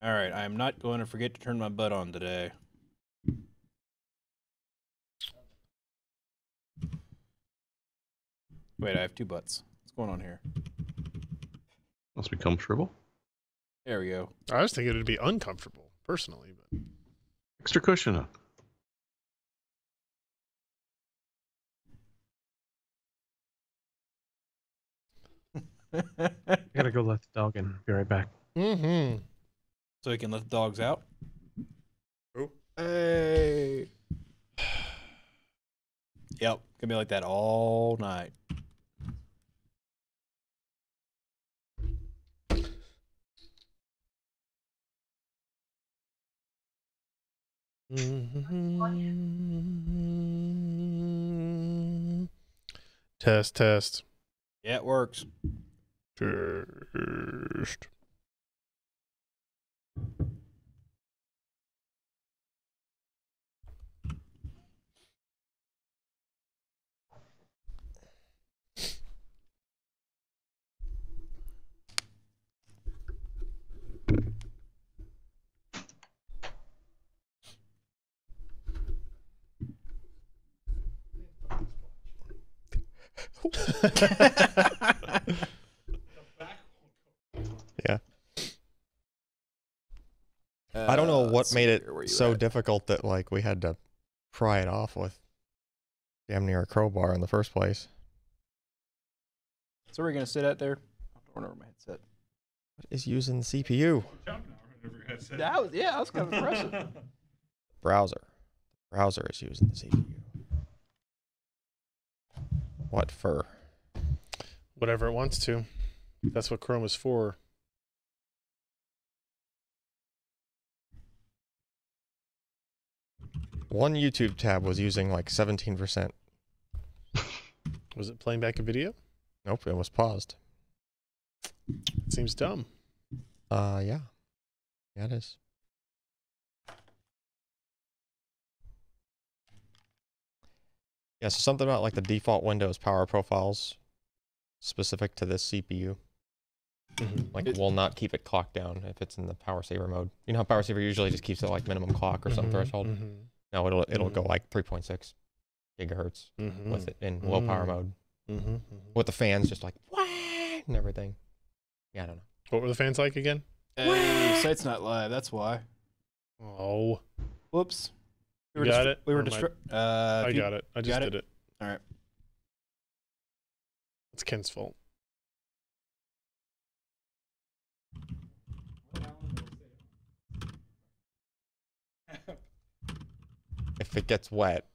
All right, I am not going to forget to turn my butt on today. Wait, I have two butts. What's going on here? Must be comfortable. There we go. I was thinking it would be uncomfortable, personally, but Extra cushion. I gotta go let the dog in. Be right back. mm-hmm. So we can let the dogs out. Oh. Hey. Yep, gonna be like that all night. Test. Yeah, it works. Test. Yeah. I don't know what let's made see it here, where you so at? difficult that like we had to pry it off with damn near a crowbar in the first place. So we're gonna sit at there. I don't know where my headset. What is using the CPU? That was kind of impressive. Browser. Browser is using the CPU. What for? Whatever it wants to. That's what Chrome is for. One YouTube tab was using like 17%. Was it playing back a video? Nope, it was paused. It seems dumb. Yeah. Yeah, it is. Yeah, so something about like the default Windows power profiles specific to this CPU. Like will not keep it clocked down if it's in the power saver mode. You know how power saver usually just keeps it like minimum clock or some threshold? No, it'll go like 3.6 gigahertz with it in low power mode. With the fans just like and everything. Yeah, I don't know. What were the fans like again? Hey, site's not live. That's why. Oh. Whoops. You got it? We were Or am I got it. I just did it. All right. It's Ken's fault. If it gets wet.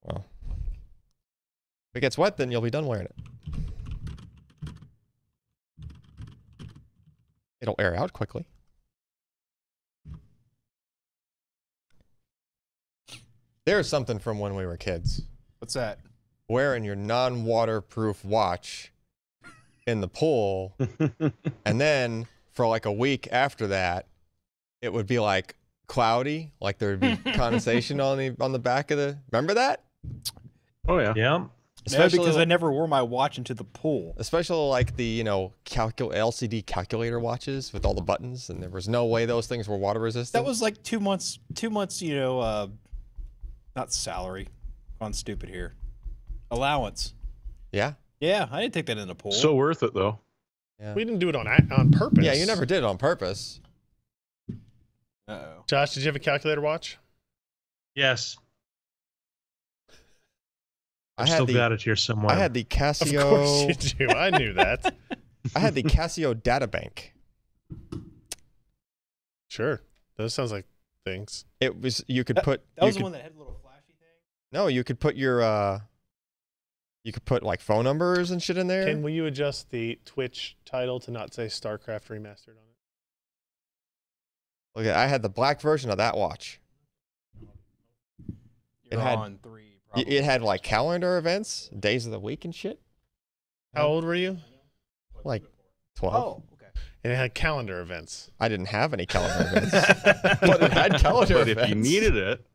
Well. If it gets wet, then you'll be done wearing it. It'll air out quickly. There's something from when we were kids. What's that? Wearing your non-waterproof watch in the pool, and then for like a week after that, it would be like cloudy, like there would be condensation on the back of the. Remember that? Oh yeah. Yeah. Especially because I never wore my watch into the pool. Especially like the LCD calculator watches with all the buttons, and there was no way those things were water resistant. That was like 2 months. 2 months. Not salary. On stupid here. Allowance. Yeah. Yeah, I didn't take that in the pool. So worth it though. Yeah. We didn't do it on purpose. Yeah, you never did it on purpose. Uh-oh. Josh, did you have a calculator watch? Yes. I I've had still the, got it here somewhere. I had the Of Casio. course you do. I knew that. I had the Casio databank. Sure. Those sounds like things. It was you could put. That was you the could, one that had a little flashy thing? No, you could put your. You could put like phone numbers and shit in there. Ken, will you adjust the Twitch title to not say StarCraft Remastered on it? Look, I had the black version of that watch. You're had- on 3, probably. It had like calendar events, days of the week and shit. How old were you? Like 12. Oh, okay. And it had calendar events. I didn't have any calendar events, but it had calendar But events. if you needed it,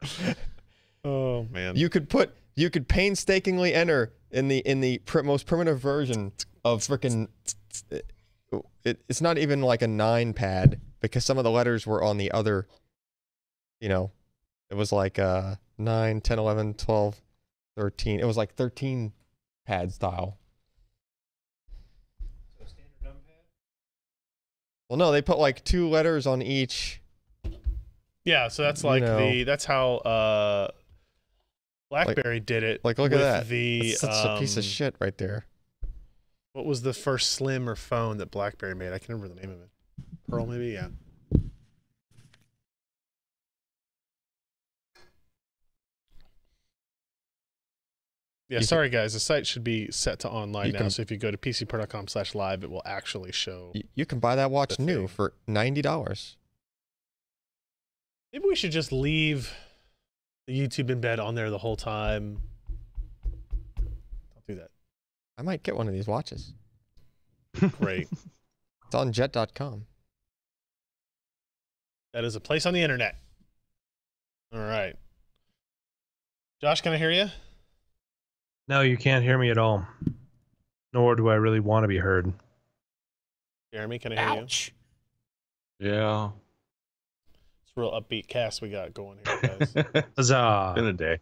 Oh man. You could painstakingly enter in the most primitive version of frickin' it's not even like a 9 pad because some of the letters were on the other, you know, it was like 9, 10, 11, 12, 13. It was like 13 pad style. So standard numpad? Well, no, they put like 2 letters on each. Yeah, so that's You like know. that's how BlackBerry did it. Like, look at with that. The, That's such a piece of shit right there. What was the first Slim or phone that BlackBerry made? I can't remember the name of it. Pearl, maybe? Yeah. Yeah, You sorry guys, the site should be set to online You now. can- So if you go to pcpro.com/live, it will actually show. You can buy that watch The new thing. for $90. Maybe we should just leave the YouTube embed on there the whole time. Don't do that. I might get one of these watches. Great. It's on jet.com. That is a place on the internet. All right. Josh, can I hear you? No, you can't hear me at all. Nor do I really want to be heard. Jeremy, can I hear you? Ouch. Yeah. It's a real upbeat cast we got going here, guys. Huzzah. In a day.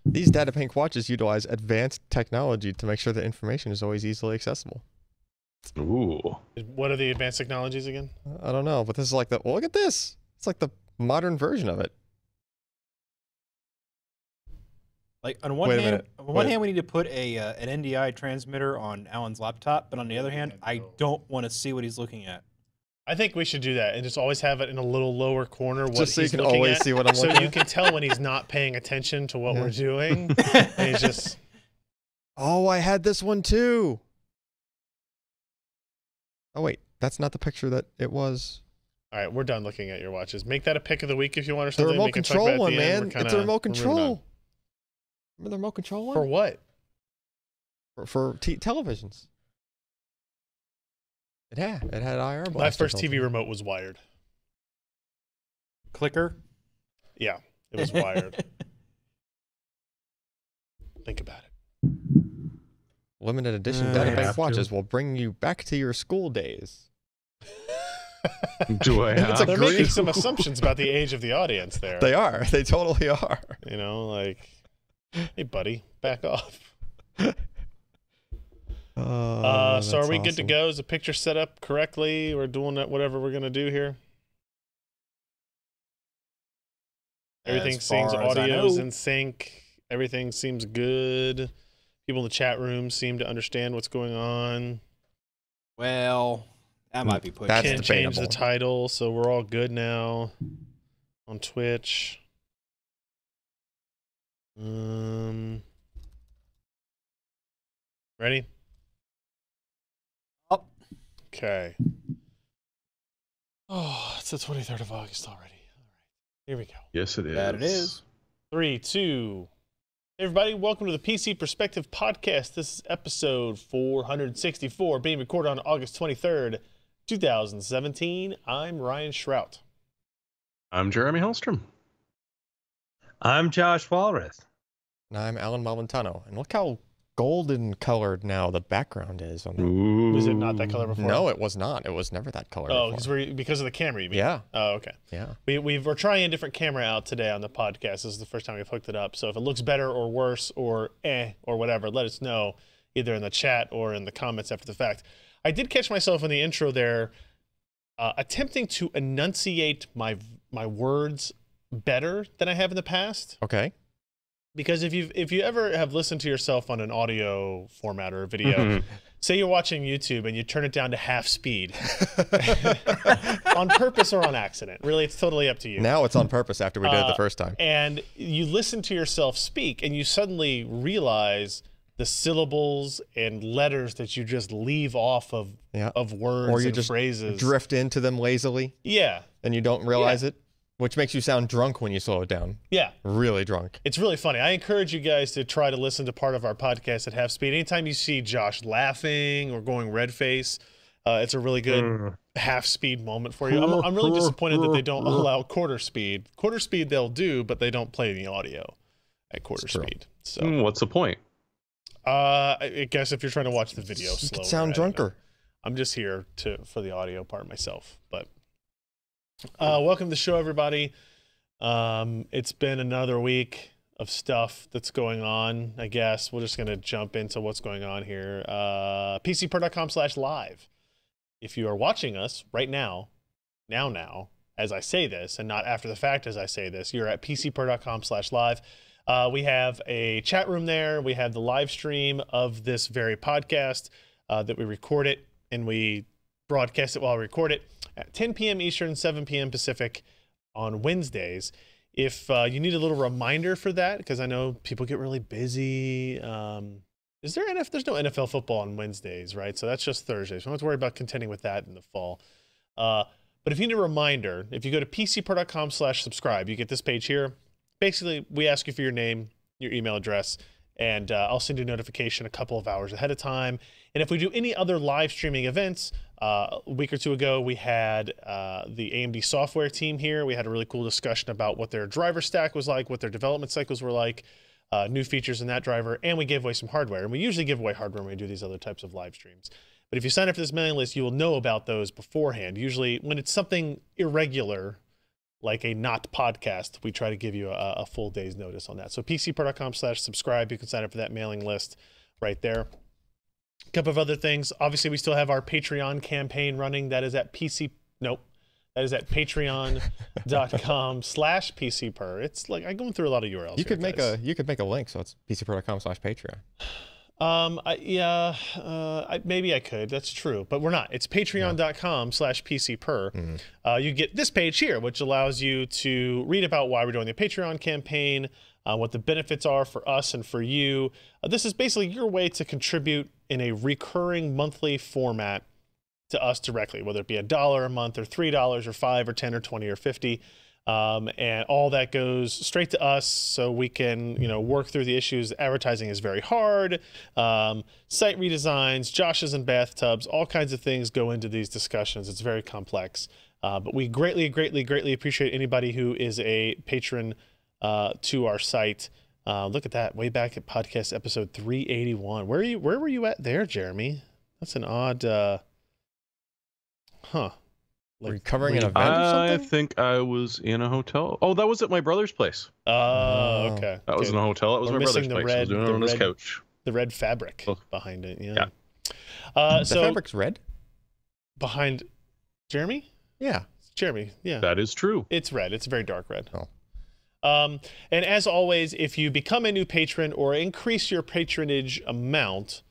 These DataPink watches utilize advanced technology to make sure the information is always easily accessible. Ooh. What are the advanced technologies again? I don't know, but this is like the, well, look at this. It's like the modern version of it. Like on one Wait a hand, minute. on one Wait. hand, we need to put an NDI transmitter on Alan's laptop, but on the other hand, I don't want to see what he's looking at. I think we should do that and just always have it in a little lower corner. What Just so you he's can looking always at, see what I'm so looking you at. can tell when he's not paying attention to what Yeah. we're doing. And he's just Oh, I had this one too. Oh, wait. That's not the picture that it was. all right. We're done looking at your watches. Make that a pick of the week if you want or The something. remote We can talk about control it at one, the end. man. We're It's a remote we're moving on. control. Remember the remote control one? For what? For televisions. It had IR My blaster first built TV in. remote was wired. Clicker. Yeah, it was wired. Think about it. Limited edition I DataPink have to. watches will bring you back to your school days. Do I It's have a They're green- making some assumptions about the age of the audience there. They are. They totally are. You know, like, hey, buddy, back off. So are we good to go? Is the picture set up correctly? We're doing that, whatever we're going to do here? Everything As seems far as I audio's know. in sync. Everything seems good. People in the chat room seem to understand what's going on. Well, that might be pushing. That's Can't change the debatable. title, so we're all good now on Twitch. Ready? Up. Okay. Oh, it's the 23rd of August already. All right. Here we go. Yes, it is. That it is. 3, 2. Hey everybody, welcome to the PC Perspective Podcast. This is episode 464, being recorded on August 23rd, 2017. I'm Ryan Shrout. I'm Jeremy Hellstrom. I'm Josh Walrath. And I'm Alan Malventano. And look how golden colored now the background is. On the... Ooh. Was it not that color before? No, it was not. It was never that color. Oh, before. because of the camera, you mean? Yeah, Oh, okay. yeah. We're trying a different camera out today on the podcast. This is the first time we've hooked it up. So if it looks better or worse or or whatever, let us know either in the chat or in the comments after the fact. I did catch myself in the intro there attempting to enunciate my words better than I have in the past. Okay. Because if you ever have listened to yourself on an audio format or a video, say you're watching YouTube and you turn it down to half speed on purpose or on accident. Really, it's totally up to you. Now it's on purpose after we did it the first time. And you listen to yourself speak and you suddenly realize the syllables and letters that you just leave off of Yeah. words Or you and just phrases. drift into them lazily Yeah. and you don't realize it, which makes you sound drunk when you slow it down. Yeah. Really drunk. It's really funny. I encourage you guys to try to listen to part of our podcast at half speed. Anytime you see Josh laughing or going red face, it's a really good half speed moment for you. I'm really disappointed that they don't allow quarter speed. Quarter speed they'll do, but they don't play the audio at quarter It's true. speed. So What's the point? I guess if you're trying to watch the video, You slower, could sound drunker. I'm just here for the audio part myself. But welcome to the show, everybody. It's been another week of stuff that's going on. I guess we're just gonna jump into what's going on here. PCPer.com/live. If you are watching us right now, as I say this, and not after the fact as I say this, you're at PCPer.com/live. We have a chat room there. We have the live stream of this very podcast that we record it and we broadcast it while we record it at 10 p.m. Eastern, 7 p.m. Pacific on Wednesdays. If you need a little reminder for that, because I know people get really busy. There's no NFL football on Wednesdays, right? So that's just Thursdays. So don't have to worry about contending with that in the fall. But if you need a reminder, if you go to PCPer.com/subscribe, you get this page here. Basically, we ask you for your name, your email address, and I'll send you a notification a couple of hours ahead of time. And if we do any other live streaming events, a week or two ago, we had the AMD software team here. We had a really cool discussion about what their driver stack was like, what their development cycles were like, new features in that driver, and we gave away some hardware. And we usually give away hardware when we do these other types of live streams. But if you sign up for this mailing list, you will know about those beforehand. Usually when it's something irregular, like a not podcast, we try to give you a full day's notice on that. So PCPer.com/subscribe, you can sign up for that mailing list right there. A couple of other things. Obviously, we still have our Patreon campaign running. That is at patreon.com/PCPer. It's like I'm going through a lot of URLs. You could make a link so it's PCPer.com/Patreon. Maybe I could. That's true, but we're not. It's patreon.com/PCPer. You get this page here, which allows you to read about why we're doing the Patreon campaign, what the benefits are for us and for you. This is basically your way to contribute in a recurring monthly format to us directly, whether it be $1 a month or $3 or $5 or $10 or $20 or $50. And all that goes straight to us so we can, work through the issues. Advertising is very hard. Site redesigns, Josh's and bathtubs, all kinds of things go into these discussions. It's very complex. But we greatly, greatly, greatly appreciate anybody who is a patron to our site. Look at that, way back at podcast episode 381. Where were you at there, Jeremy? That's an odd, Were you covering an event or something? I think I was in a hotel. Oh, that was at my brother's place. Oh, okay. That was in a hotel. That was my brother's place. I was doing it on his couch. The red fabric behind it. Yeah. The So fabric's red? behind Jeremy? Yeah. It's Jeremy. Yeah. That is true. It's red. It's a very dark red. Oh. And as always, if you become a new patron or increase your patronage amount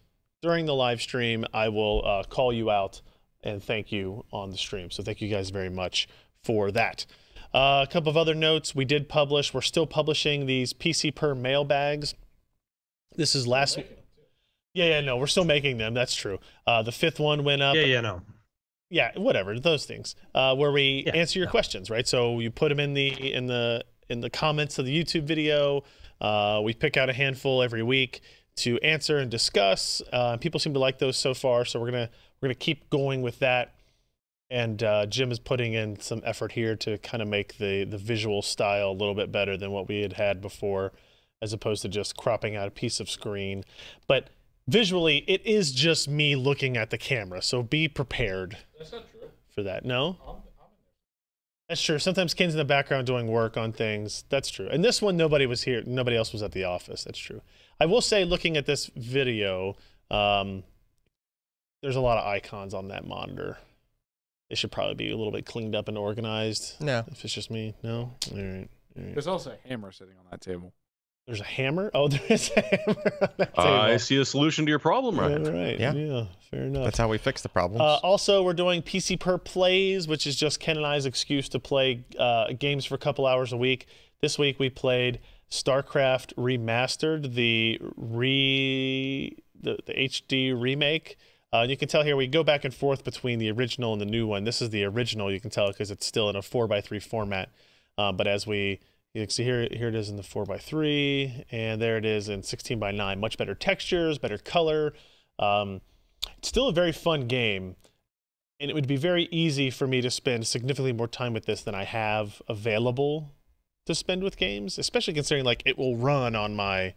during the live stream, I will call you out and thank you on the stream. So thank you guys very much for that. A couple of other notes. We're still publishing these PCPer mailbags. This is last week. No, we're still making them. That's true. The 5th one went up. Yeah, whatever, those things. Where we answer your questions, right? So you put them in the comments of the YouTube video. We pick out a handful every week to answer and discuss. People seem to like those so far, so we're gonna keep going with that. And Jim is putting in some effort here to kind of make the visual style a little bit better than what we had before, as opposed to just cropping out a piece of screen. But visually, it is just me looking at the camera, so be prepared. That's not true. For that. No? I'm in there. That's true. Sometimes Ken's in the background doing work on things. That's true. And this one, nobody was here. Nobody else was at the office. That's true. I will say, looking at this video, there's a lot of icons on that monitor. They should probably be a little bit cleaned up and organized. No. If it's just me. No? All right. There's also a hammer sitting on that table. There's a hammer? Oh, there is a hammer on that table. I see a solution to your problem, All right? right. Yeah. Fair enough. That's how we fix the problems. Also, we're doing PCPer Plays, which is just Ken and I's excuse to play games for a couple hours a week. This week we played StarCraft Remastered, the HD remake. You can tell here we go back and forth between the original and the new one. This is the original, you can tell, because it's still in a 4:3 format. But as you can see here it is in the 4:3, and there it is in 16:9. Much better textures, better color. It's still a very fun game, and it would be very easy for me to spend significantly more time with this than I have available to spend with games, especially considering like it will run on my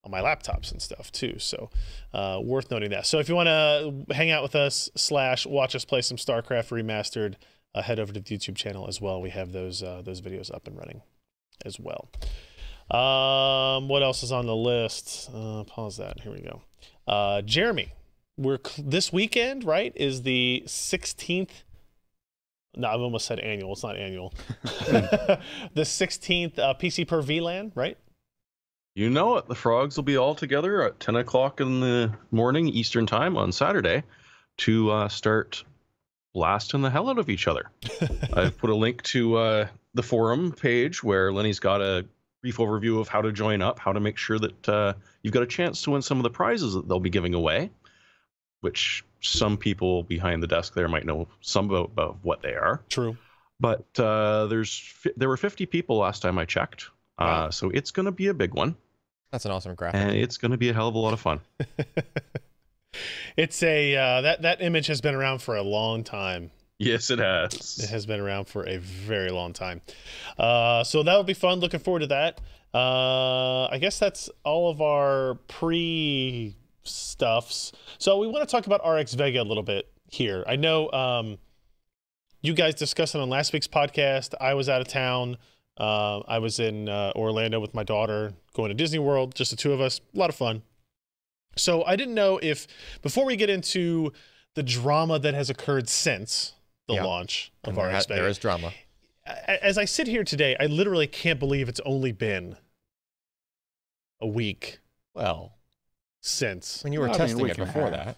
on my laptops and stuff too. So worth noting that. So if you want to hang out with us / watch us play some StarCraft Remastered, head over to the YouTube channel as well. We have those videos up and running as well. What else is on the list? Pause that. Here we go. Jeremy, this weekend, right, is the 16th. No, I've almost said annual. It's not annual. The 16th PC per VLAN, right? You know it. The Frogs will be all together at 10 o'clock in the morning Eastern time on Saturday to start blasting the hell out of each other. I've put a link to the forum page where Lenny's got a brief overview of how to join up, how to make sure that you've got a chance to win some of the prizes that they'll be giving away, which some people behind the desk there might know some about what they are. True. But there were 50 people last time I checked. Wow. So it's going to be a big one. That's an awesome graphic. And it's going to be a hell of a lot of fun. It's a that image has been around for a long time. Yes, it has. It has been around for a very long time. So that'll be fun. Looking forward to that. I guess that's all of our pre-stuffs. So we want to talk about RX Vega a little bit here. I know you guys discussed it on last week's podcast. I was out of town. I was in Orlando with my daughter going to Disney World, just the two of us. A lot of fun. So I didn't know if, before we get into the drama that has occurred since the launch of RX Vega. There is drama. As I sit here today, I literally can't believe it's only been a week. Well, since. when you were testing it before that.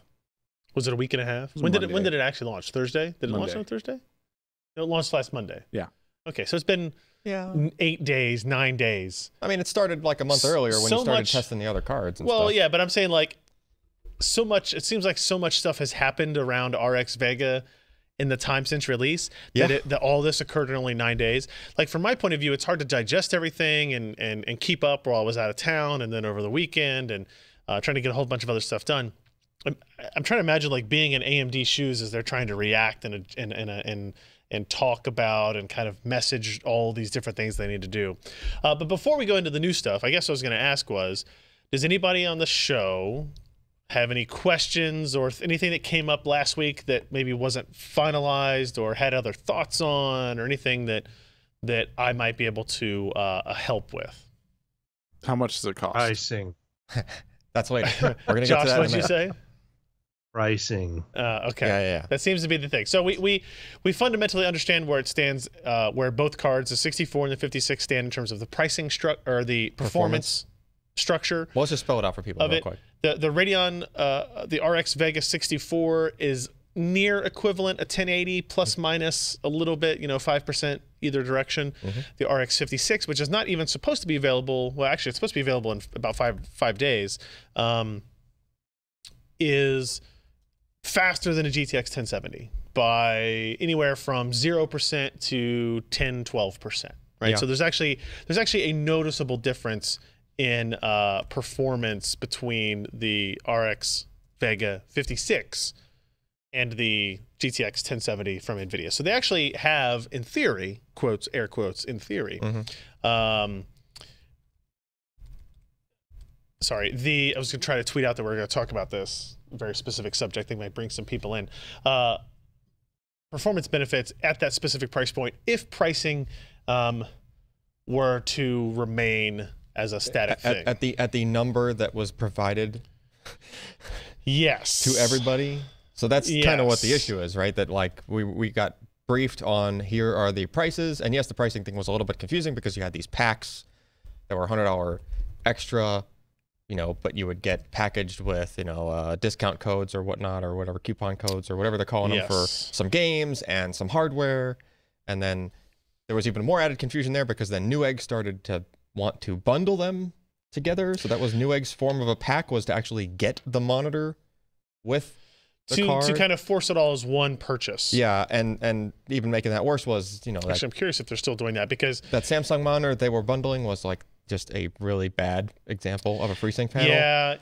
Was it a week and a half? When did it actually launch? Thursday? Did it launch on Thursday? No, it launched last Monday. Yeah. Okay, so it's been 8 days, 9 days. I mean, it started like a month earlier when you started testing the other cards and stuff. Well, yeah, but I'm saying like so much, it seems like so much stuff has happened around RX Vega in the time since release that all this occurred in only 9 days. Like from my point of view, it's hard to digest everything and keep up while I was out of town and then over the weekend and trying to get a whole bunch of other stuff done. I'm trying to imagine like being in AMD shoes as they're trying to react and talk about and kind of message all these different things they need to do. But before we go into the new stuff, I guess I was going to ask was, does anybody on the show have any questions or anything that came up last week that maybe wasn't finalized or had other thoughts on or anything that I might be able to help with? How much does it cost? Pricing. That's later. We're going to get to that. Josh, what'd you say? Pricing. Okay. Yeah. That seems to be the thing. So we fundamentally understand where it stands, where both cards, the 64 and the 56, stand in terms of the pricing or the performance structure. Well, let's just spell it out for people real quick. The Radeon, the RX Vega 64 is near equivalent, a 1080 plus minus a little bit, 5% either direction. The RX 56, which is not even supposed to be available. Well, actually, it's supposed to be available in about five days. Is faster than a GTX 1070 by anywhere from 0% to 10-12%, right? Yeah. So there's actually a noticeable difference in performance between the RX Vega 56 and the GTX 1070 from NVIDIA. So they actually have, in theory, quotes, air quotes, in theory, sorry, I was going to try to tweet out that we're going to talk about this very specific subject. They might bring some people in. Performance benefits at that specific price point if pricing were to remain as a static thing. At the number that was provided yes. to everybody. So that's kind of what the issue is, right? That like we got briefed on here are the prices. And yes, the pricing thing was a little bit confusing because you had these packs that were $100 extra, but you would get packaged with, discount codes or whatnot, or whatever, coupon codes or whatever they're calling them for some games and some hardware. And then there was even more added confusion there because then Newegg started to want to bundle them together. So that was Newegg's form of a pack, was to actually get the monitor with the card. To kind of force it all as one purchase. Yeah, and even making that worse was, Actually, I'm curious if they're still doing that because that Samsung monitor they were bundling was like just a really bad example of a FreeSync panel.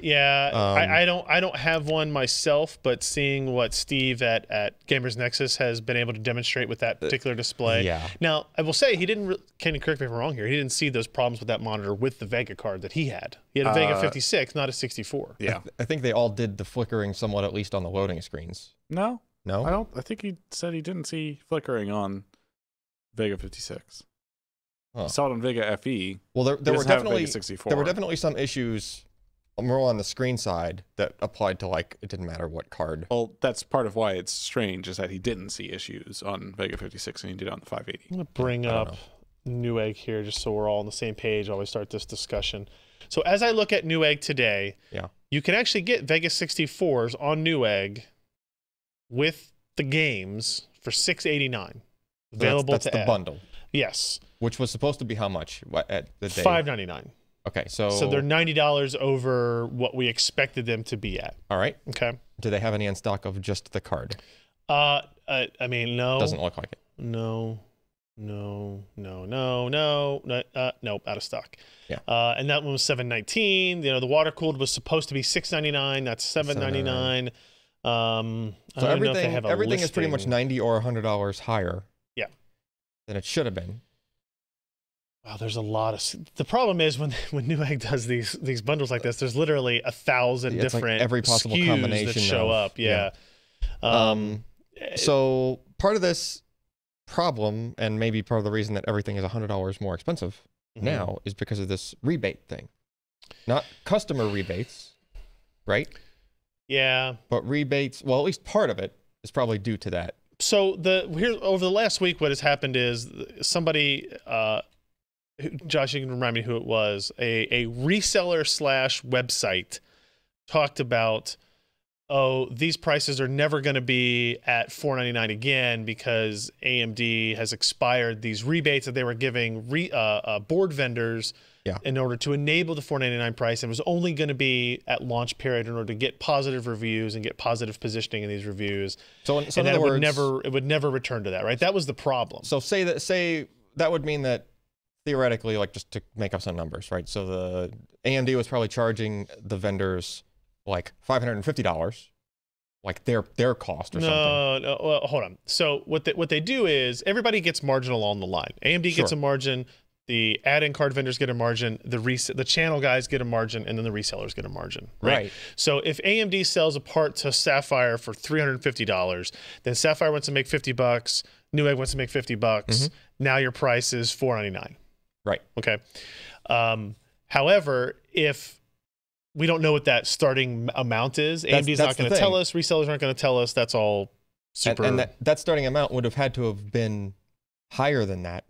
Yeah. I don't have one myself, but seeing what Steve at Gamers Nexus has been able to demonstrate with that particular display. Yeah. Now, I will say he didn't. Can you correct me if I'm wrong here? He didn't see those problems with that monitor with the Vega card that he had. He had a Vega 56, not a 64. Yeah. I think they all did the flickering somewhat, at least on the loading screens. No, No? I don't. I think he said he didn't see flickering on Vega 56. Huh. He saw it on Vega FE. Well, there He were doesn't have definitely Vega 64. there were definitely some issues more on the screen side that applied to, like, it didn't matter what card. Well, that's part of why it's strange is that he didn't see issues on Vega 56 and he did on the 580. I'm gonna bring I don't up Newegg here just so we're all on the same page while we start this discussion. So as I look at Newegg today, Yeah. you can actually get Vega 64s on Newegg with the games for $689, available that's to the add. bundle, Yes, which was supposed to be how much at the day? $599. Okay, so So they're $90 over what we expected them to be at. all right. Okay. Do they have any in stock of just the card? I mean, no. Doesn't look like it. No, nope, out of stock. Yeah. And that one was $719. You know, the water cooled was supposed to be $699. That's $799. So I don't know if they have a everything is pretty much listing. $90 or $100 higher. Yeah. Than it should have been. Wow, there's a lot of. The problem is when Newegg does these bundles like this, there's literally 1,000 It's like different every possible SKUs combination that show of- up. Yeah. So part of this problem, and maybe part of the reason that everything is $100 more expensive Mhm. now, is because of this rebate thing. Not customer rebates, right? Yeah. But rebates. Well, at least part of it is probably due to that. So here over the last week, what has happened is somebody, Josh, you can remind me who it was. A reseller / website talked about, oh, these prices are never going to be at $499 again because AMD has expired these rebates that they were giving board vendors in order to enable the $499 price, and it was only going to be at launch period in order to get positive reviews and get positive positioning in these reviews. So in And other words, it would never return to that, right? That was the problem. So say that would mean that theoretically, like, just to make up some numbers, right? So the AMD was probably charging the vendors like $550, like their cost or something. No, well, hold on. So what they do is everybody gets margin along the line. AMD gets a margin, the add-in card vendors get a margin, the channel guys get a margin, and then the resellers get a margin. Right. So if AMD sells a part to Sapphire for $350, then Sapphire wants to make $50, Newegg wants to make $50. Now your price is $499. Right. Okay. However, if we don't know what that starting amount is, AMD's not going to tell us, resellers aren't going to tell us. That's all super. And that starting amount would have had to have been higher than that,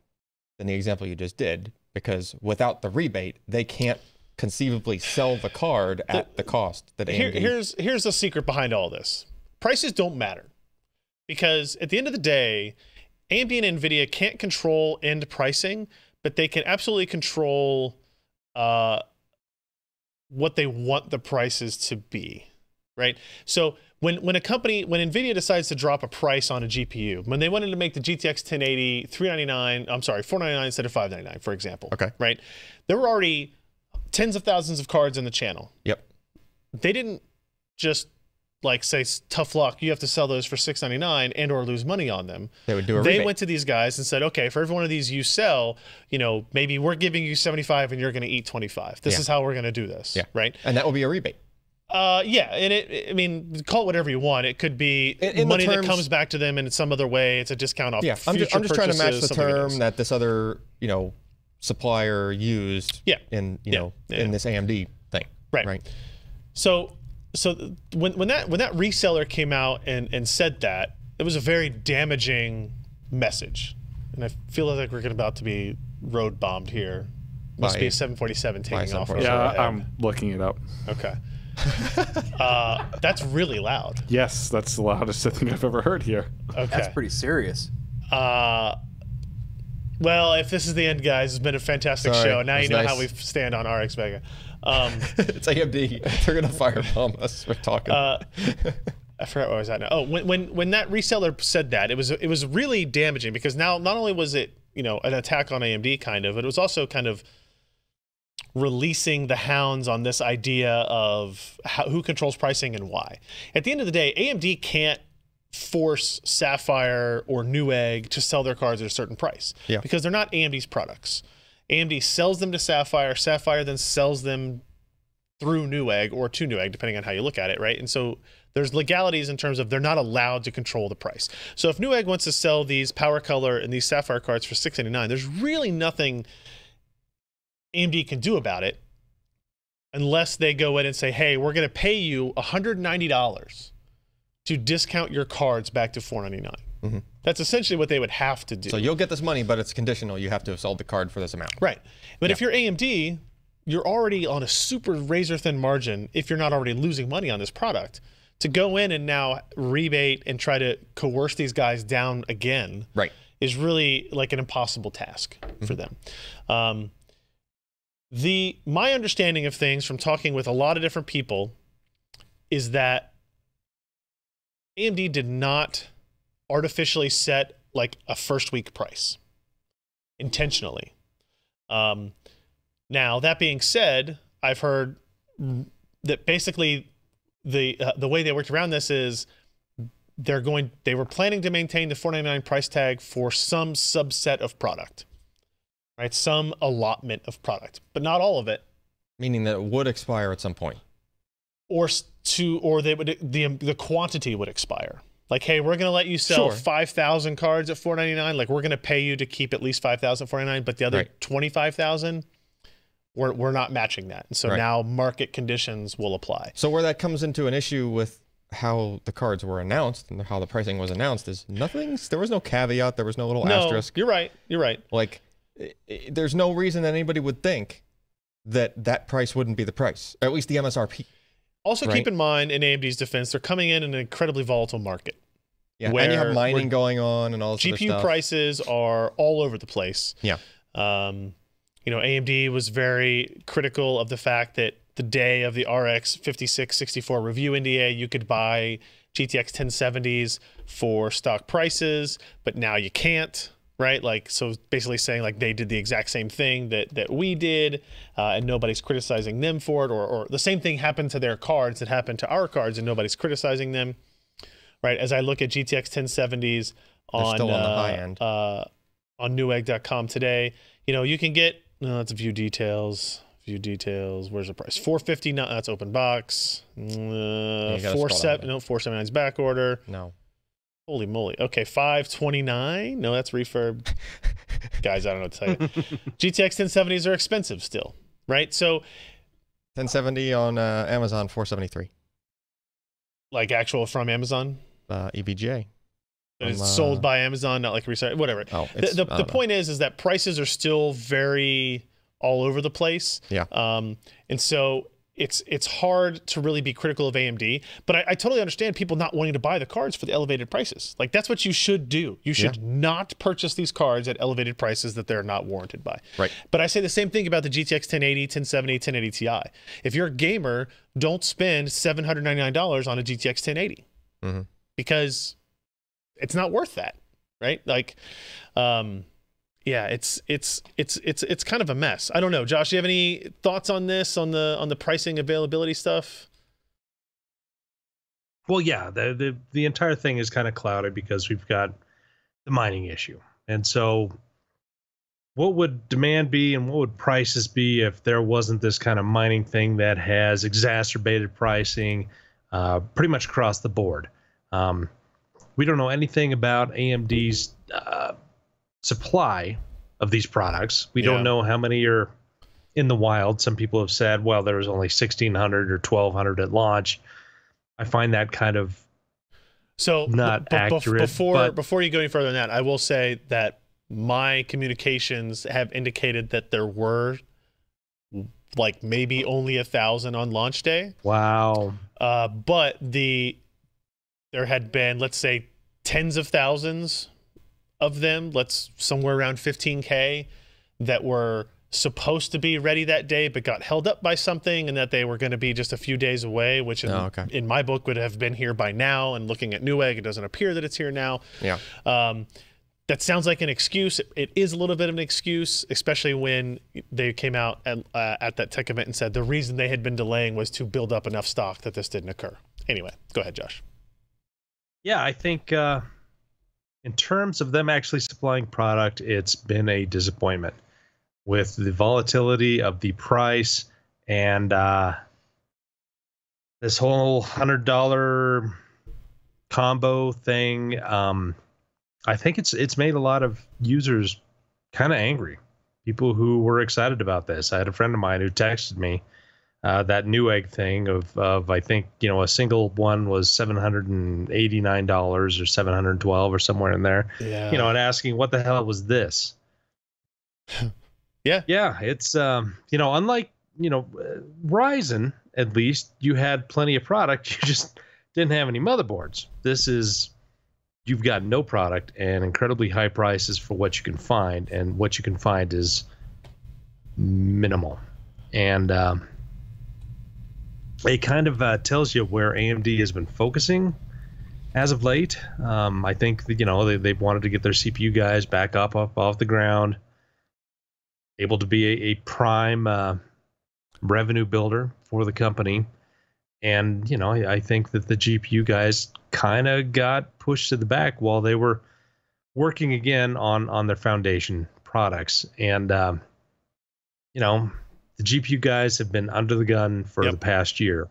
than the example you just did, because without the rebate, they can't conceivably sell the card at the cost that AMD. Here's the secret behind all this. Prices don't matter, because at the end of the day, AMD and NVIDIA can't control end pricing, but they can absolutely control what they want the prices to be, right? So when NVIDIA decides to drop a price on a GPU, when they wanted to make the GTX 1080 $499 instead of $599, for example. Okay. Right? There were already tens of thousands of cards in the channel. Yep. They didn't just like say, tough luck, you have to sell those for $699 and or lose money on them. They would do a They rebate. went to these guys and said, okay, for every one of these you sell, maybe we're giving you 75 and you're going to eat 25. This is how we're going to do this. Yeah. Right. And that will be a rebate. Yeah. And call it whatever you want. It could be In money the terms, that comes back to them in some other way. It's a discount off. Yeah. I'm just trying to match the something like term this. that this other, supplier used in, in this AMD thing. Right. So when that reseller came out and said that, it was a very damaging message, and I feel like we're about to be road bombed here. Must be a 747 taking off. Yeah, I'm looking it up. Okay. That's really loud. Yes, that's the loudest thing I've ever heard here. Okay. That's pretty serious. Well, if this is the end, guys, it's been a fantastic show. Now you know how we nice. stand on RX Vega. It's AMD. They're gonna firebomb us. We're talking. I forgot where I was at now. Oh, when that reseller said that, it was really damaging, because now not only was it an attack on AMD kind of, but it was also kind of releasing the hounds on this idea of who controls pricing and why. At the end of the day, AMD can't force Sapphire or Newegg to sell their cards at a certain price because they're not AMD's products. AMD sells them to Sapphire. Sapphire then sells them through Newegg or to Newegg, depending on how you look at it, right? And so there's legalities in terms of they're not allowed to control the price. So if Newegg wants to sell these Power Color and these Sapphire cards for $699, there's really nothing AMD can do about it unless they go in and say, hey, we're going to pay you $190 to discount your cards back to $499. Mm-hmm. That's essentially what they would have to do. So you'll get this money, but it's conditional. You have to have sold the card for this amount. Right. But if you're AMD, you're already on a super razor thin margin if you're not already losing money on this product. To go in and now rebate and try to coerce these guys down again is really like an impossible task for them. My understanding of things from talking with a lot of different people is that AMD did not artificially set like a first week price intentionally. Now, that being said, I've heard that basically the way they worked around this is they were planning to maintain the $499 price tag for some subset of product, right? Some allotment of product, but not all of it. Meaning that it would expire at some point. Or they would the quantity would expire. Like, hey, we're going to let you sell 5,000 cards at $499. Like, we're going to pay you to keep at least 5,000 at $499, but the other 25,000, we're not matching that. And so now market conditions will apply. So where that comes into an issue with how the cards were announced and how the pricing was announced is there was no caveat, there was no little asterisk. You're right. Like, there's no reason that anybody would think that price wouldn't be the price, or at least the MSRP. Also, keep in mind, in AMD's defense, they're coming in an incredibly volatile market. Yeah, and you have mining going on and all this other GPU stuff. prices are all over the place. Yeah. AMD was very critical of the fact that the day of the RX 5664 review NDA, you could buy GTX 1070s for stock prices, but now you can't. Right, like, so basically saying like they did the exact same thing that we did, and nobody's criticizing them for it, or the same thing happened to their cards that happened to our cards, and nobody's criticizing them. Right, as I look at GTX 1070s on still on the high end on Newegg.com today, you can get let's view details. View details. Where's the price? $459. That's open box. 479's back order. No. Holy moly. Okay, $529. No, that's refurb. Guys, I don't know what to tell you. GTX 1070s are expensive still, right? So 1070 on Amazon, $473. Like actual from Amazon? EVGA. But it's sold by Amazon, not like resale, whatever. Oh, the point is that prices are still very all over the place. Yeah. And so it's hard to really be critical of AMD, but I totally understand people not wanting to buy the cards for the elevated prices. Like, that's what you should do. You should not purchase these cards at elevated prices that they're not warranted by. Right. But I say the same thing about the GTX 1080, 1070, 1080 Ti. If you're a gamer, don't spend $799 on a GTX 1080 because it's not worth that, right? Like, yeah, it's kind of a mess. I don't know, Josh. Do you have any thoughts on this, on the pricing availability stuff? Well, yeah, the entire thing is kind of clouded because we've got the mining issue, and so what would demand be and what would prices be if there wasn't this kind of mining thing that has exacerbated pricing pretty much across the board? We don't know anything about AMD's supply of these products. We don't know how many are in the wild. Some people have said, well, there was only 1,600 or 1,200 at launch. I find that kind of not accurate. Before you go any further than that, I will say that my communications have indicated that there were like maybe only 1,000 on launch day. Wow. But there had been, let's say, tens of thousands of them, somewhere around 15K, that were supposed to be ready that day but got held up by something, and that they were going to be just a few days away, which in my book would have been here by now. And looking at Newegg, it doesn't appear that it's here now. Yeah. that sounds like an excuse. It is a little bit of an excuse, especially when they came out at that tech event and said the reason they had been delaying was to build up enough stock that this didn't occur. Anyway, go ahead, Josh. Yeah, I think in terms of them actually supplying product, it's been a disappointment with the volatility of the price and this whole $100 combo thing. I think it's made a lot of users kind of angry. People who were excited about this. I had a friend of mine who texted me that Newegg thing of I think, you know, a single one was $789 or $712 or somewhere in there. Yeah. You know, and asking what the hell was this? Yeah. Yeah, it's you know, unlike, you know, Ryzen, at least you had plenty of product, you just didn't have any motherboards. This is, you've got no product and incredibly high prices for what you can find, and what you can find is minimal. And it kind of tells you where AMD has been focusing as of late. I think that, you know, they've wanted to get their CPU guys back up off the ground, able to be a prime revenue builder for the company. And, you know, I think that the GPU guys kind of got pushed to the back while they were working again on their foundation products. And, you know, the GPU guys have been under the gun for the past year,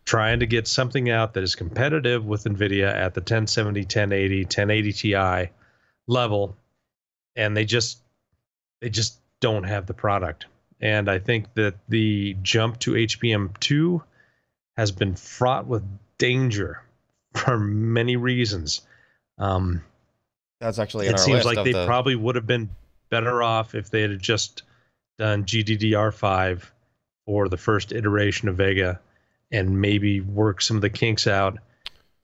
trying to get something out that is competitive with NVIDIA at the 1070, 1080, 1080 Ti level. And they just don't have the product. And I think that the jump to HBM2 has been fraught with danger for many reasons. That's actually in it our seems list like they probably would have been better off if they had just done GDDR5 for the first iteration of Vega and maybe work some of the kinks out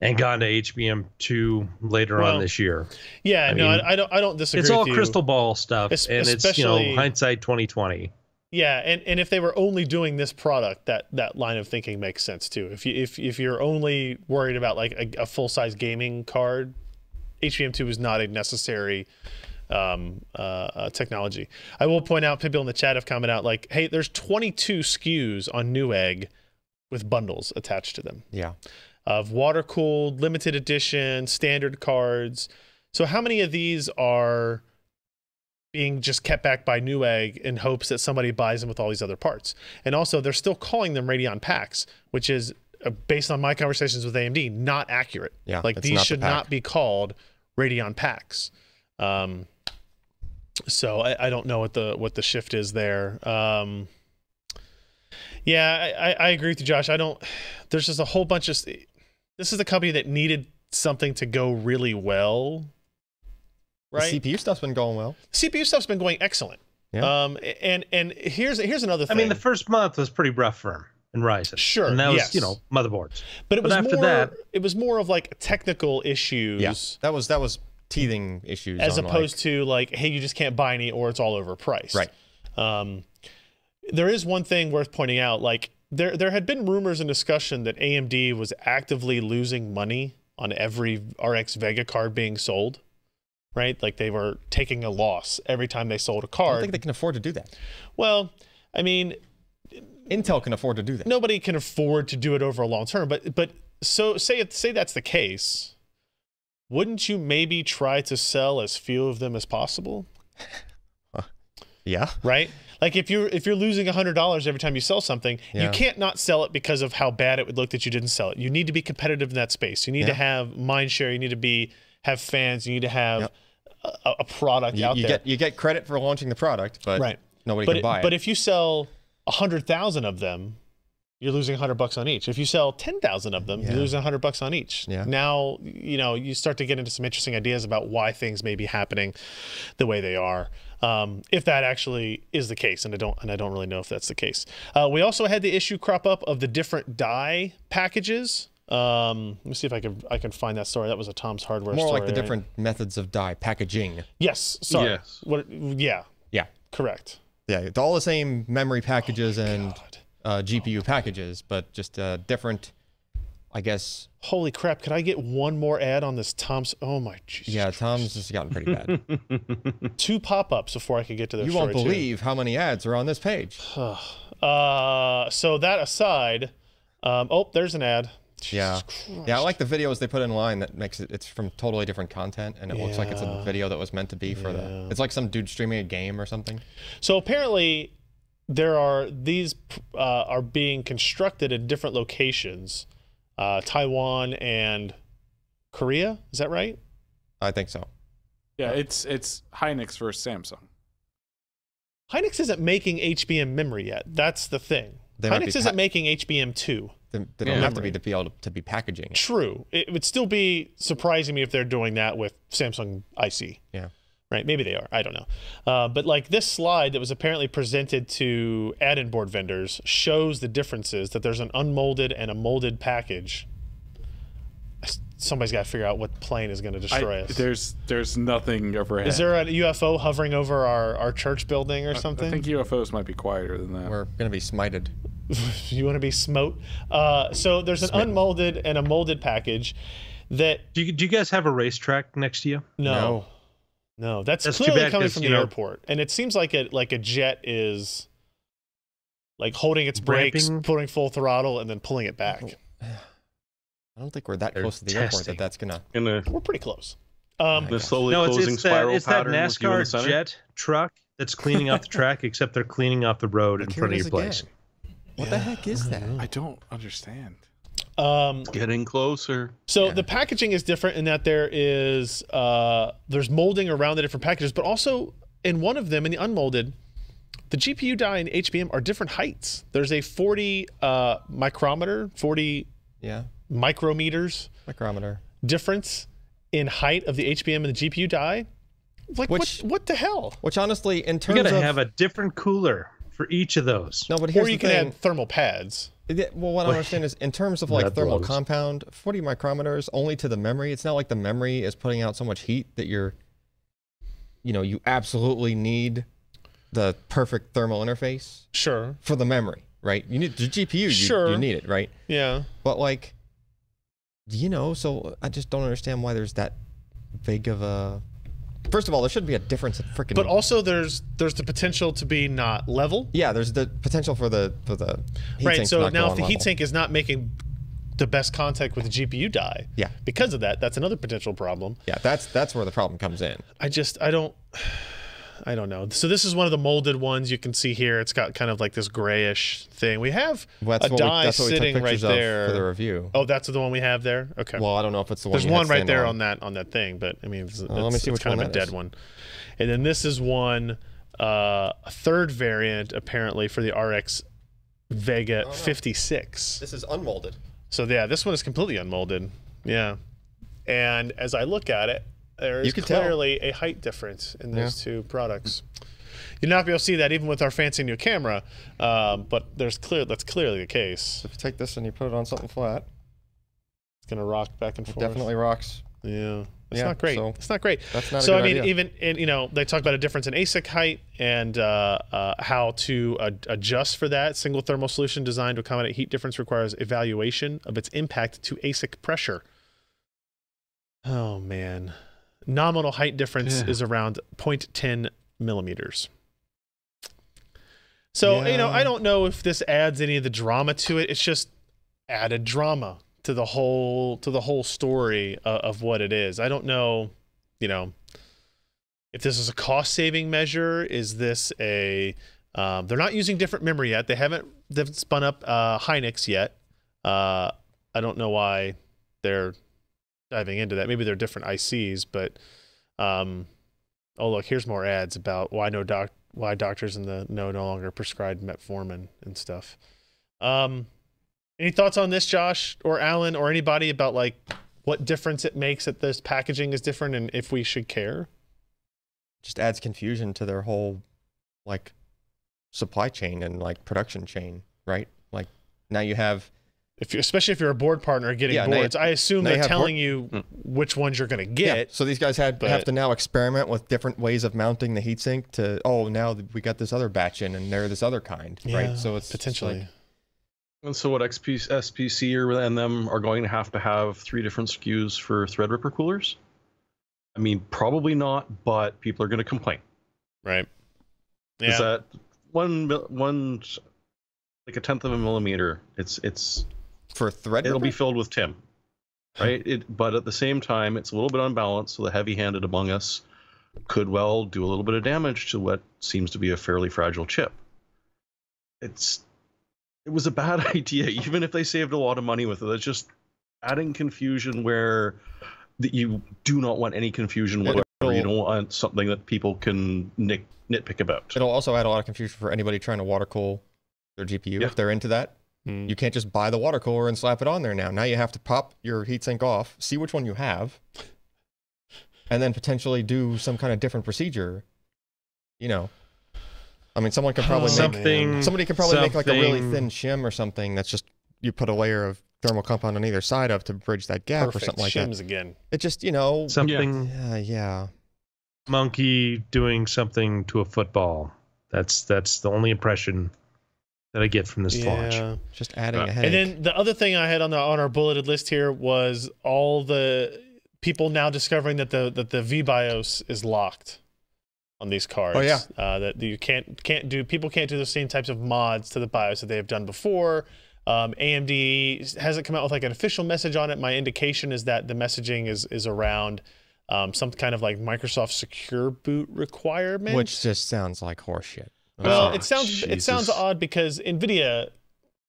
and gone to HBM2 later on this year. Yeah, I no, mean, I don't disagree. It's all with you. crystal ball stuff, and it's, you know, hindsight 2020. Yeah, and if they were only doing this product, that line of thinking makes sense too. If you're only worried about like a full size gaming card, HBM2 is not a necessary technology. I will point out, people in the chat have commented out like, hey, there's 22 SKUs on Newegg with bundles attached to them. Yeah. Of water cooled, limited edition, standard cards. So how many of these are being just kept back by Newegg in hopes that somebody buys them with all these other parts? And also, they're still calling them Radeon packs, which is, based on my conversations with AMD, not accurate. Yeah, like these should not be called Radeon packs. So I don't know what the shift is there. Yeah, I agree with you, Josh. There's just a whole bunch of, this is a company that needed something to go really well. Right? The CPU stuff's been going well. CPU stuff's been going excellent. Yeah. And here's another thing. I mean, the first month was pretty rough for them in Ryzen. Sure. And that was, yes. you know, motherboards. But it was after more, that, it was more of like technical issues. Yeah. That was teething issues. As on opposed like, to like, hey, you just can't buy any or it's all overpriced. Right. There is one thing worth pointing out. Like there had been rumors and discussion that AMD was actively losing money on every RX Vega card being sold. Right? Like they were taking a loss every time they sold a card. I don't think they can afford to do that. Well, I mean, Intel can afford to do that. Nobody can afford to do it over a long term, but so say that's the case, wouldn't you maybe try to sell as few of them as possible? Yeah. Right? Like if you're losing $100 every time you sell something, you can't not sell it because of how bad it would look that you didn't sell it. You need to be competitive in that space. You need to have mind share. You need to have fans. You need to have a product out there. You get credit for launching the product, but nobody can buy it. But if you sell 100,000 of them, you're losing $100 on each. If you sell 10,000 of them, you're losing $100 on each. Yeah. Now, you know, you start to get into some interesting ideas about why things may be happening the way they are. If that actually is the case, and I don't really know if that's the case. We also had the issue crop up of the different die packages. Let me see if I can find that story. That was a Tom's Hardware story. More like the right? different methods of die packaging. Yes. Sorry. Yes. Yeah. Correct. Yeah, it's all the same memory packages and GPU packages, but just different I guess. Holy crap! Could I get one more ad on this Tom's? Oh my Jesus! Yeah, Christ. Tom's has gotten pretty bad. 2 pop-ups before I could get to their You story. won't believe how many ads are on this page. So that aside, oh, there's an ad. Yeah. Jesus Yeah, I Christ. like the videos they put in line that makes it's from totally different content, and it looks like it's a Yeah. video that was meant to be for the. It's like some dude streaming a game or something. So apparently, these are being constructed in different locations, Taiwan and Korea. Is that right? I think so. Yeah, it's Hynix versus Samsung. Hynix isn't making HBM memory yet. That's the thing. They might be Hynix isn't making HBM2. They don't Yeah. have to be able to be packaging it. True. It would still be surprising me if they're doing that with Samsung IC. Yeah. Right. Maybe they are. I don't know. But like this slide that was apparently presented to add-in board vendors shows the differences, that there's an unmolded and a molded package. Somebody's got to figure out what plane is going to destroy us. There's nothing overhead. Is there a UFO hovering over our church building or something? I think UFOs might be quieter than that. We're gonna be smited. You want to be smote? So there's an unmolded and a molded package that Do you guys have a racetrack next to you? no, that's That's too clearly bad, coming 'cause, from you the know- airport, and it seems like a jet is like holding its brakes, Ramping? putting full throttle, and then pulling it back. I don't think we're that They're close to the airport testing. that that's gonna. In the We're pretty close. slowly No, closing spiral it's that pattern with you in the NASCAR center. jet truck that's cleaning off the track, except they're cleaning off the road in Here front it of is your place. again. What the heck is that? I don't understand. Getting closer. So the packaging is different in that there is there's molding around the different packages, but also in one of them, in the unmolded, the GPU die and HBM are different heights. There's a 40 micrometer, 40 Yeah, micrometers micrometer. difference in height of the HBM and the GPU die. Like what the hell? Which honestly, in You terms gotta of have a different cooler for each of those. no, but here's Or you the can thing. add thermal pads. Well, what I understand is in terms of like That thermal blows. compound, 40 micrometers only to the memory. It's not like the memory is putting out so much heat that you absolutely need the perfect thermal interface Sure. for the memory, right? You need the GPU. Sure. You need it, right? Yeah. But like, so I just don't understand why there's that big of a. First of all, there shouldn't be a difference in freaking. But also there's the potential to be not level. yeah, there's the potential for the heat Right. sinks So not now go if the on level. heatsink is not making the best contact with the GPU die, Yeah. because of that, that's another potential problem. Yeah, that's where the problem comes in. I don't know. So this is one of the molded ones you can see here. It's got kind of like this grayish thing. We have That's a what die that's what we took sitting right pictures of there. for the review. Oh, that's the one we have there. Okay. Well, I don't know if it's the one. There's you had one right stand there on that thing, but I mean, let me see it's which kind one of a that dead is. one. And then this is one, a third variant apparently for the RX Vega 56. This is unmolded. So yeah, this one is completely unmolded. Yeah. And as I look at it, there You is can tell. clearly a height difference in those two products. You're not be able to see that even with our fancy new camera, but that's clearly the case. If you take this and you put it on something flat, It's gonna rock back and it forth. definitely rocks. Yeah. It's Yeah, not great. so It's not great. that's not a So good I mean, idea. even and they talk about a difference in ASIC height and how to adjust for that. Single thermal solution designed to accommodate heat difference requires evaluation of its impact to ASIC pressure. Oh man, nominal height difference is around 0.10 millimeters. So Yeah. I don't know if this adds any of the drama to it. It's just added drama to the whole story of what it is. I don't know, if this is a cost saving measure. Is this a they're not using different memory yet. They've spun up Hynix yet. I don't know why they're diving into that. Maybe they're different ICs, but oh look, here's more ads about why doctors in the know no longer prescribe metformin and stuff. Any thoughts on this, Josh or Alan or anybody, about like what difference it makes that this packaging is different and if we should care? Just adds confusion to their whole like supply chain and like production chain, right? Like now you have Especially if you're a board partner getting Yeah, now you- boards, I assume now you they're have telling you which ones you're going to get. so these guys have but- to now experiment with different ways of mounting the heatsink to now we got this other batch in and they're this other kind, Yeah, right? So it's potentially. like, And so what SPC and them are going to have 3 different SKUs for Threadripper coolers? I mean, probably not, but people are going to complain. Right. Is Yeah. that one like a tenth of a millimeter? It's For Threadripper? it'll be filled with Tim, right? But at the same time, it's a little bit unbalanced. So the heavy-handed among us could well do a little bit of damage to what seems to be a fairly fragile chip. It was a bad idea, even if they saved a lot of money with it. It's just adding confusion where you do not want any confusion whatsoever. You don't want something that people can nitpick about. It'll also add a lot of confusion for anybody trying to water cool their GPU if they're into that. You can't just buy the water cooler and slap it on there now. Now you have to pop your heatsink off, see which one you have, and then potentially do some kind of different procedure. You know, I mean, someone could probably somebody could probably make like a really thin shim or something that's just you put a layer of thermal compound on either side of to bridge that gap Perfect. or something like Shims that. again. It just, you know, Something yeah. monkey doing something to a football. That's the only impression that I get from this launch. Just adding a headache. And then the other thing I had on our bulleted list here was all the people now discovering that the VBIOS is locked on these cards. Oh yeah. That you people can't do the same types of mods to the BIOS that they have done before. AMD hasn't come out with like an official message on it. My indication is that the messaging is around some kind of like Microsoft Secure Boot requirement, which just sounds like horseshit. Well, it sounds odd because NVIDIA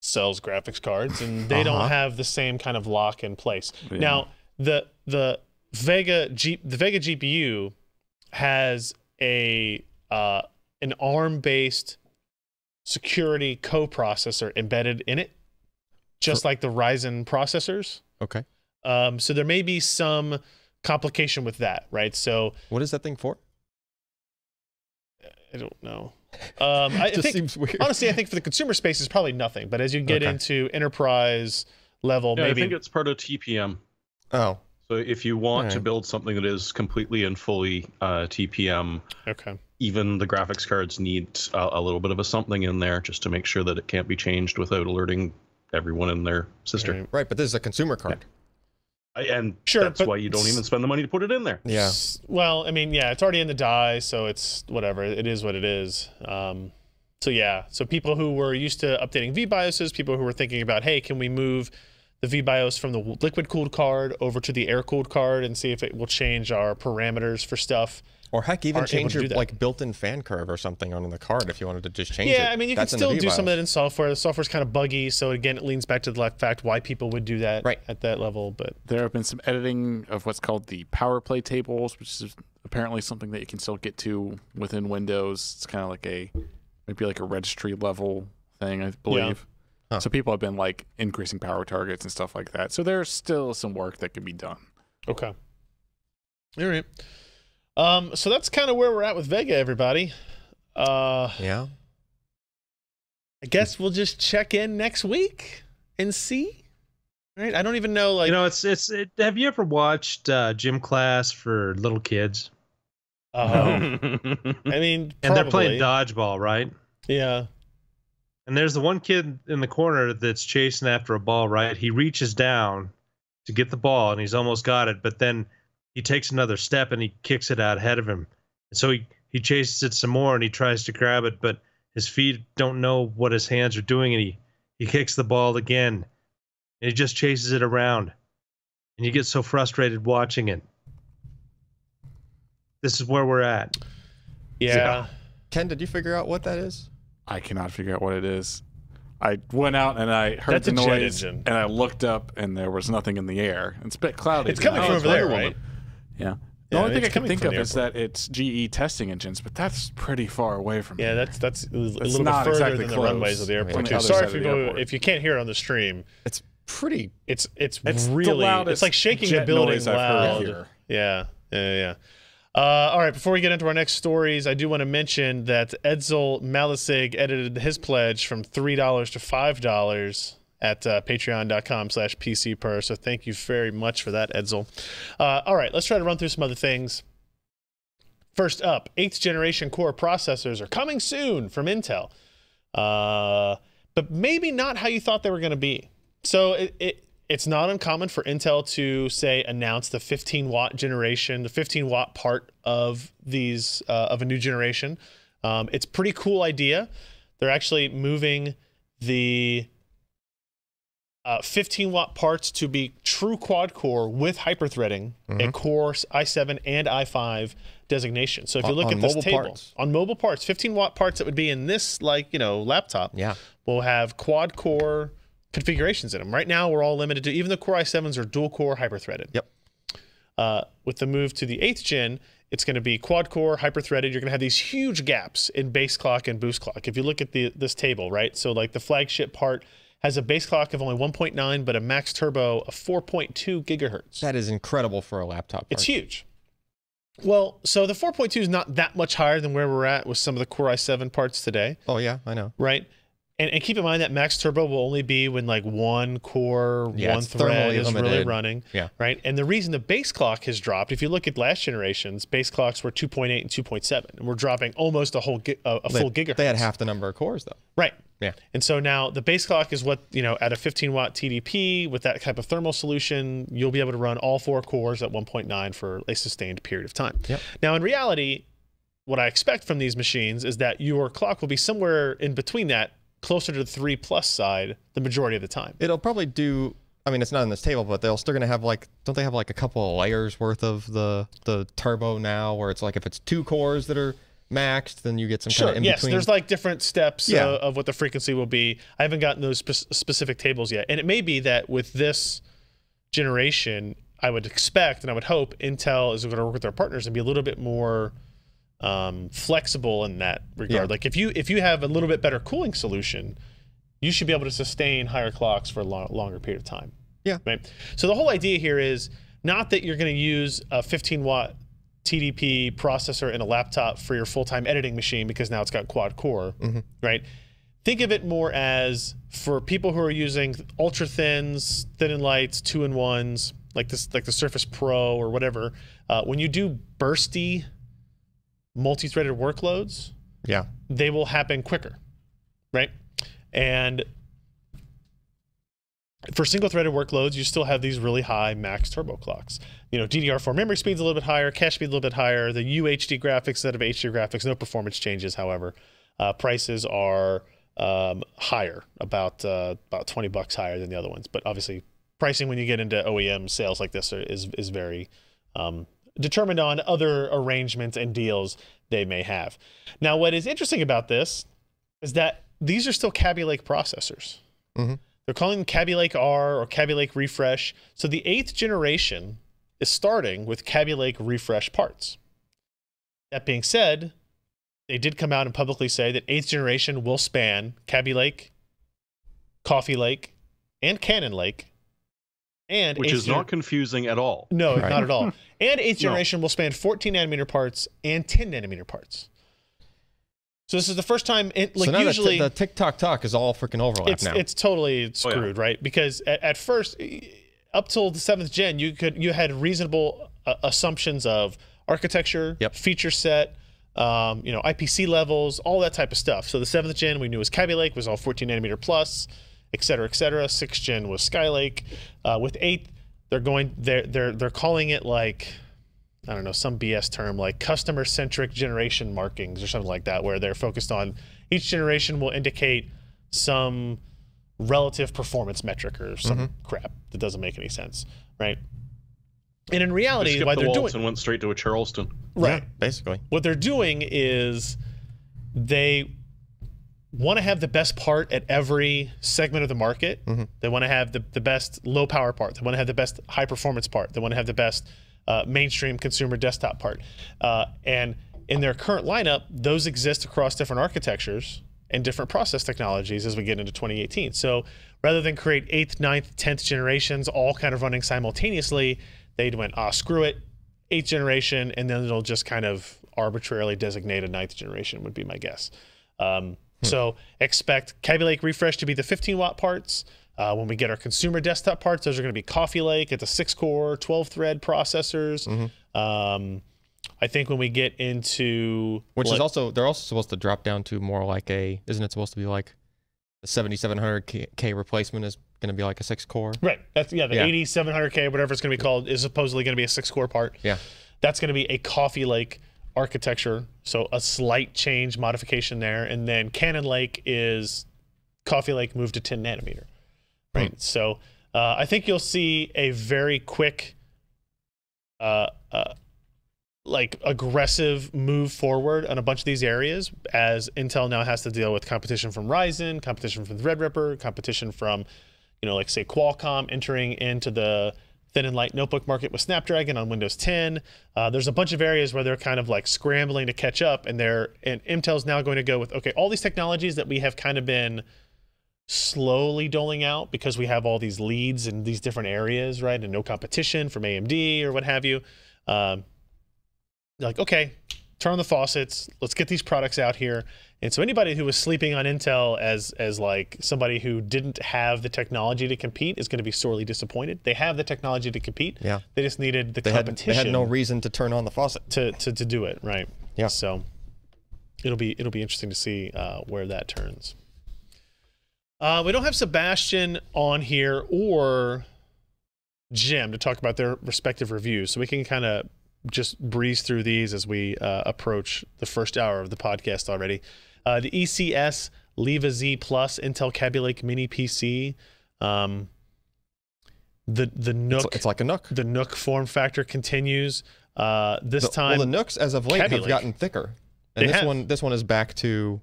sells graphics cards and they don't have the same kind of lock in place. Yeah. Now, the Vega GPU has an ARM-based security coprocessor embedded in it, just like the Ryzen processors. Okay. So there may be some complication with that, right? So what is that thing for? I don't know. I think, seems weird. Honestly, I think for the consumer space, it's probably nothing. But as you get into enterprise level, maybe I think it's part of TPM. Oh, so if you want to build something that is completely and fully TPM, even the graphics cards need a little bit of a something in there just to make sure that it can't be changed without alerting everyone and their sister. Right, but this is a consumer card. Yeah. And that's why you don't even spend the money to put it in there. Yeah. Well, I mean, yeah, it's already in the die, so it's whatever. It is what it is. So yeah, so people who were used to updating VBIOSes, people who were thinking about, hey, can we move the VBIOS from the liquid-cooled card over to the air-cooled card and see if it will change our parameters for stuff. Or heck, even change your like built-in fan curve or something on the card if you wanted to just change it. Yeah, I mean, you can still do some of that in software. The software's kind of buggy, so again, it leans back to the fact why people would do that at that level. But there have been some editing of what's called the power play tables, which is apparently something that you can still get to within Windows. It's kind of like maybe like a registry level thing, I believe. Yeah. So people have been like increasing power targets and stuff like that. So there's still some work that can be done. Okay. All right. So that's kind of where we're at with Vega, everybody. Yeah. I guess we'll just check in next week and see. Right? I don't even know. Like, you know, have you ever watched Gym Class for little kids? I mean, and they're playing dodgeball, right? Yeah. And there's the one kid in the corner that's chasing after a ball, right? He reaches down to get the ball and he's almost got it, but then he takes another step and he kicks it out ahead of him. And so he chases it some more and he tries to grab it, but his feet don't know what his hands are doing, and he kicks the ball again. And he just chases it around. And you get so frustrated watching it. This is where we're at. Yeah. Ken, did you figure out what that is? I cannot figure out what it is. I went out and I heard the noise and I looked up and there was nothing in the air. It's a bit cloudy. It's coming from over there, right? Yeah. The only thing I can think of is that it's GE testing engines, but that's pretty far away from here. Yeah, that's a little bit further than the runways of the airport. Sorry if you can't hear it on the stream. It's pretty. It's really. It's like shaking the building loud. Yeah. All right, before we get into our next stories, I do want to mention that Edsel Malasig edited his pledge from $3 to $5 at patreon.com/PCPer. So thank you very much for that, Edsel. All right, let's try to run through some other things. First up, 8th generation Core processors are coming soon from Intel. but maybe not how you thought they were going to be. So it's not uncommon for Intel to say announce the 15-watt generation, the 15-watt part of these of a new generation. It's a pretty cool idea. They're actually moving the 15-watt parts to be true quad-core with hyperthreading, a Core i7 and i5 designation. So if you look at this table, on mobile parts, 15-watt parts that would be in this, like, laptop, will have quad-core configurations in them. Right now, we're all limited to, even the Core i7s are dual-core hyper-threaded. Yep. With the move to the 8th gen, it's going to be quad-core, hyper-threaded. You're going to have these huge gaps in base clock and boost clock. If you look at this table, right? So like the flagship part has a base clock of only 1.9, but a max turbo of 4.2 gigahertz. That is incredible for a laptop part. It's huge. Well, so the 4.2 is not that much higher than where we're at with some of the Core i7 parts today. Oh, yeah, I know. Right? And keep in mind that max turbo will only be when like one core, one thread is really running. Yeah. Right? And the reason the base clock has dropped, if you look at last generations, base clocks were 2.8 and 2.7. And we're dropping almost a full gigahertz. They had half the number of cores, though. Right. Yeah. And so now the base clock is what, at a 15-watt TDP with that type of thermal solution, you'll be able to run all 4 cores at 1.9 for a sustained period of time. Yep. Now, in reality, what I expect from these machines is that your clock will be somewhere in between that, closer to the 3+ side the majority of the time. It'll probably do, I mean, it's not in this table, but they're still going to have don't they have like a couple of layers worth of the turbo now, where it's like if it's 2 cores that are maxed, then you get some kind of in between. There's like different steps of what the frequency will be. I haven't gotten those specific tables yet. And it may be that with this generation, I would expect and I would hope Intel is going to work with their partners and be a little bit more flexible in that regard. Like if you have a little bit better cooling solution, you should be able to sustain higher clocks for a longer period of time. Yeah. Right. So the whole idea here is not that you're going to use a 15-watt TDP processor in a laptop for your full-time editing machine because now it's got quad core, right? Think of it more as for people who are using ultra thins, thin and lights, 2-in-1s, like the Surface Pro or whatever. When you do bursty multi-threaded workloads, they will happen quicker, right? And for single-threaded workloads, you still have these really high max turbo clocks. DDR4 memory speed's a little bit higher, cache speed a little bit higher. The UHD graphics instead of HD graphics, no performance changes. However, prices are higher, about $20 higher than the other ones. But obviously, pricing when you get into OEM sales like this is very determined on other arrangements and deals they may have. Now, what is interesting about this is that these are still Kaby Lake processors. They're calling them Kaby Lake R or Kaby Lake Refresh. So the 8th generation is starting with Kaby Lake Refresh parts. That being said, they did come out and publicly say that 8th generation will span Kaby Lake, Coffee Lake, and Cannon Lake. And which is not confusing at all. No, not at all. And 8th generation will span 14-nanometer parts and 10-nanometer parts. So this is the first time, so now usually the tick-tock-tock is all freaking overlap now. It's totally screwed, right? Because at first, up till the 7th gen, you had reasonable assumptions of architecture, feature set, IPC levels, all that type of stuff. So the 7th gen we knew was Kaby Lake, was all 14-nanometer plus, et cetera, et cetera. 6th gen was Skylake. With 8th, they're calling it like, I don't know, some BS term like customer-centric generation markings or something like that, where they're focused on each generation will indicate some relative performance metric or some crap that doesn't make any sense, right? And in reality, why they're doing and went straight to a Charleston, right? Yeah, basically, what they're doing is they want to have the best part at every segment of the market. They want to have the best low power part. They want to have the best high performance part. They want to have the best mainstream consumer desktop part. And in their current lineup, those exist across different architectures and different process technologies as we get into 2018. So rather than create 8th, 9th, 10th generations all kind of running simultaneously, they went, screw it, 8th generation, and then it'll just kind of arbitrarily designate a 9th generation would be my guess. So expect Kaby Lake Refresh to be the 15-watt parts. When we get our consumer desktop parts, those are going to be Coffee Lake at the 6-core, 12-thread processors. I think when we get into... Which is also, they're also supposed to drop down to more like isn't it supposed to be like the 7700K replacement is going to be like a 6-core. Right. That's the Yeah. 8700K, whatever it's going to be called, is supposedly going to be a 6-core part. Yeah. That's going to be a Coffee Lake architecture, so a slight change modification there. And then Cannon Lake is Coffee Lake moved to 10 nanometer. Right. So I think you'll see a very quick, like aggressive move forward on a bunch of these areas as Intel now has to deal with competition from Ryzen, competition from Threadripper, competition from, like say Qualcomm entering into the thin and light notebook market with Snapdragon on Windows 10. There's a bunch of areas where they're kind of like scrambling to catch up, and Intel's now going to go with, okay, all these technologies that we have kind of been slowly doling out because we have all these leads in these different areas, right? And no competition from AMD or what have you. Like, okay, turn on the faucets. Let's get these products out here. And so anybody who was sleeping on Intel as like somebody who didn't have the technology to compete is going to be sorely disappointed. They have the technology to compete. Yeah. They just needed the They competition. had no reason to turn on the faucet. to do it, right? Yeah. So it'll be interesting to see where that turns. We don't have Sebastian on here or Jim to talk about their respective reviews, so we can kind of just breeze through these as we approach the first hour of the podcast already. The ECS Leva Z Plus Intel Kaby Lake Mini PC. The Nook. It's like a Nook. The Nook form factor continues. This time, the Nooks as of late Kaby have Lake. gotten thicker, They and have. this one is back to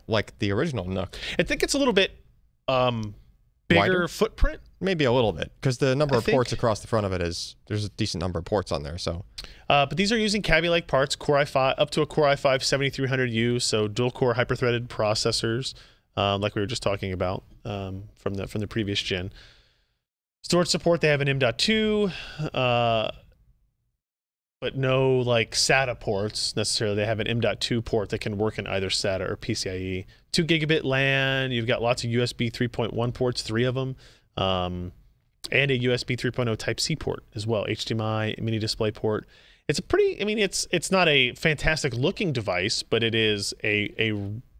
like the original Nook. I think it's a little bit bigger Wider? footprint. Maybe a little bit, because the number I of ports think- across the front of it there's a decent number of ports on there. So But these are using Kaby Lake parts, Core i5 up to a Core i5 7300U, so dual core hyper-threaded processors, like we were just talking about from the previous gen. Storage support, they have an M.2, but no like SATA ports necessarily. They have an M.2 port that can work in either SATA or PCIe. 2 gigabit LAN. You've got lots of USB 3.1 ports, 3 of them. And a USB 3.0 Type-C port as well, HDMI, mini display port. It's a pretty, I mean, it's not a fantastic looking device, but it is a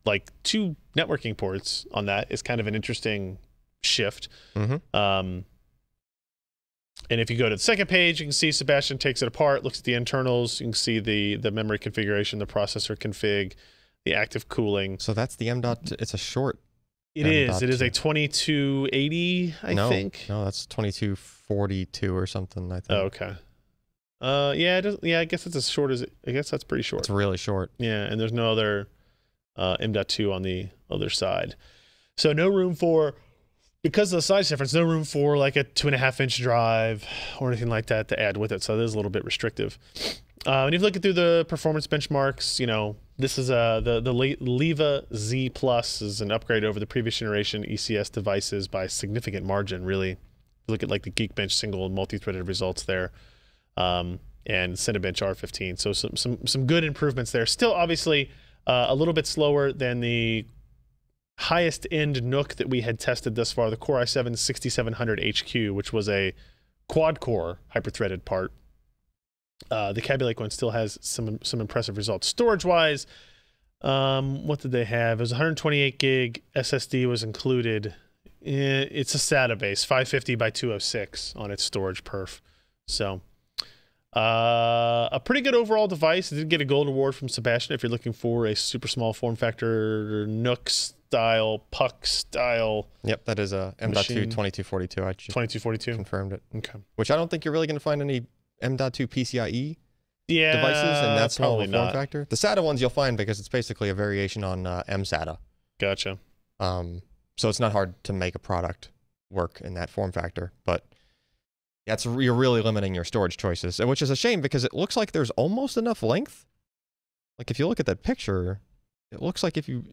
like 2 networking ports on that is kind of an interesting shift. Mhm. And if you go to the second page, you can see Sebastian takes it apart, looks at the internals. You can see the memory configuration, the processor config, the active cooling. so that's the M.2. It's a short. It is a M.2. 2280, I think. No, that's 2242 or something. I think. Oh, okay. Yeah, it does, yeah. I guess it's as short as I guess that's pretty short. It's really short. Yeah, and there's no other M.2 on the other side, so no room for, because of the size difference, no room for like a 2.5-inch drive or anything like that to add with it. So it is a little bit restrictive. And if you look through the performance benchmarks, this is the Leva Z Plus is an upgrade over the previous generation ECS devices by a significant margin. Really, look at like the Geekbench single and multi-threaded results there, and Cinebench R15. So some good improvements there. Still, obviously, a little bit slower than the highest end Nook that we had tested thus far, the Core i7 6700 HQ, which was a quad core hyper-threaded part. The Kaby Lake one still has some impressive results. Storage wise, what did they have? It was 128 gig SSD was included. It's a SATA base, 550 by 206 on its storage perf. So a pretty good overall device. It did get a gold award from Sebastian if you're looking for a super small form factor Nook style, Puck style. Yep, that is a M.2 Machine. 2242. I just 2242. confirmed it. Okay. Which I don't think you're really going to find any M.2 PCIe Yeah. devices in that small probably of a form not. factor. The SATA ones you'll find because it's basically a variation on M-SATA. Gotcha. So it's not hard to make a product work in that form factor. But yeah, you're really limiting your storage choices, which is a shame because it looks like there's almost enough length. Like if you look at that picture, it looks like if you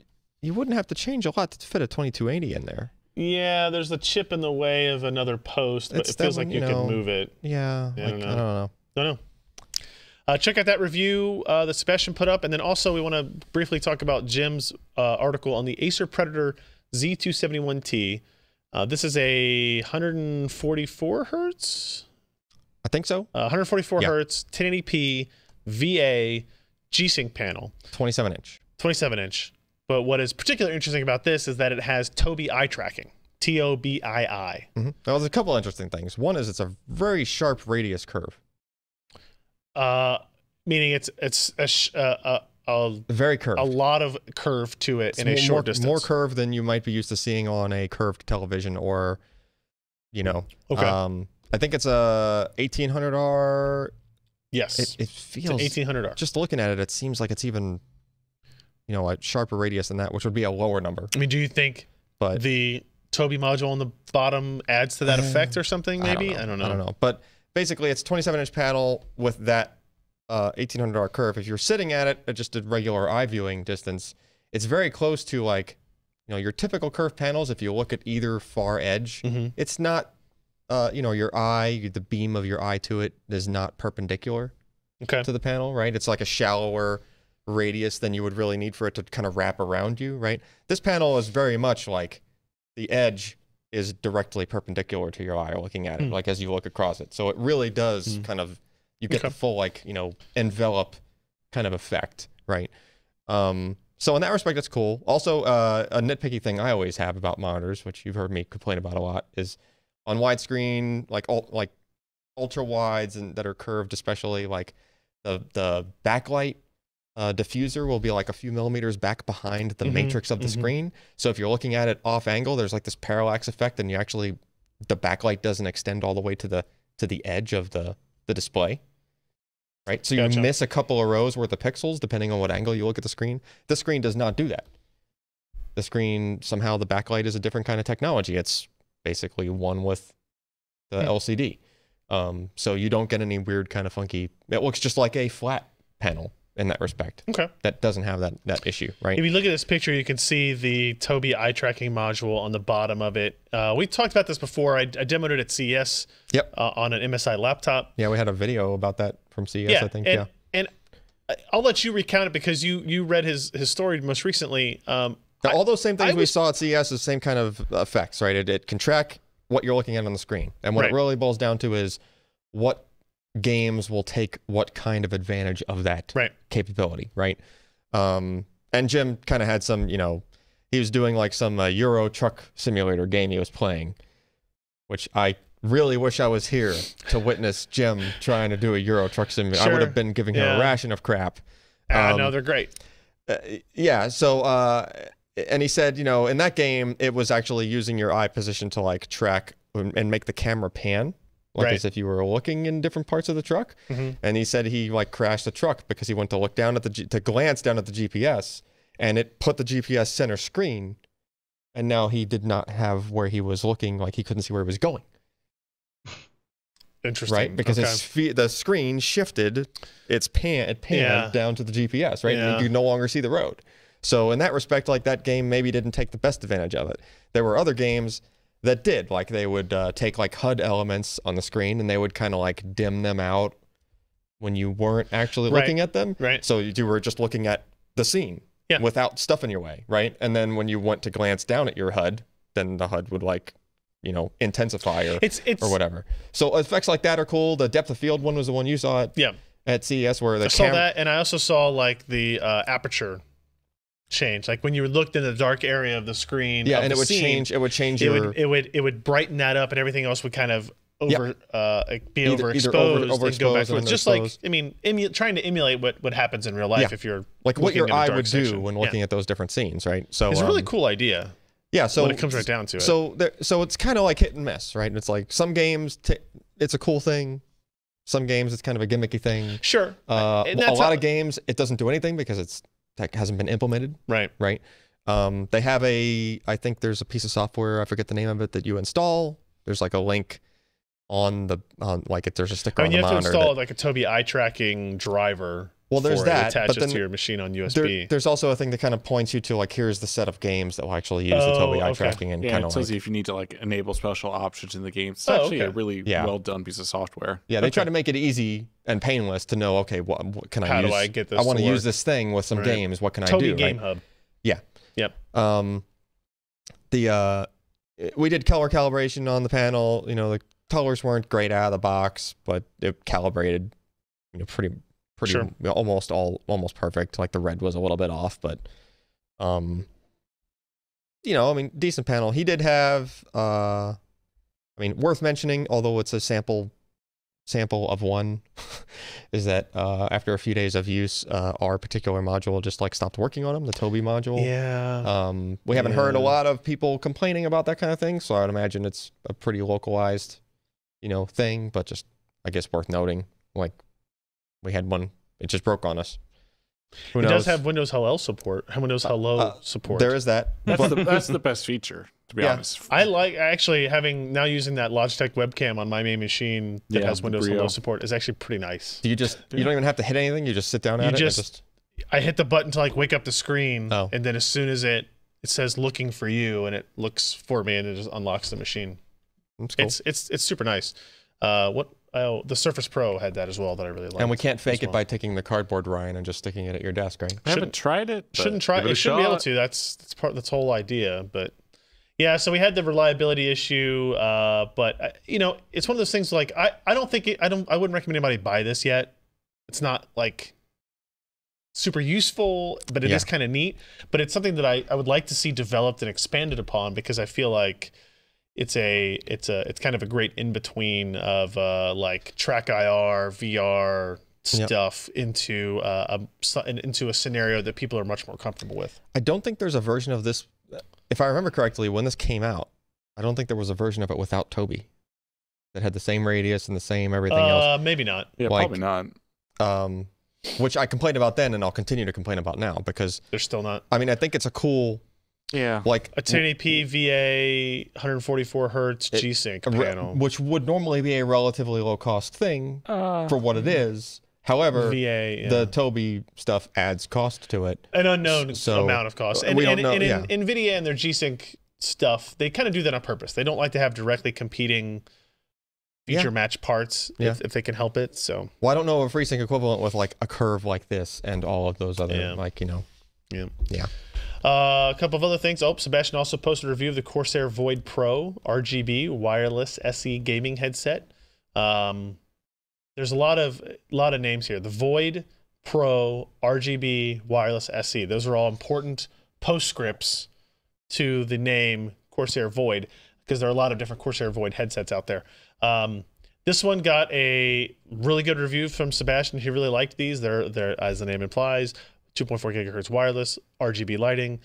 wouldn't have to change a lot to fit a 2280 in there. Yeah, there's a chip in the way of another post, but It's it feels that like one, you you could know. move it. Yeah, Yeah, I like, don't know. I don't know. No. Check out that review that Sebastian put up, and then also we want to briefly talk about Jim's article on the Acer Predator Z271T. This is a 144 hertz, I think so. 144 Yeah. hertz, 1080p, VA, G-Sync panel, 27 inch. 27 inch. But what is particularly interesting about this is that it has Tobii eye tracking. Tobii. Now, there's a couple interesting things. One is it's a very sharp radius curve. Meaning it's Very curved. a lot of curve to it It's in a short distance. More curve than you might be used to seeing on a curved television or, you know. Okay. I think it's a 1800R. Yes. It It's feels, an 1800R. just looking at it, it seems like it's even, you know, a sharper radius than that, which would be a lower number. I mean, do you think But the Tobii module on the bottom adds to that effect or something? Maybe I don't know. But basically, it's a 27-inch panel with that 1800R curve. If you're sitting at it at just a regular eye viewing distance, it's very close to like, you know, your typical curved panels. If you look at either far edge, it's not, you know, your eye, the beam of your eye to it is not perpendicular Okay. to the panel, right? It's like a shallower radius than you would really need for it to kind of wrap around you, right? This panel is very much like the edge is directly perpendicular to your eye looking at it, like as you look across it. So it really does kind of, you get the full like, you know, envelop kind of effect, right? So in that respect, it's cool. Also, a nitpicky thing I always have about monitors, which you've heard me complain about a lot, is on widescreen, like ultra wides and that are curved, especially like the backlight diffuser will be like a few millimeters back behind the matrix of the screen. So if you're looking at it off angle, there's like this parallax effect, and you actually, the backlight doesn't extend all the way to the edge of the display, right? So you miss a couple of rows worth of pixels depending on what angle you look at the screen. This screen does not do that. The screen, somehow the backlight is a different kind of technology. It's basically one with the LCD. So you don't get any weird kind of funky, it looks just like a flat panel in that respect. Okay. That doesn't have that issue, right? If you look at this picture, you can see the Tobii eye tracking module on the bottom of it. We talked about this before. I demoed it at CES. Yep. On an MSI laptop. Yeah, we had a video about that from CES, I think. And I'll let you recount it because you read his story most recently. Now, all those same things we saw at CES is the same kind of effects, right? It can track what you're looking at on the screen. And what it really boils down to is what games will take what kind of advantage of that capability, right? And Jim kind of had some, you know, he was doing like some Euro Truck Simulator game he was playing, which I really wish I was here to witness Jim trying to do a Euro Truck Simulator. I would have been giving him a ration of crap. No, they're great. Yeah, so, and he said, you know, in that game, it was actually using your eye position to like track and make the camera pan. Like as if you were looking in different parts of the truck. And he said he like crashed the truck because he went to look down at to glance down at the GPS, and it put the GPS center screen, and now he did not have where he was looking, like he couldn't see where he was going. Interesting. Right? Because the screen shifted, it panned down to the GPS, right? And you no longer see the road. So in that respect, like that game maybe didn't take the best advantage of it. There were other games that did, like they would take like HUD elements on the screen and they would kind of like dim them out when you weren't actually looking at them. Right. So you were just looking at the scene without stuff in your way, right? And then when you went to glance down at your HUD, then the HUD would like, you know, intensify or whatever. So effects like that are cool. The depth of field one was the one you saw at CES where the I saw that, and I also saw like the aperture change, like when you looked in the dark area of the screen. Yeah, and it would change. It would change it would brighten that up, and everything else would kind of be overexposed and go back to it. Just like, I mean, trying to emulate what happens in real life if you're like what your eye would do when looking at those different scenes, right? So it's a really cool idea. Yeah, so when it comes right down to it. So it's kind of like hit and miss, right? It's like some games it's a cool thing. Some games it's kind of a gimmicky thing. Sure. A lot of games it doesn't do anything because that hasn't been implemented. Right. They have I think there's a piece of software, I forget the name of it, that you install. There's like a link there's a sticker on the monitor. You have to install like a Tobii eye tracking driver. Well, there's that. It attaches to your machine on USB. There's also a thing that kind of points you to like, here's the set of games that will actually use the Tobii eye tracking and kind of it tells you if you need to like enable special options in the game. It's actually a really well done piece of software. Yeah, they try to make it easy and painless to know, okay, what can I use? How do I get this? I want to use this thing with some games. What can I do? Tobii Game Hub. Yeah. Yep. We did color calibration on the panel. You know, the colors weren't great out of the box, but it calibrated, you know, pretty almost perfect. Like the red was a little bit off, but You know, I mean, decent panel. He did have, I mean, worth mentioning, although it's a sample of one, is that after a few days of use, our particular module just like stopped working on him, the Tobii module. Yeah. We haven't heard a lot of people complaining about that kind of thing, so I would imagine it's a pretty localized, you know, thing, but just, I guess, worth noting. Like, we had one, it just broke on us. Who knows? It does have Windows Hello support. Windows Hello support. There is that. That's the best feature, to be honest. I like actually having now using that Logitech webcam on my main machine that has Windows Hello support is actually pretty nice. Do you just you don't even have to hit anything? You just sit down at it. Just I hit the button to like wake up the screen, and then as soon as it says looking for you, and it looks for me, and it just unlocks the machine. That's cool. It's super nice. The Surface Pro had that as well that I really liked. And we can't fake it by taking the cardboard, Ryan, and just sticking it at your desk, right? I haven't tried it. Shouldn't try it. Shouldn't be able to. That's part of the whole idea. But yeah, so we had the reliability issue. But you know, it's one of those things. Like I wouldn't recommend anybody buy this yet. It's not like super useful, but it is kind of neat. But it's something that I would like to see developed and expanded upon, because I feel like it's kind of a great in between of like track IR, VR stuff into a scenario that people are much more comfortable with. I don't think there's a version of this. If I remember correctly, when this came out, I don't think there was a version of it without Tobii that had the same radius and the same everything else. Maybe not. Yeah, like, probably not. Which I complained about then, and I'll continue to complain about now, because they're still not. I mean, I think it's a cool. Yeah, like a 1080p VA 144 hertz G-Sync panel, which would normally be a relatively low cost thing for what it is. However, the Tobii stuff adds cost to it, an unknown amount of cost. And, we don't know, NVIDIA and their G-Sync stuff, they kind of do that on purpose. They don't like to have directly competing feature match parts if they can help it. So, well, I don't know a FreeSync equivalent with like a curve like this and all of those other like, you know, yeah. A couple of other things. Sebastian also posted a review of the Corsair Void Pro RGB wireless SE gaming headset. There's a lot of names here. The Void Pro RGB wireless SE. Those are all important postscripts to the name Corsair Void, because there are a lot of different Corsair Void headsets out there. This one got a really good review from Sebastian. He really liked these. They're as the name implies, 2.4 gigahertz wireless, RGB lighting,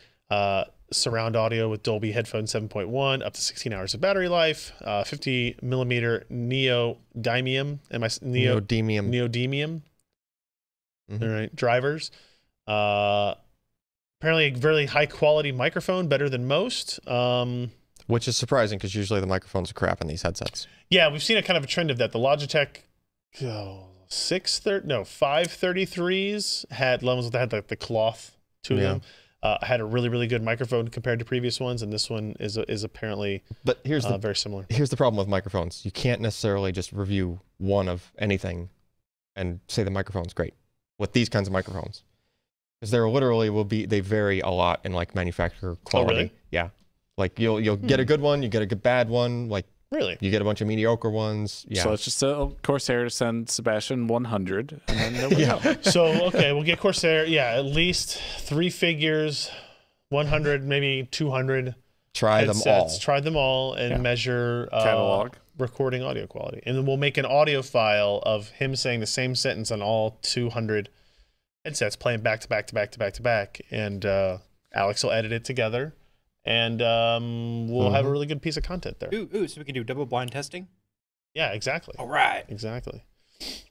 surround audio with Dolby Headphone 7.1, up to 16 hours of battery life, 50 millimeter neodymium. Neodymium. All right, drivers. Apparently a very high quality microphone, better than most. Which is surprising, because usually the microphones are crap in these headsets. Yeah, we've seen a kind of a trend of that. The Logitech 533s had ones that had like the cloth to them. Had a really, really good microphone compared to previous ones, and this one is apparently very similar. Here's the problem with microphones. You can't necessarily just review one of anything and say the microphone's great with these kinds of microphones, because there literally they vary a lot in like manufacturer quality. Oh, really? Yeah, like you'll get a good one, you get a bad one, like. Really? You get a bunch of mediocre ones. Yeah. So it's just a Corsair to send Sebastian 100, and then there we go. So, okay, we'll get Corsair, at least 3 figures, 100, maybe 200 Try headsets. them all. Try them all and measure catalog recording audio quality. And then we'll make an audio file of him saying the same sentence on all 200 headsets, playing back to back to back to back to back. And Alex will edit it together. And we'll have a really good piece of content there. Ooh, so we can do double blind testing? Yeah, exactly. All right. Exactly.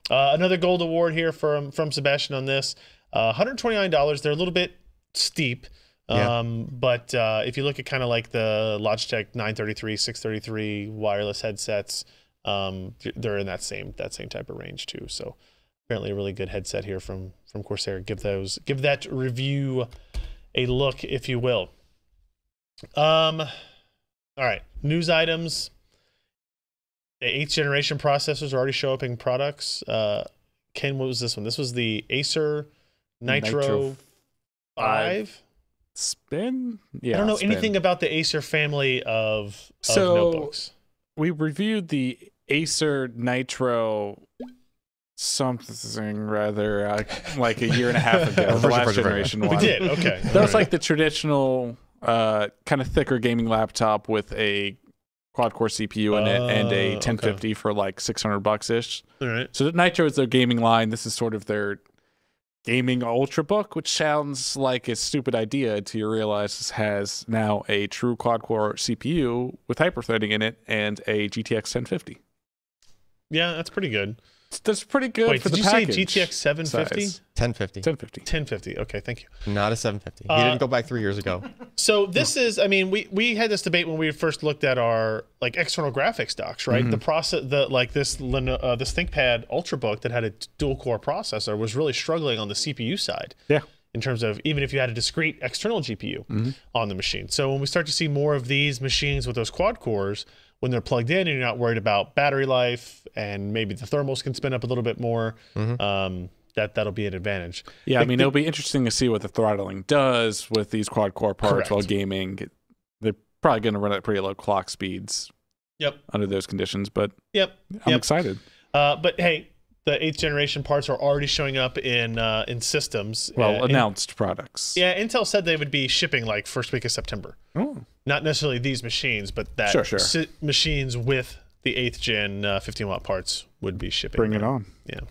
Another gold award here from Sebastian on this. $129. They're a little bit steep. But if you look at kind of like the Logitech 933, 633 wireless headsets, they're in that same type of range too. So apparently a really good headset here from Corsair. Give that review a look, if you will. All right, news items. The 8th generation processors already show up in products. Ken, what was this one? This was the Acer Nitro 5 Spin. Yeah, I don't know anything about the Acer family of notebooks. We reviewed the Acer Nitro something rather like a year and a half ago. The last generation one. We did. Okay. That was like the traditional kind of thicker gaming laptop with a quad-core CPU in it and a 1050 for like $600 ish. All right. So Nitro is their gaming line. This is sort of their gaming ultrabook, which sounds like a stupid idea until you realize this has now a true quad-core CPU with hyperthreading in it and a GTX 1050. Yeah, that's pretty good. That's pretty good. Wait, for did the you say GTX 750? 1050. 1050. 1050. Okay, thank you. Not a 750. He didn't go back 3 years ago. So this is, I mean, we had this debate when we first looked at our like external graphics docs, right? Mm-hmm. The process, this ThinkPad Ultrabook that had a dual core processor was really struggling on the CPU side. Yeah. In terms of even if you had a discrete external GPU on the machine. So when we start to see more of these machines with those quad cores, when they're plugged in and you're not worried about battery life and maybe the thermals can spin up a little bit more, that'll be an advantage. Yeah, I mean, it'll be interesting to see what the throttling does with these quad-core parts Correct. while gaming. They're probably going to run at pretty low clock speeds under those conditions, but I'm excited. But hey, the 8th generation parts are already showing up in systems. Well, announced products. Yeah, Intel said they would be shipping like first week of September. Oh. Not necessarily these machines, but that machines with the 8th gen 15-watt parts would be shipping. Bring it on. Yeah.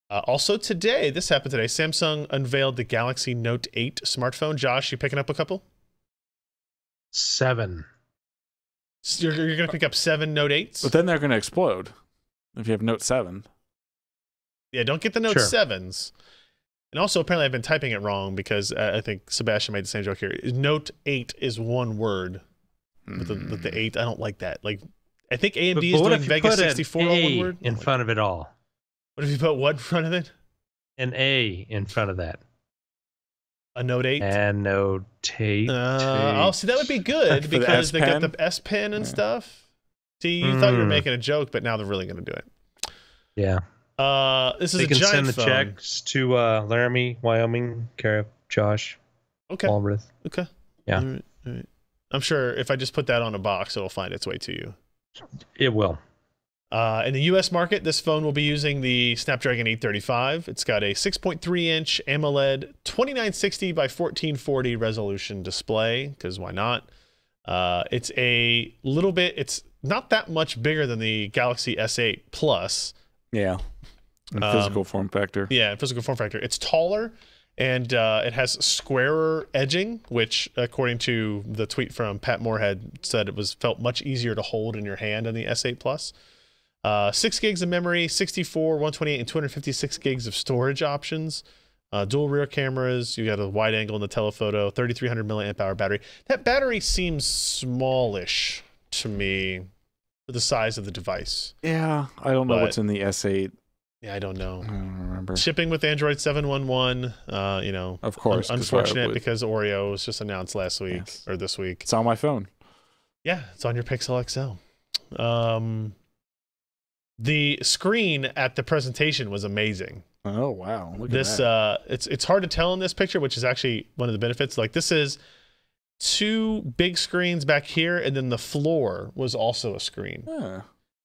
Also today, this happened today, Samsung unveiled the Galaxy Note 8 smartphone. Josh, you picking up a couple? 7. So you're going to pick up 7 Note 8s? But then they're going to explode if you have Note 7. Yeah, don't get the Note 7s. And also, apparently, I've been typing it wrong because I think Sebastian made the same joke here. Note 8 is one word. But the 8, I don't like that. Like, I think AMD is doing Vega 64 on one word. In front of it all. What if you put what in front of it? An A in front of that. A Note 8? And Note 8. Oh, see, that would be good because they got the S Pen and stuff. See, you thought you were making a joke, but now they're really going to do it. Yeah. This is they a can giant send the phone. checks to Laramie, Wyoming, care of Josh. Okay. Walrath. Okay. Yeah. All right. I'm sure if I just put that on a box, it'll find its way to you. It will. In the U.S. market, this phone will be using the Snapdragon 835. It's got a 6.3-inch AMOLED 2960 by 1440 resolution display, because why not? It's a little bit, it's not that much bigger than the Galaxy S8 Plus. Yeah. In physical form factor. Yeah, in physical form factor. It's taller, and it has squarer edging, which, according to the tweet from Pat Moorhead, said it felt much easier to hold in your hand than the S8 Plus. 6 gigs of memory, 64, 128, and 256 gigs of storage options. Dual rear cameras. You got a wide angle in the telephoto. 3,300 milliamp hour battery. That battery seems smallish to me for the size of the device. Yeah, I don't know what's in the S8. Yeah, I don't know. I don't remember. Shipping with Android 7.1.1. You know, of course, unfortunate because Oreo was just announced last week or this week. It's on my phone. Yeah, it's on your Pixel XL. The screen at the presentation was amazing. Oh wow! Look this at that. It's hard to tell in this picture, which is actually one of the benefits. Like, this is 2 big screens back here, and then the floor was also a screen. Yeah.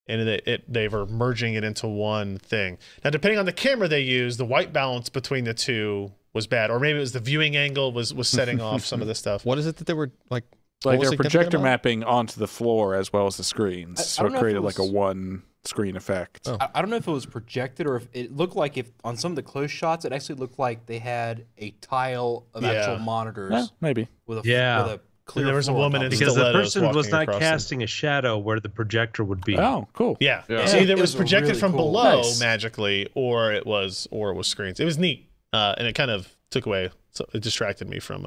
And they were merging it into one thing. Now, depending on the camera they used, the white balance between the two was bad, or maybe it was the viewing angle was setting off some of this stuff. What is it that they were like? Like they're projector mapping onto the floor as well as the screens, so it created like a one screen effect. Oh. I don't know if it was projected or if it looked like if on some of the close shots it actually looked like they had a tile of actual monitors. Maybe With with a clear there was a woman in because the person was not casting casting a shadow where the projector would be. Oh, cool. Yeah. Yeah. So either it was It was projected really from cool. below Nice. magically, or it was screens. It was neat, and it kind of took away. So it distracted me from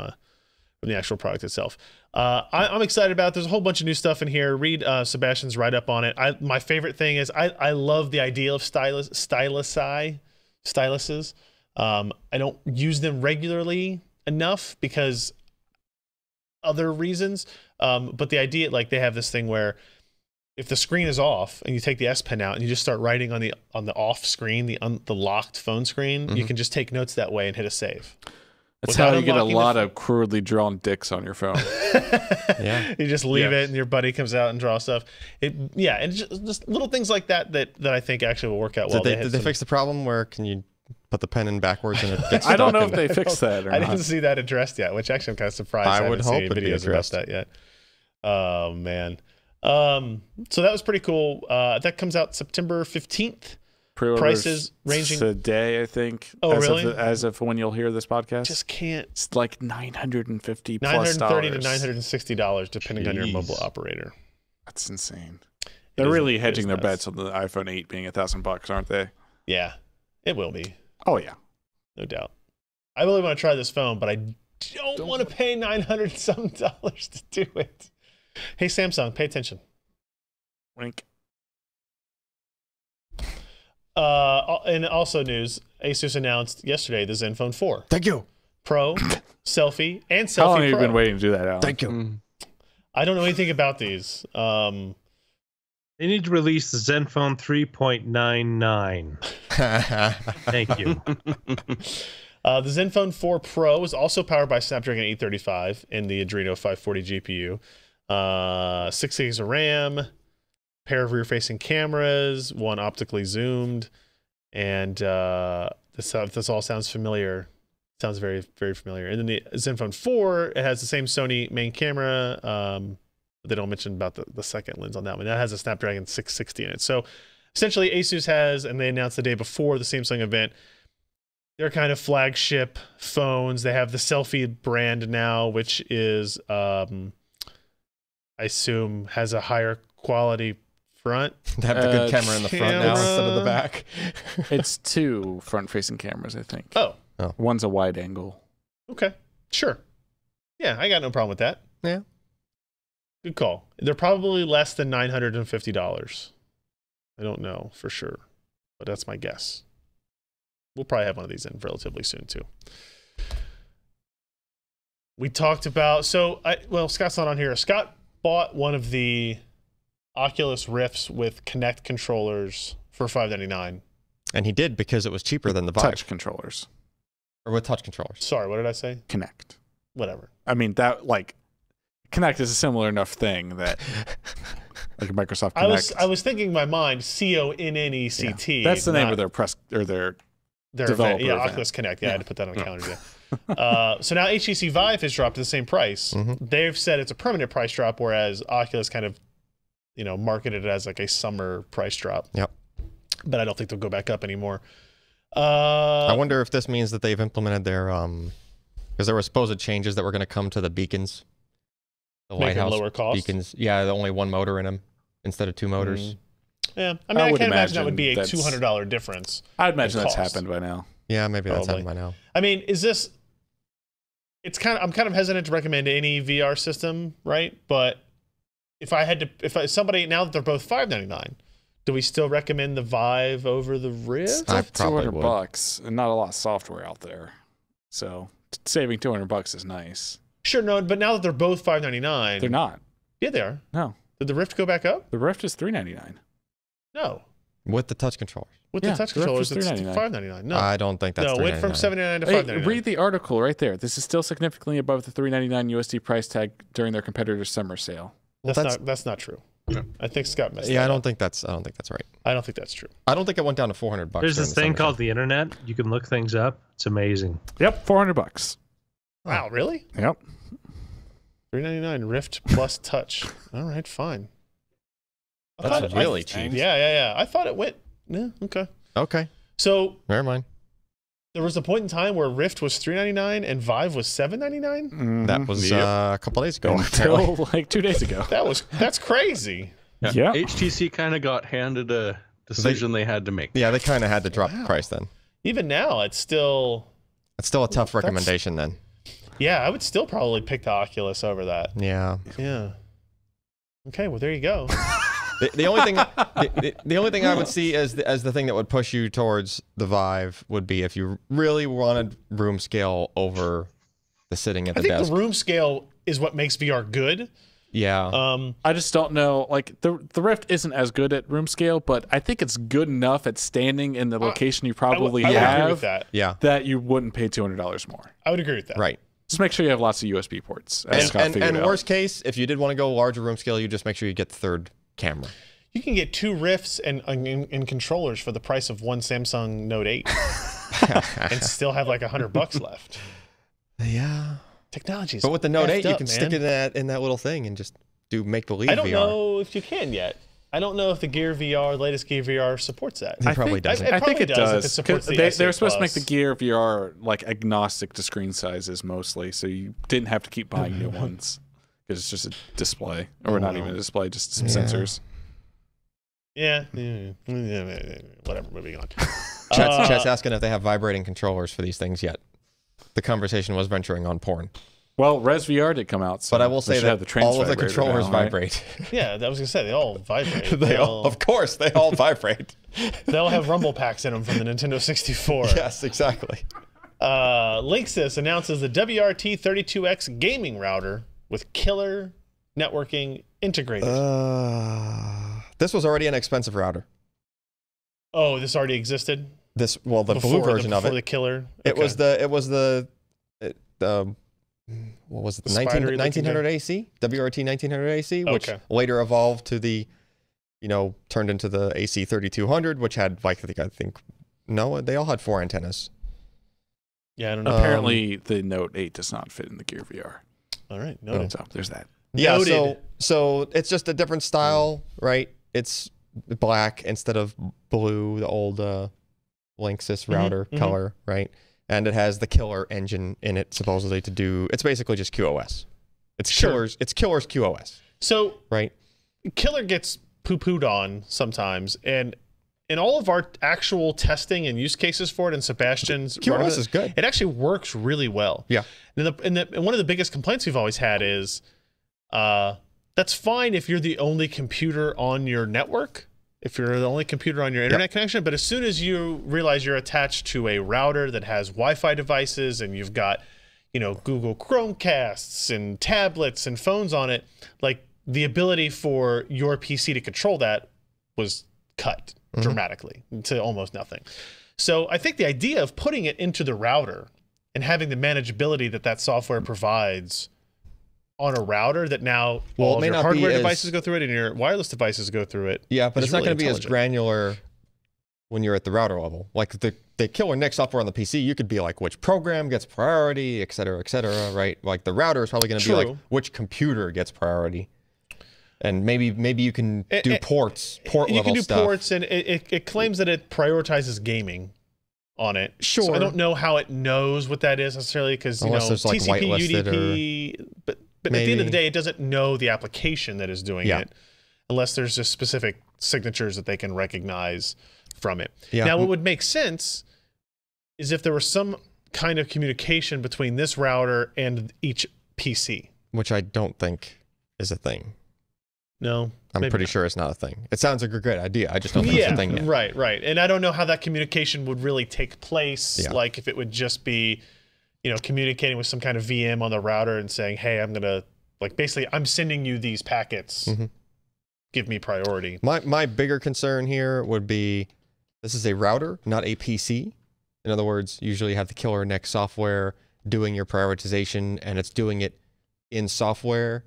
the actual product itself. I'm excited about it. There's a whole bunch of new stuff in here. Read Sebastian's write-up on it. My favorite thing is I love the idea of styluses. I don't use them regularly enough because other reasons. But the idea, like, they have this thing where if the screen is off and you take the S Pen out and you just start writing on the off screen, the locked phone screen, you can just take notes that way and hit a save. That's how you get a lot of crudely drawn dicks on your phone. Yeah. You just leave it, and your buddy comes out and draws stuff. And just little things like that I think actually will work out well. Did they fix the problem where can you put the pen in backwards and it gets I don't know if stuck they fixed that or I not. didn't see that addressed yet, which actually I'm kind of surprised. I would haven't seen hope any it'd be videos about addressed. that yet. Oh man. So that was pretty cool. That comes out September 15th. Pre-orders Prices ranging today, I think. Oh, really? As of when you'll hear this podcast. Just can't. It's like $950 plus $930 to $960 depending on your mobile operator. That's insane. They're really hedging their bets on the iPhone 8 being $1,000, aren't they? Yeah, it will be. Oh yeah, no doubt. I really want to try this phone, but I don't want to pay $900 some dollars to do it. Hey Samsung, pay attention. Wink. And also news, Asus announced yesterday the Zenfone 4 Thank you. Pro, selfie, and selfie How long Pro. have you been waiting to do that, Alan? Thank you. I don't know anything about these. They need to release the Zenfone 3.99. Thank you. The Zenfone 4 Pro is also powered by Snapdragon 835 and the Adreno 540 GPU. 6 gigs of RAM, pair of rear-facing cameras, one optically zoomed, and this all sounds familiar. Sounds very, very familiar. And then the Zenfone 4, it has the same Sony main camera. They don't mention about the second lens on that one. That has a Snapdragon 660 in it. So essentially, Asus has, and they announced the day before the Samsung event, their kind of flagship phones. They have the Selfie brand now, which is, I assume, has a higher quality front. They have the good camera in the front now instead of the back. It's 2 front-facing cameras, I think. Oh. One's a wide angle. Okay. Sure. Yeah, I got no problem with that. Yeah. Good call. They're probably less than $950. I don't know for sure, but that's my guess. We'll probably have one of these in relatively soon too. We talked about, Scott's not on here. Scott bought one of the Oculus Rifts with Kinect controllers for $599. And he did because it was cheaper than the Vive. Touch controllers. Or with touch controllers. Sorry, what did I say? Kinect. Whatever. I mean, that, like, Kinect is a similar enough thing that, like Microsoft Kinect. I was thinking in my mind, CONNECT. Yeah. That's the name of their their developer event. event. Oculus Connect. Yeah, I had to put that on the calendar. So now HTC Vive has dropped to the same price. Mm-hmm. They've said it's a permanent price drop, whereas Oculus kind of, marketed it as like a summer price drop. Yep. But I don't think they'll go back up anymore. I wonder if this means that they've implemented their because there were supposed changes that were going to come to the beacons, the Make them lighthouse lower cost? beacons. Yeah, only one motor in them instead of 2 motors. Yeah, I mean, I would can't imagine that would be a that's- $200 difference. I'd imagine in that's cost. happened by now. Yeah, maybe that's Probably. happened by now. I mean, I'm kind of hesitant to recommend any VR system, right? But if somebody, now that they're both $599, do we still recommend the Vive over the Rift? I probably would. $200 and not a lot of software out there. So saving $200 is nice. Sure, no, but now that they're both $599, They're not. Yeah, they are. No. Did the Rift go back up? The Rift is $399. No. With the touch controllers. With Yeah, the touch the Rift controllers, was it's $399. $599. No, I don't think that's no, it went from $399. $799 to Hey, $599. read the article right there. This is still significantly above the $399 USD price tag during their competitor's summer sale. That's not true. I think Scott messed Yeah, that I up. don't think that's right. I don't think that's true. I don't think it went down to $400. There's during this the thing summer called sale. the internet. You can look things up. It's amazing. Yep, $400. Wow, really? Yep. $399 Rift plus touch. All right, fine. I That's thought really cheap. Yeah. I thought it went. Yeah, okay. Okay, So never mind. there was a point in time where Rift was $399 and Vive was $799. That was a couple days ago. Until like 2 days ago. That's crazy. Yeah. HTC kind of got handed a decision they had to make. Yeah, they kind of had to drop the price then. Even now, it's still. It's still a tough recommendation then. Yeah, I would still probably pick the Oculus over that. Yeah. Yeah. Okay, well there you go. The only thing the only thing I would see as the thing that would push you towards the Vive would be if you really wanted room scale over the sitting at I the think desk. the room scale is what makes VR good. Yeah. I just don't know. Like the Rift isn't as good at room scale, but I think it's good enough at standing in the location you probably I would agree have with that. Yeah. that you wouldn't pay $200 more. I would agree with that. Right. Just make sure you have lots of USB ports. As Scott And figured out. worst case, if you did want to go larger room scale, you just make sure you get the third camera. You can get 2 Rifts and controllers for the price of one Samsung Note 8 and still have like $100 left. Yeah. Technology is But with the Note 8, you up, can man. stick it in that little thing and just do make-believe VR. I don't know if you can yet. I don't know if the Gear VR, latest Gear VR supports that. It probably doesn't. I think probably it does if it does. supports the They SA were supposed to make the Plus. Gear VR like agnostic to screen sizes mostly, so you didn't have to keep buying new ones because it's just a display, or not even a display, just some sensors. Yeah. Whatever, moving on. Chat's asking if they have vibrating controllers for these things yet. The conversation was venturing on porn. Well, Res VR did come out, so But I will they say should have that the trans all of the vibrator controllers now, right? vibrate. Yeah, that was going to say, they all vibrate. They all, of course, they all vibrate. They all have rumble packs in them from the Nintendo 64. Yes, exactly. Linksys announces the WRT32X gaming router with killer networking integrated. This was already an expensive router. Oh, this already existed? The blue Before version of before it. the killer? It was Okay. what was it? The Spidery 1900 AC, WRT 1900 AC, which Okay. later evolved to the, turned into the AC 3200, which had they all had 4 antennas. Yeah, I don't know. Apparently, the Note 8 does not fit in the Gear VR. All right, noted. So there's that. Yeah, Noted. so it's just a different style, right? It's black instead of blue, the old Linksys router color, right? And it has the killer engine in it, supposedly to do. It's basically just QoS. It's Killer's QoS, So right? Killer gets poo-pooed on sometimes, and in all of our actual testing and use cases for it, and Sebastian's QoS is good. It actually works really well. Yeah. And one of the biggest complaints we've always had is, that's fine if you're the only computer on your network, if you're the only computer on your internet connection, but as soon as you realize you're attached to a router that has Wi-Fi devices and you've got, Google Chromecasts and tablets and phones on it, like the ability for your PC to control that was cut dramatically to almost nothing. So I think the idea of putting it into the router and having the manageability that software provides on a router that now all of your hardware devices go through it and your wireless devices go through it. Yeah, but it's not really going to be as intelligent. granular when you're at the router level. Like the killer NIC software on the PC, you could be like which program gets priority, et cetera, right? Like the router is probably going to be like True. which computer gets priority. And maybe you can do port level You can do stuff. ports, and it claims that it prioritizes gaming on it. Sure. So I don't know how it knows what that is necessarily, because Unless there's, like, TCP, whitelisted UDP, but at the end of the day, it doesn't know the application that is doing it, unless there's just specific signatures that they can recognize from it. Yeah. Now, what would make sense is if there was some kind of communication between this router and each PC. Which I don't think is a thing. No, I'm maybe pretty not. sure it's not a thing. It sounds like a great idea. I just don't think it's a thing yet. Right. And I don't know how that communication would really take place. Yeah. Like if it would just be, communicating with some kind of VM on the router and saying, hey, I'm going to, like, basically, I'm sending you these packets. Give me priority. My bigger concern here would be this is a router, not a PC. In other words, usually you have the killer NIC software doing your prioritization, and it's doing it in software,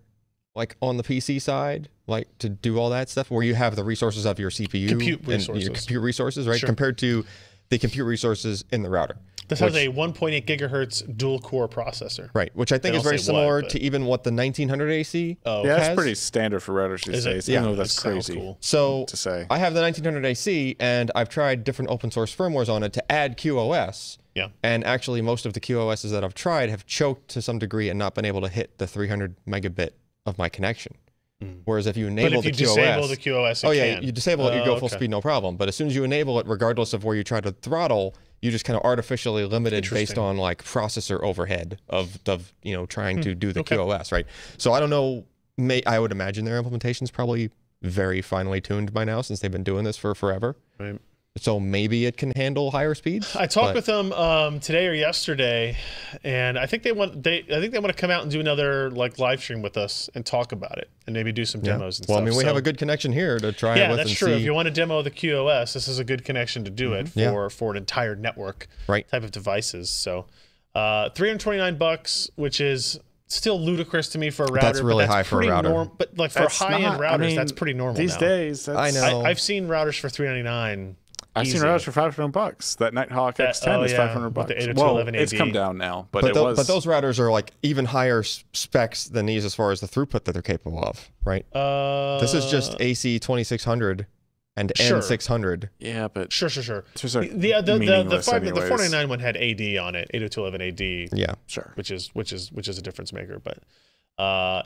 like on the PC side, like to do all that stuff, where you have the resources of your CPU Compute and resources. your compute resources, right? Sure. Compared to the compute resources in the router. This has a 1.8 gigahertz dual core processor. Right, which I think They is don't very say what, similar but- to even what the 1900 AC Oh, Yeah, that's has. pretty standard for routers these Is it? days. Yeah. I know that's That sounds crazy cool. So to say. I have the 1900 AC, and I've tried different open source firmwares on it to add QoS. Yeah. And actually, most of the QoSs that I've tried have choked to some degree and not been able to hit the 300 megabit of my connection. Whereas if you But enable if you the QoS, disable the QoS, it oh yeah, can. you disable it, you go full okay. speed, no problem. But as soon as you enable it, regardless of where you try to throttle, you just kind of artificially limit it based Interesting. on like processor overhead of trying to do the okay. QoS, right? So I don't know. I would imagine their implementation's probably very finely tuned by now since they've been doing this for forever. Right. So maybe it can handle higher speeds. I talked with them today or yesterday, and I think they want to come out and do another like live stream with us and talk about it, and maybe do some demos and stuff. Well, I mean, we have a good connection here to try it with. Yeah, that's true. See. If you want to demo the QoS, this is a good connection to do it for an entire network type of devices. So, $329, which is still ludicrous to me for a router. That's really high for a router. But like for high-end routers, that's pretty normal these now. days. I know. I've seen routers for $399. I've seen routers for $500. That Nighthawk X10 is $500. Well, it's come down now, but but those routers are like even higher specs than these as far as the throughput that they're capable of, right? This is just AC 2600 and N600. Yeah, but sure. The the 499 one had AD on it, 802.11 AD. Yeah, sure. Which is a difference maker, but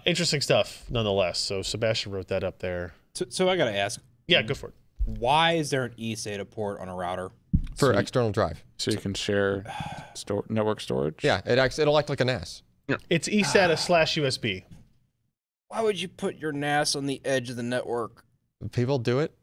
interesting stuff nonetheless. So Sebastian wrote that up there. So I gotta ask. Yeah, go for it. Why is there an eSATA port on a router? For external drive. So you can share network storage? Yeah, it'll act like a NAS. Yeah. It's eSATA / USB. Why would you put your NAS on the edge of the network? People do it.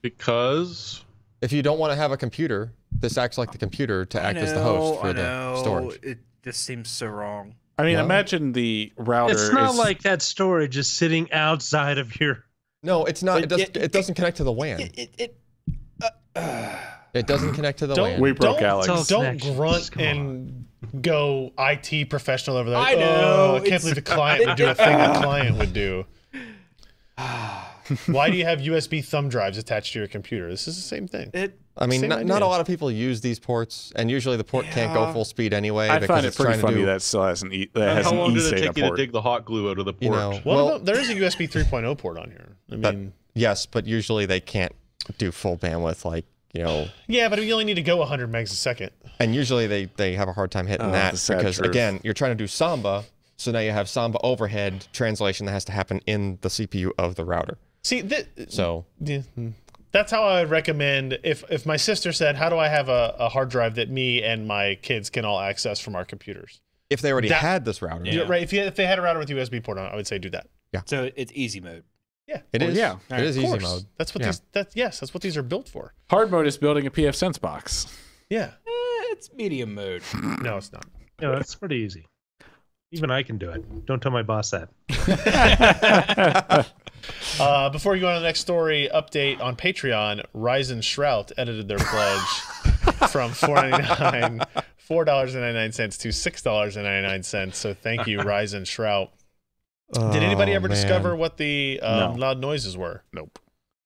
Because if you don't want to have a computer, this acts like the computer to act as the host for the storage. It just seems so wrong. I mean, imagine the router. It's not like that storage is sitting outside of your... No, it's not. It doesn't connect to the WAN. It doesn't connect to the WAN. We broke Alex. Don't grunt and go IT professional over there. I know. I can't believe the client would do a thing the client would do. Why do you have USB thumb drives attached to your computer? This is the same thing. I mean, not a lot of people use these ports, and usually the port can't go full speed anyway. I find it pretty funny that still has an eSATA port. How long did it take you to dig the hot glue out of the port? You know, there is a USB 3.0 port on here. I mean, yes, but usually they can't do full bandwidth, like, you know. Yeah, but you only need to go 100 megs a second. And usually they have a hard time hitting that because, again, you're trying to do Samba, so now you have Samba overhead translation that has to happen in the CPU of the router. See, that's how I would recommend if my sister said, how do I have a hard drive that me and my kids can all access from our computers? If they already had this router. Yeah. Right. If they had a router with USB port on it, I would say do that. Yeah. So it's easy mode. Yeah. It is. Yeah. It is easy mode. That's what that's what these are built for. Hard mode is building a pfSense box. Yeah. It's medium mode. No, it's not. No, it's pretty easy. Even I can do it. Don't tell my boss that. Before you go on to the next story, update on Patreon. Ryzen Shrout edited their pledge from $4.99 to $6.99. So thank you, Ryzen Shrout. Did anybody ever discover what the loud noises were? Nope.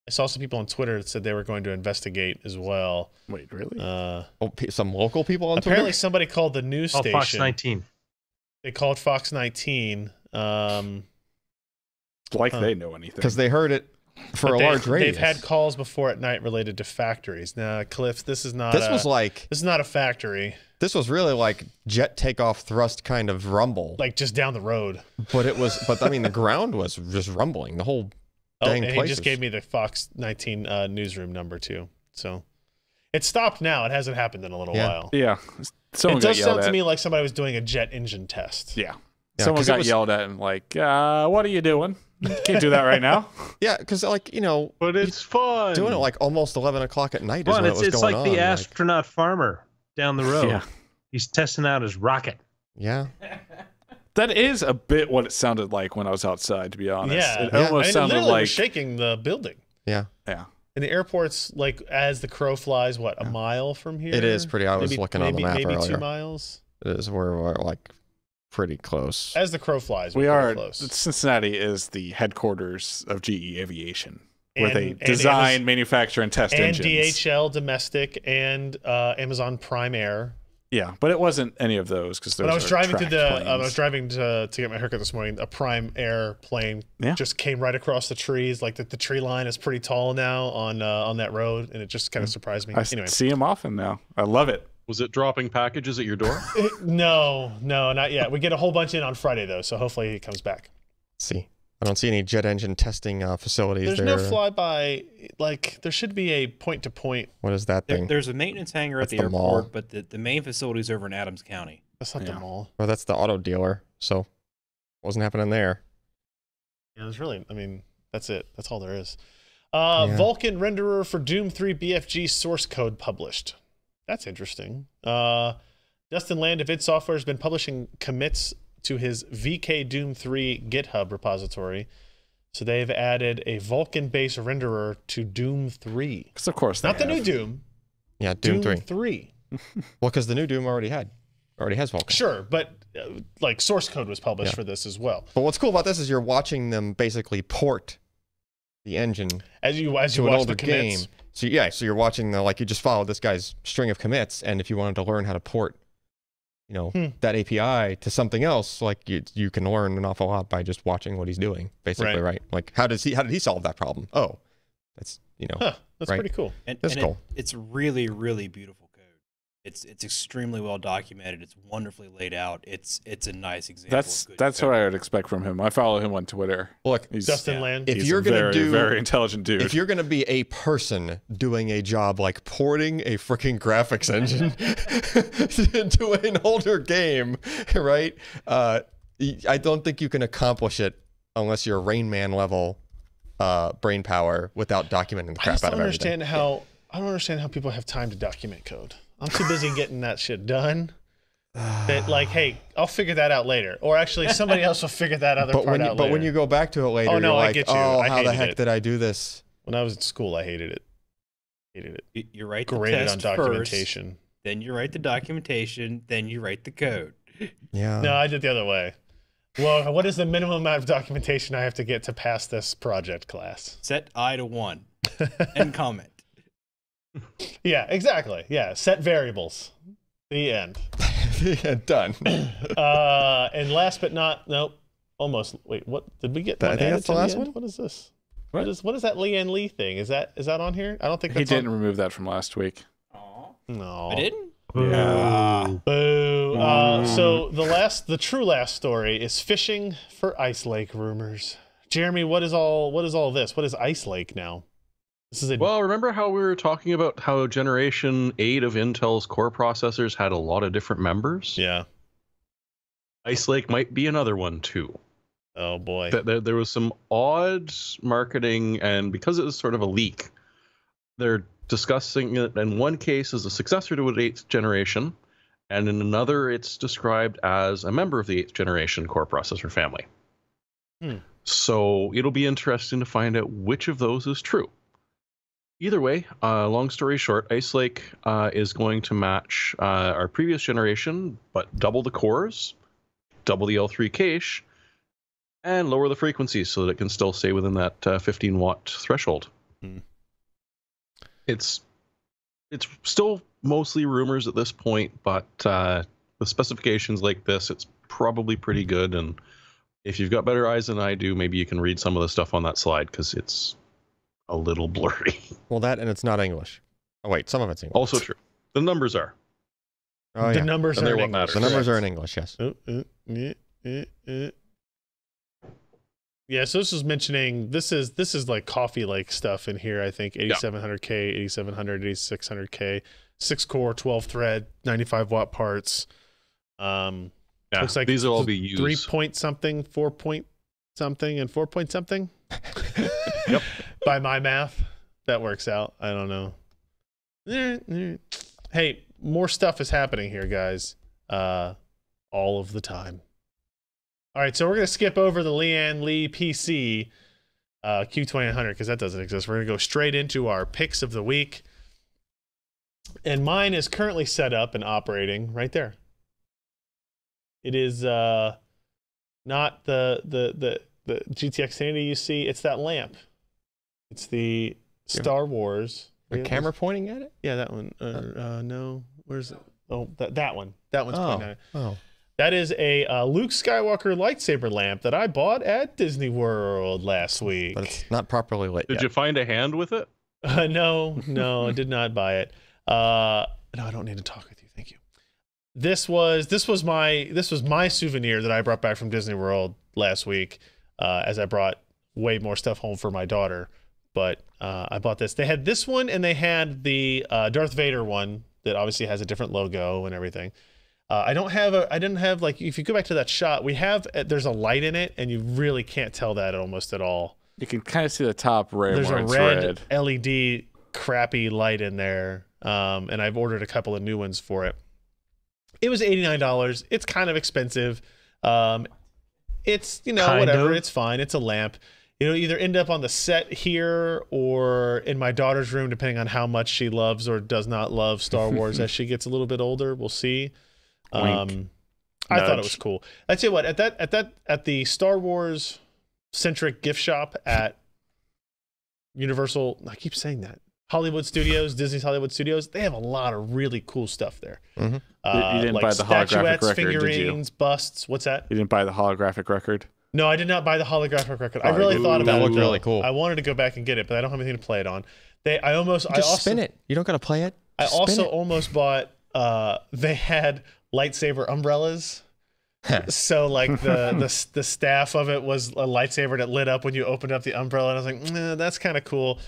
I saw some people on Twitter that said they were going to investigate as well. Wait, really? Some local people on Twitter? Apparently somebody called the news station. Fox 19. They called Fox 19. They know anything. Because they heard it for a large radius. They've had calls before at night related to factories. Now, Cliff, this is not this is not a factory. This was really like jet takeoff thrust kind of rumble. Like just down the road. But I mean, the ground was just rumbling. The whole dang place. He just gave me the Fox 19 newsroom number too. So it stopped now. It hasn't happened in a little while. Yeah. It does sound to me like somebody was doing a jet engine test. Yeah. Someone got yelled at and like, what are you doing? You can't do that right now. Yeah, because but it's fun. Doing it like almost 11 o'clock at night is when it was going on. It's like the astronaut farmer down the road. Yeah. He's testing out his rocket. Yeah. That is a bit what it sounded like when I was outside, to be honest. Yeah. It almost sounded like shaking the building. Yeah. Yeah. And the airport's like as the crow flies, a mile from here? It is pretty. I was looking on the map earlier. Maybe 2 miles. It is. We're like pretty close. As the crow flies, we are close. Cincinnati is the headquarters of GE Aviation, where they design, manufacture, and test engines. And DHL Domestic and Amazon Prime Air. Yeah, but it wasn't any of those because when I was driving to get my haircut this morning, a Prime Air plane just came right across the trees. Like the tree line is pretty tall now on that road, and it just kind of surprised me. I see them often now. I love it. Was it dropping packages at your door? No, not yet. We get a whole bunch in on Friday though, so hopefully he comes back. Let's see. I don't see any jet engine testing facilities. There's no flyby. Like there should be a point-to-point. What is that thing? There's a maintenance hangar at the airport, but the main facility is over in Adams County. That's not the mall. Well, that's the auto dealer. So, what wasn't happening there? Yeah, there's really. I mean, that's it. That's all there is. Vulkan renderer for Doom 3 BFG source code published. That's interesting. Dustin Land of id Software has been publishing commits to his VK Doom 3 GitHub repository. So they've added a Vulkan-based renderer to Doom 3. Because of course, not the new Doom. Yeah, Doom 3. 3. Well, because the new Doom already has Vulkan. Sure, but like source code was published for this as well. But what's cool about this is you're watching them basically port the engine as you to an watch older the game. So so you're watching you just follow this guy's string of commits, and if you wanted to learn how to port, that API to something else, like you can learn an awful lot by just watching what he's doing, basically, right? Like how did he solve that problem? Oh, that's that's right? pretty cool. That's cool. It's really, really beautiful code. It's extremely well documented. It's wonderfully laid out. It's a nice example. That's what I would expect from him. I follow him on Twitter. Look, he's Dustin Land. If you're gonna do very intelligent dude, if you're gonna be a person doing a job like porting a freaking graphics engine into an older game, right? I don't think you can accomplish it unless you're Rain Man level brain power without documenting the crap out of everything. I don't understand how people have time to document code. I'm too busy getting that shit done. That hey, I'll figure that out later. Or actually, somebody else will figure that other part out later. But when you go back to it later, you're I like, get you. How the heck did I do this? When I was in school, I hated it. You write the Graded test on documentation. First, then you write the documentation, then you write the code. Yeah. No, I did the other way. Well, what is the minimum amount of documentation I have to get to pass this project class? Set I to 1 and comment. Yeah, exactly. Yeah, set variables. The end. Yeah, done. And last but not, almost. Wait, what did we get? I think that's the last one. What is this? What is that Leanne Lee thing? Is that on here? I don't think that's he didn't remove that from last week. No, I didn't. Yeah. Boo. So the true last story is fishing for Ice Lake rumors. Jeremy, what is all this? What is Ice Lake now? Well, remember how we were talking about how Generation 8 of Intel's core processors had a lot of different members? Yeah. Ice Lake might be another one, too. Oh, boy. There was some odd marketing, and because it was sort of a leak, they're discussing it in one case as a successor to an 8th generation, and in another it's described as a member of the 8th generation core processor family. So it'll be interesting to find out which of those is true. Either way, long story short, Ice Lake is going to match our previous generation, but double the cores, double the L3 cache, and lower the frequency so that it can still stay within that 15-watt threshold. It's still mostly rumors at this point, but with specifications like this, it's probably pretty good. And if you've got better eyes than I do, maybe you can read some of the stuff on that slide, because it's a little blurry. Well, that, and it's not English. Oh, wait, some of it's English. Also true. The numbers are. Oh, yeah. The numbers And are they're in what English. matters. The numbers are in English, yes. Yeah, so this is mentioning, this is like coffee-like stuff in here, I think. 8700K, 8700, 8600K, 6-core, 12-thread, 95-watt parts. Looks like these will all be used. 3-point-something, 4-point-something, and 4-point-something. Yep. By my math, that works out. I don't know. Hey, more stuff is happening here, guys. All of the time. All right, so we're going to skip over the Leanne Lee PC Q2900 because that doesn't exist. We're going to go straight into our picks of the week. And mine is currently set up and operating right there. It is not the GTX Sanity you see. It's that lamp. It's the Star Wars. The camera pointing at it? Yeah, that one. No. Where's it? Oh, that one. That one's pointing at it. Oh. That is a Luke Skywalker lightsaber lamp that I bought at Disney World last week. But it's not properly lit Did yet. you find a hand with it? No, I did not buy it. No, I don't need to talk with you. Thank you. This was my souvenir that I brought back from Disney World last week, as I brought way more stuff home for my daughter. But I bought this. They had this one, and they had the Darth Vader one that obviously has a different logo and everything. I didn't have, like, if you go back to that shot, there's a light in it, and you really can't tell that almost at all. You can kind of see the top right There's where a it's red red. LED crappy light in there, and I've ordered a couple of new ones for it. It was $89. It's kind of expensive. It's, you know, whatever. It's fine. It's a lamp. It'll either end up on the set here or in my daughter's room, depending on how much she loves or does not love Star Wars as she gets a little bit older. We'll see. I thought it was cool. I tell you what, at the Star Wars centric gift shop at Universal, I keep saying that, Hollywood Studios, Disney's Hollywood Studios, they have a lot of really cool stuff there. You didn't like buy the holographic record, figurines, busts. What's that? You didn't buy the holographic record? No, I did not buy the holographic record. I really thought about it. That looked really cool. I wanted to go back and get it, but I don't have anything to play it on. I also spin it. You don't got to play it. I also almost bought. They had lightsaber umbrellas. So like the staff of it was a lightsaber that lit up when you opened up the umbrella, and I was like, nah, that's kind of cool.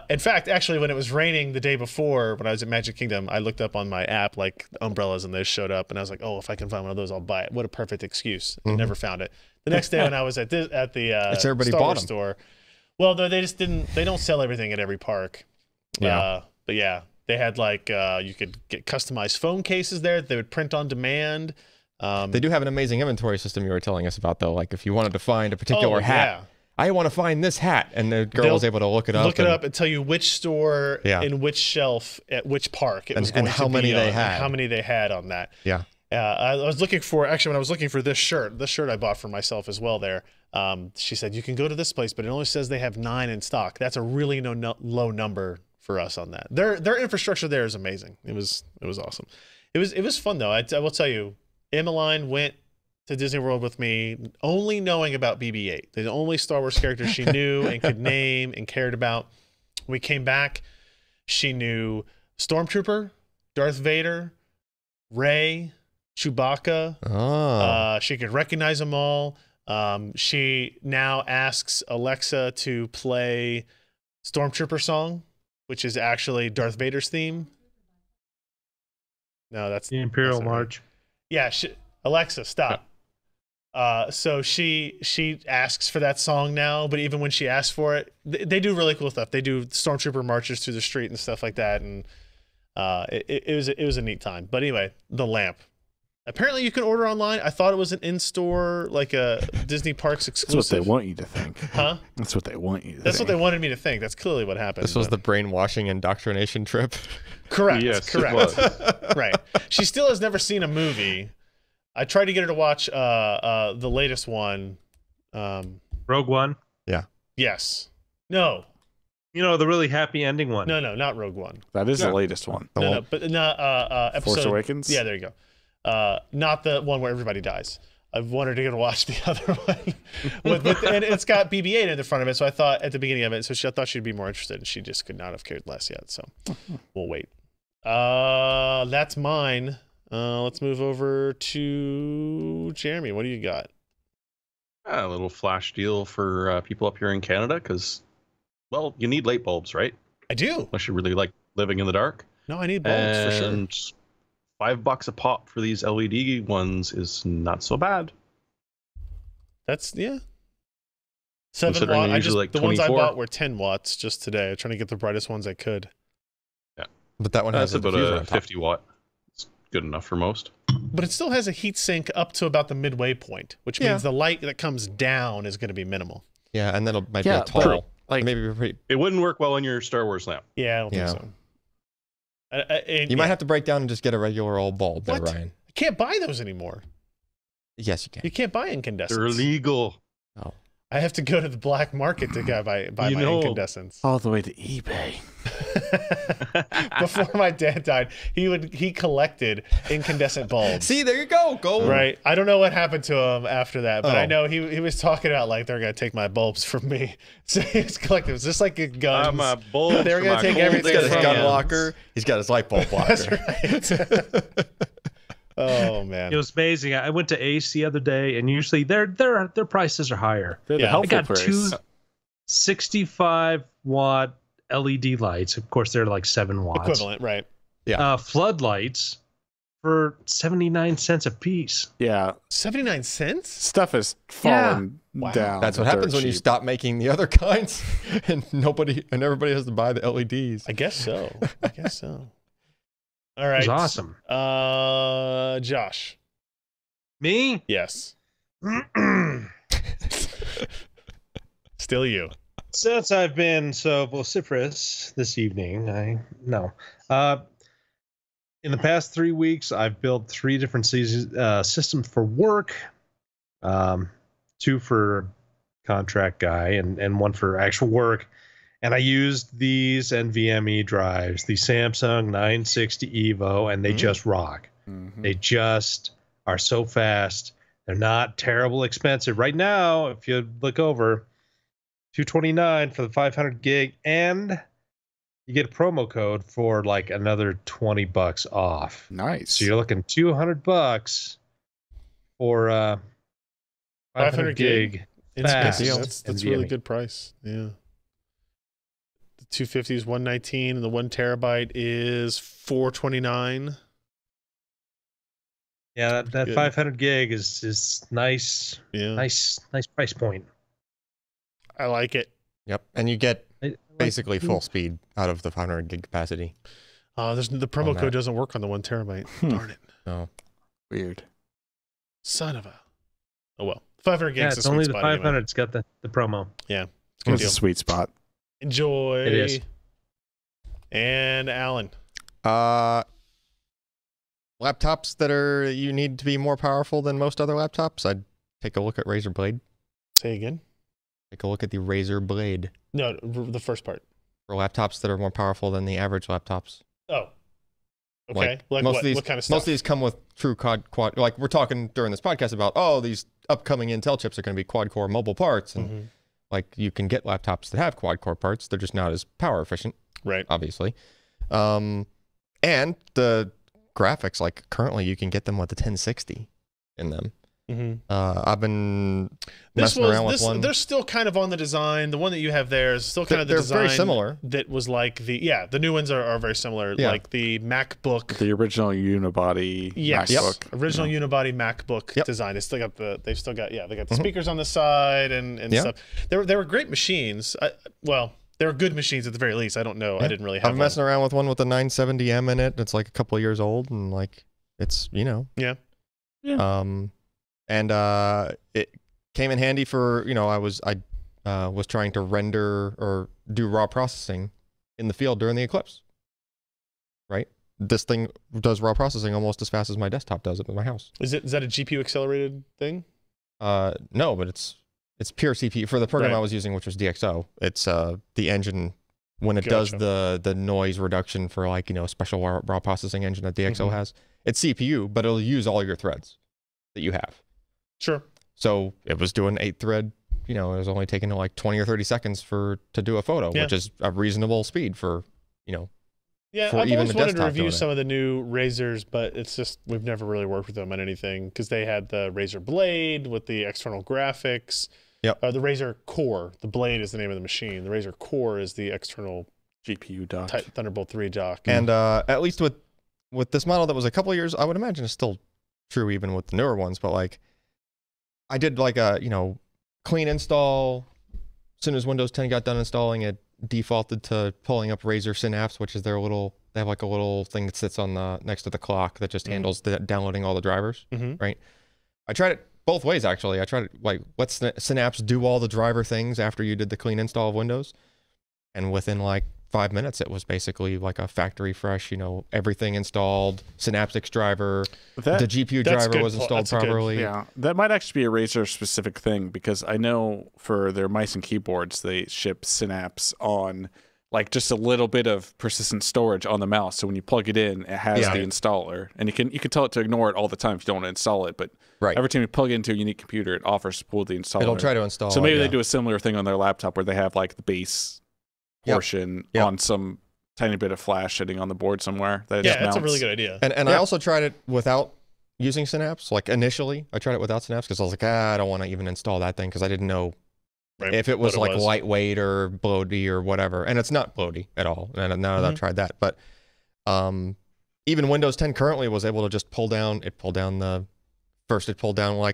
In fact, actually, when it was raining the day before, when I was at Magic Kingdom, I looked up on my app like umbrellas, and those showed up, and I was like, oh, if I can find one of those, I'll buy it. What a perfect excuse! I never found it. The next day when I was at the Star Wars store, well, they just didn't. They don't sell everything at every park. Yeah. But yeah, they had like you could get customized phone cases there. They would print on demand. They do have an amazing inventory system you were telling us about, though. Like if you wanted to find a particular hat, I want to find this hat, and the girl was able to look it up. And tell you which store, in which shelf, at which park it was going to be how many they had. How many they had on that. Yeah. I was looking for, actually, when I was looking for this shirt I bought for myself as well there. She said, you can go to this place, but it only says they have 9 in stock. That's a really low number for us on that. Their infrastructure there is amazing. It was awesome. It was fun, though. I will tell you, Emmeline went to Disney World with me only knowing about BB-8. The only Star Wars character she knew and could name and cared about. When we came back, she knew Stormtrooper, Darth Vader, Rey, Chewbacca. She could recognize them all. She now asks Alexa to play Stormtrooper song, which is actually Darth Vader's theme. No, that's the Imperial March. Yeah, Alexa, stop. So she asks for that song now, but even when she asks for it, they do really cool stuff. They do Stormtrooper marches through the street and stuff like that, and it was a neat time. But anyway, the lamp. Apparently, you can order online. I thought it was an in-store, like a Disney Parks exclusive. That's what they want you to think. Huh? That's what they want you to think. That's what they wanted me to think. That's clearly what happened. This was the brainwashing indoctrination trip. Correct. Yes, correct. it was. Right. She still has never seen a movie. I tried to get her to watch the latest one. Rogue One? Yeah. Yes. No. You know, the really happy ending one. No, not Rogue One. That is the latest one. No, but episode Force Awakens? Yeah, there you go. Not the one where everybody dies. I've wanted to go watch the other one, and it's got BB-8 in the front of it. So I thought at the beginning of it, I thought she'd be more interested, and she just could not have cared less yet. So we'll wait. That's mine. Let's move over to Jeremy. What do you got? A little flash deal for people up here in Canada, because, well, you need light bulbs, right? I do. Unless you really like living in the dark. No, I need bulbs for sure. And $5 a pop for these LED ones is not so bad. That's 7 watts. Like the 24. ones I bought were 10 watts just today. I'm trying to get the brightest ones I could. Yeah, but that one has that's about a 50 watt. It's good enough for most. But it still has a heat sink up to about the midway point, which means the light that comes down is going to be minimal. Yeah, and then it might be tall. Like maybe pretty. It wouldn't work well in your Star Wars lamp. Yeah, I don't think so. You might have to break down and just get a regular old bulb there, Ryan. I can't buy those anymore. Yes, you can. You can't buy incandescents. They're illegal. Oh. I have to go to the black market to buy my incandescents. All the way to eBay. Before my dad died, he collected incandescent bulbs. See, there you go. Right. I don't know what happened to him after that, but I know he was talking about like they're gonna take my bulbs from me. So he's collecting. It was just like guns. My bulbs. They were gonna take everything. He's got his from gun him. locker. He's got his light bulb locker. That's right. Oh man, it was amazing. I went to Ace the other day, and usually their prices are higher. They're the helpful price. I got 2 65-watt LED lights. Of course, they're like 7 watts. Equivalent, right? Yeah. Floodlights for 79 cents a piece. Yeah, 79 cents? stuff is falling down. That's what dirt happens when you cheap. stop making the other kinds, and everybody has to buy the LEDs. I guess so. I guess so. All right. It was awesome. Josh. Me? Yes. Still you. Since I've been so vociferous this evening, in the past 3 weeks, I've built 3 different systems for work, 2 for contract guy and 1 for actual work. And I used these NVMe drives, the Samsung 960 EVO, and they just rock. They just are so fast. They're not terrible expensive. Right now, if you look over, $229 for the 500 gig, and you get a promo code for like another $20 off. Nice. So you're looking $200 for 500 gig. Fast That's really good price. Yeah. The 250 is 119, and the 1 terabyte is 429. Yeah, that Good. 500 gig is nice. Yeah. Nice price point. I like it. Yep, and you get I basically full speed out of the 500 gig capacity. There's the promo On code that. doesn't work on the 1 terabyte. Darn it. No. Weird. Son of a. Oh well. 500 Yeah, gigs is it's a only sweet the spot 500. anyway. It's got the promo. Yeah. It's a good It's a deal. sweet spot. Enjoy. It is. And Alan. Laptops that you need to be more powerful than most other laptops. I'd take a look at Razer Blade. Say again? Take a look at the Razer Blade No, the first part. for laptops that are more powerful than the average laptops. Oh. Okay. Like most what? of these, What kind of stuff? Most of these come with true quad. Like we're talking during this podcast about, these upcoming Intel chips are going to be quad core mobile parts, and like you can get laptops that have quad core parts. They're just not as power efficient, Right. obviously. And the graphics, like currently you can get them with the 1060 in them. I've been messing around with one. They're still kind of on the design. The one that you have there is still kind of the They're design. very similar. That was like the new ones are very similar. Yeah. Like the MacBook. The original unibody Yes. MacBook. Original unibody MacBook Yep. design. They got the speakers on the side and Yeah. stuff. They were great machines. They were good machines at the very least. I don't know. I didn't really have I'm messing around with one with the 970M in it. It's like a couple of years old, and like it's Yeah. And it came in handy for I was trying to render or do raw processing in the field during the eclipse. Right, this thing does raw processing almost as fast as my desktop does it in my house. Is that a GPU accelerated thing? No, but it's pure CPU for the program Right. I was using, which was DxO. It's the engine when it Gotcha. does the noise reduction for like special raw processing engine that DxO has. It's CPU, but it'll use all your threads that you have. Sure. So it was doing 8-thread. It was only taking like 20 or 30 seconds to do a photo, Yeah. which is a reasonable speed for Yeah, for I've even always the wanted to desktop review doing some of the new Razers, but it's just we've never really worked with them on anything because they had the Razer Blade with the external graphics. Yep. The Razer Core. The Blade is the name of the machine. The Razer Core is the external GPU dock. Thunderbolt 3 dock. And at least with this model that was a couple of years, I would imagine it's still true even with the newer ones, but like I did like a clean install. As soon as Windows 10 got done installing, it defaulted to pulling up Razer Synapse, which is they have like a little thing that sits on the next to the clock that just handles downloading all the drivers. Right. I tried it both ways actually. I tried it like let Synapse do all the driver things after you did the clean install of Windows, and within like 5 minutes it was basically like a factory fresh, everything installed, Synaptics driver, the GPU driver was installed properly. Yeah, that might actually be a Razer specific thing because I know for their mice and keyboards they ship Synapse on like just a little bit of persistent storage on the mouse. So when you plug it in, it has the installer, and you can tell it to ignore it all the time if you don't want to install it. But every time you plug it into a unique computer, it offers to pull the installer. It'll try to install. So maybe they do a similar thing on their laptop where they have like the base portion on some tiny bit of flash sitting on the board somewhere. That that's a really good idea. And I also tried it without using Synapse. Like initially, I tried it without Synapse because I was like, I don't want to even install that thing because I didn't know if it was like lightweight or bloaty or whatever. And it's not bloaty at all. And now that I've tried that, but even Windows 10 currently was able to just pull down like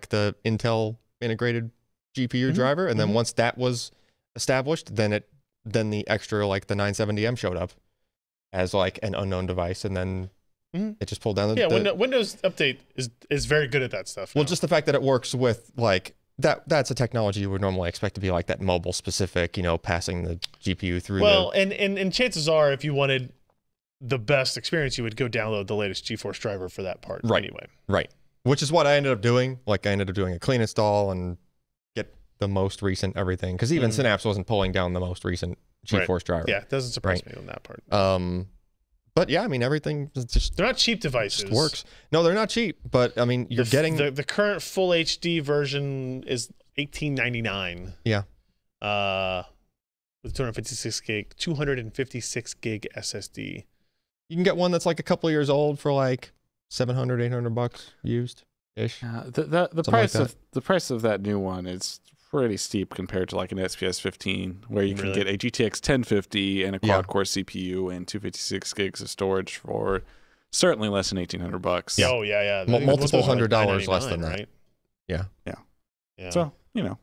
the Intel integrated GPU driver, and then once that was established, then the extra like the 970M showed up as like an unknown device, and then it just pulled down the Windows Update is very good at that stuff. Well, just the fact that it works with like that's a technology you would normally expect to be like that mobile specific, passing the GPU through. Well, and chances are, if you wanted the best experience, you would go download the latest GeForce driver for that part anyway. Right. Which is what I ended up doing. Like I ended up doing a clean install and get the most recent everything, because even Synapse wasn't pulling down the most recent GeForce driver. Yeah, it doesn't surprise me on that part. But yeah, I mean, everything just... They're not cheap devices. Just works. No, they're not cheap, but I mean, you're getting... The current full HD version is $18.99. Yeah. With 256 gig SSD. You can get one that's like a couple of years old for like $700-800 used ish. The price of that new one is pretty steep compared to like an SPS 15, where you can get a GTX 1050 and a quad-core CPU and 256 gigs of storage for certainly less than $1,800. Yeah. Oh yeah. Multiple $100 less than that. Right? Yeah. So Yeah,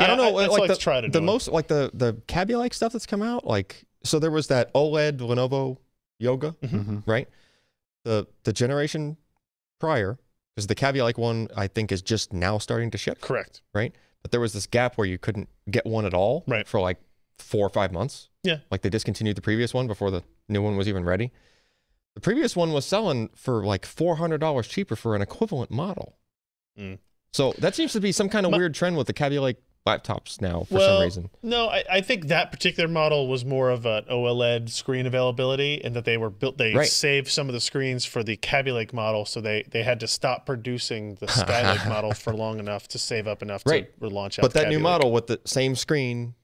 I don't know. Like the most like the Kaby Lake stuff that's come out. Like, so there was that OLED Lenovo Yoga, right? The generation prior, because the Kaby Lake one I think is just now starting to ship. Correct. Right. But there was this gap where you couldn't get one at all for like 4 or 5 months. Yeah. Like they discontinued the previous one before the new one was even ready. The previous one was selling for like $400 cheaper for an equivalent model. So that seems to be some kind of weird trend with the Kaby Lake laptops now for some reason. No, I think that particular model was more of an OLED screen availability, and that they were built. They saved some of the screens for the Kaby Lake model, so they had to stop producing the Skylake model for long enough to save up enough to launch out. But that new model with the same screen,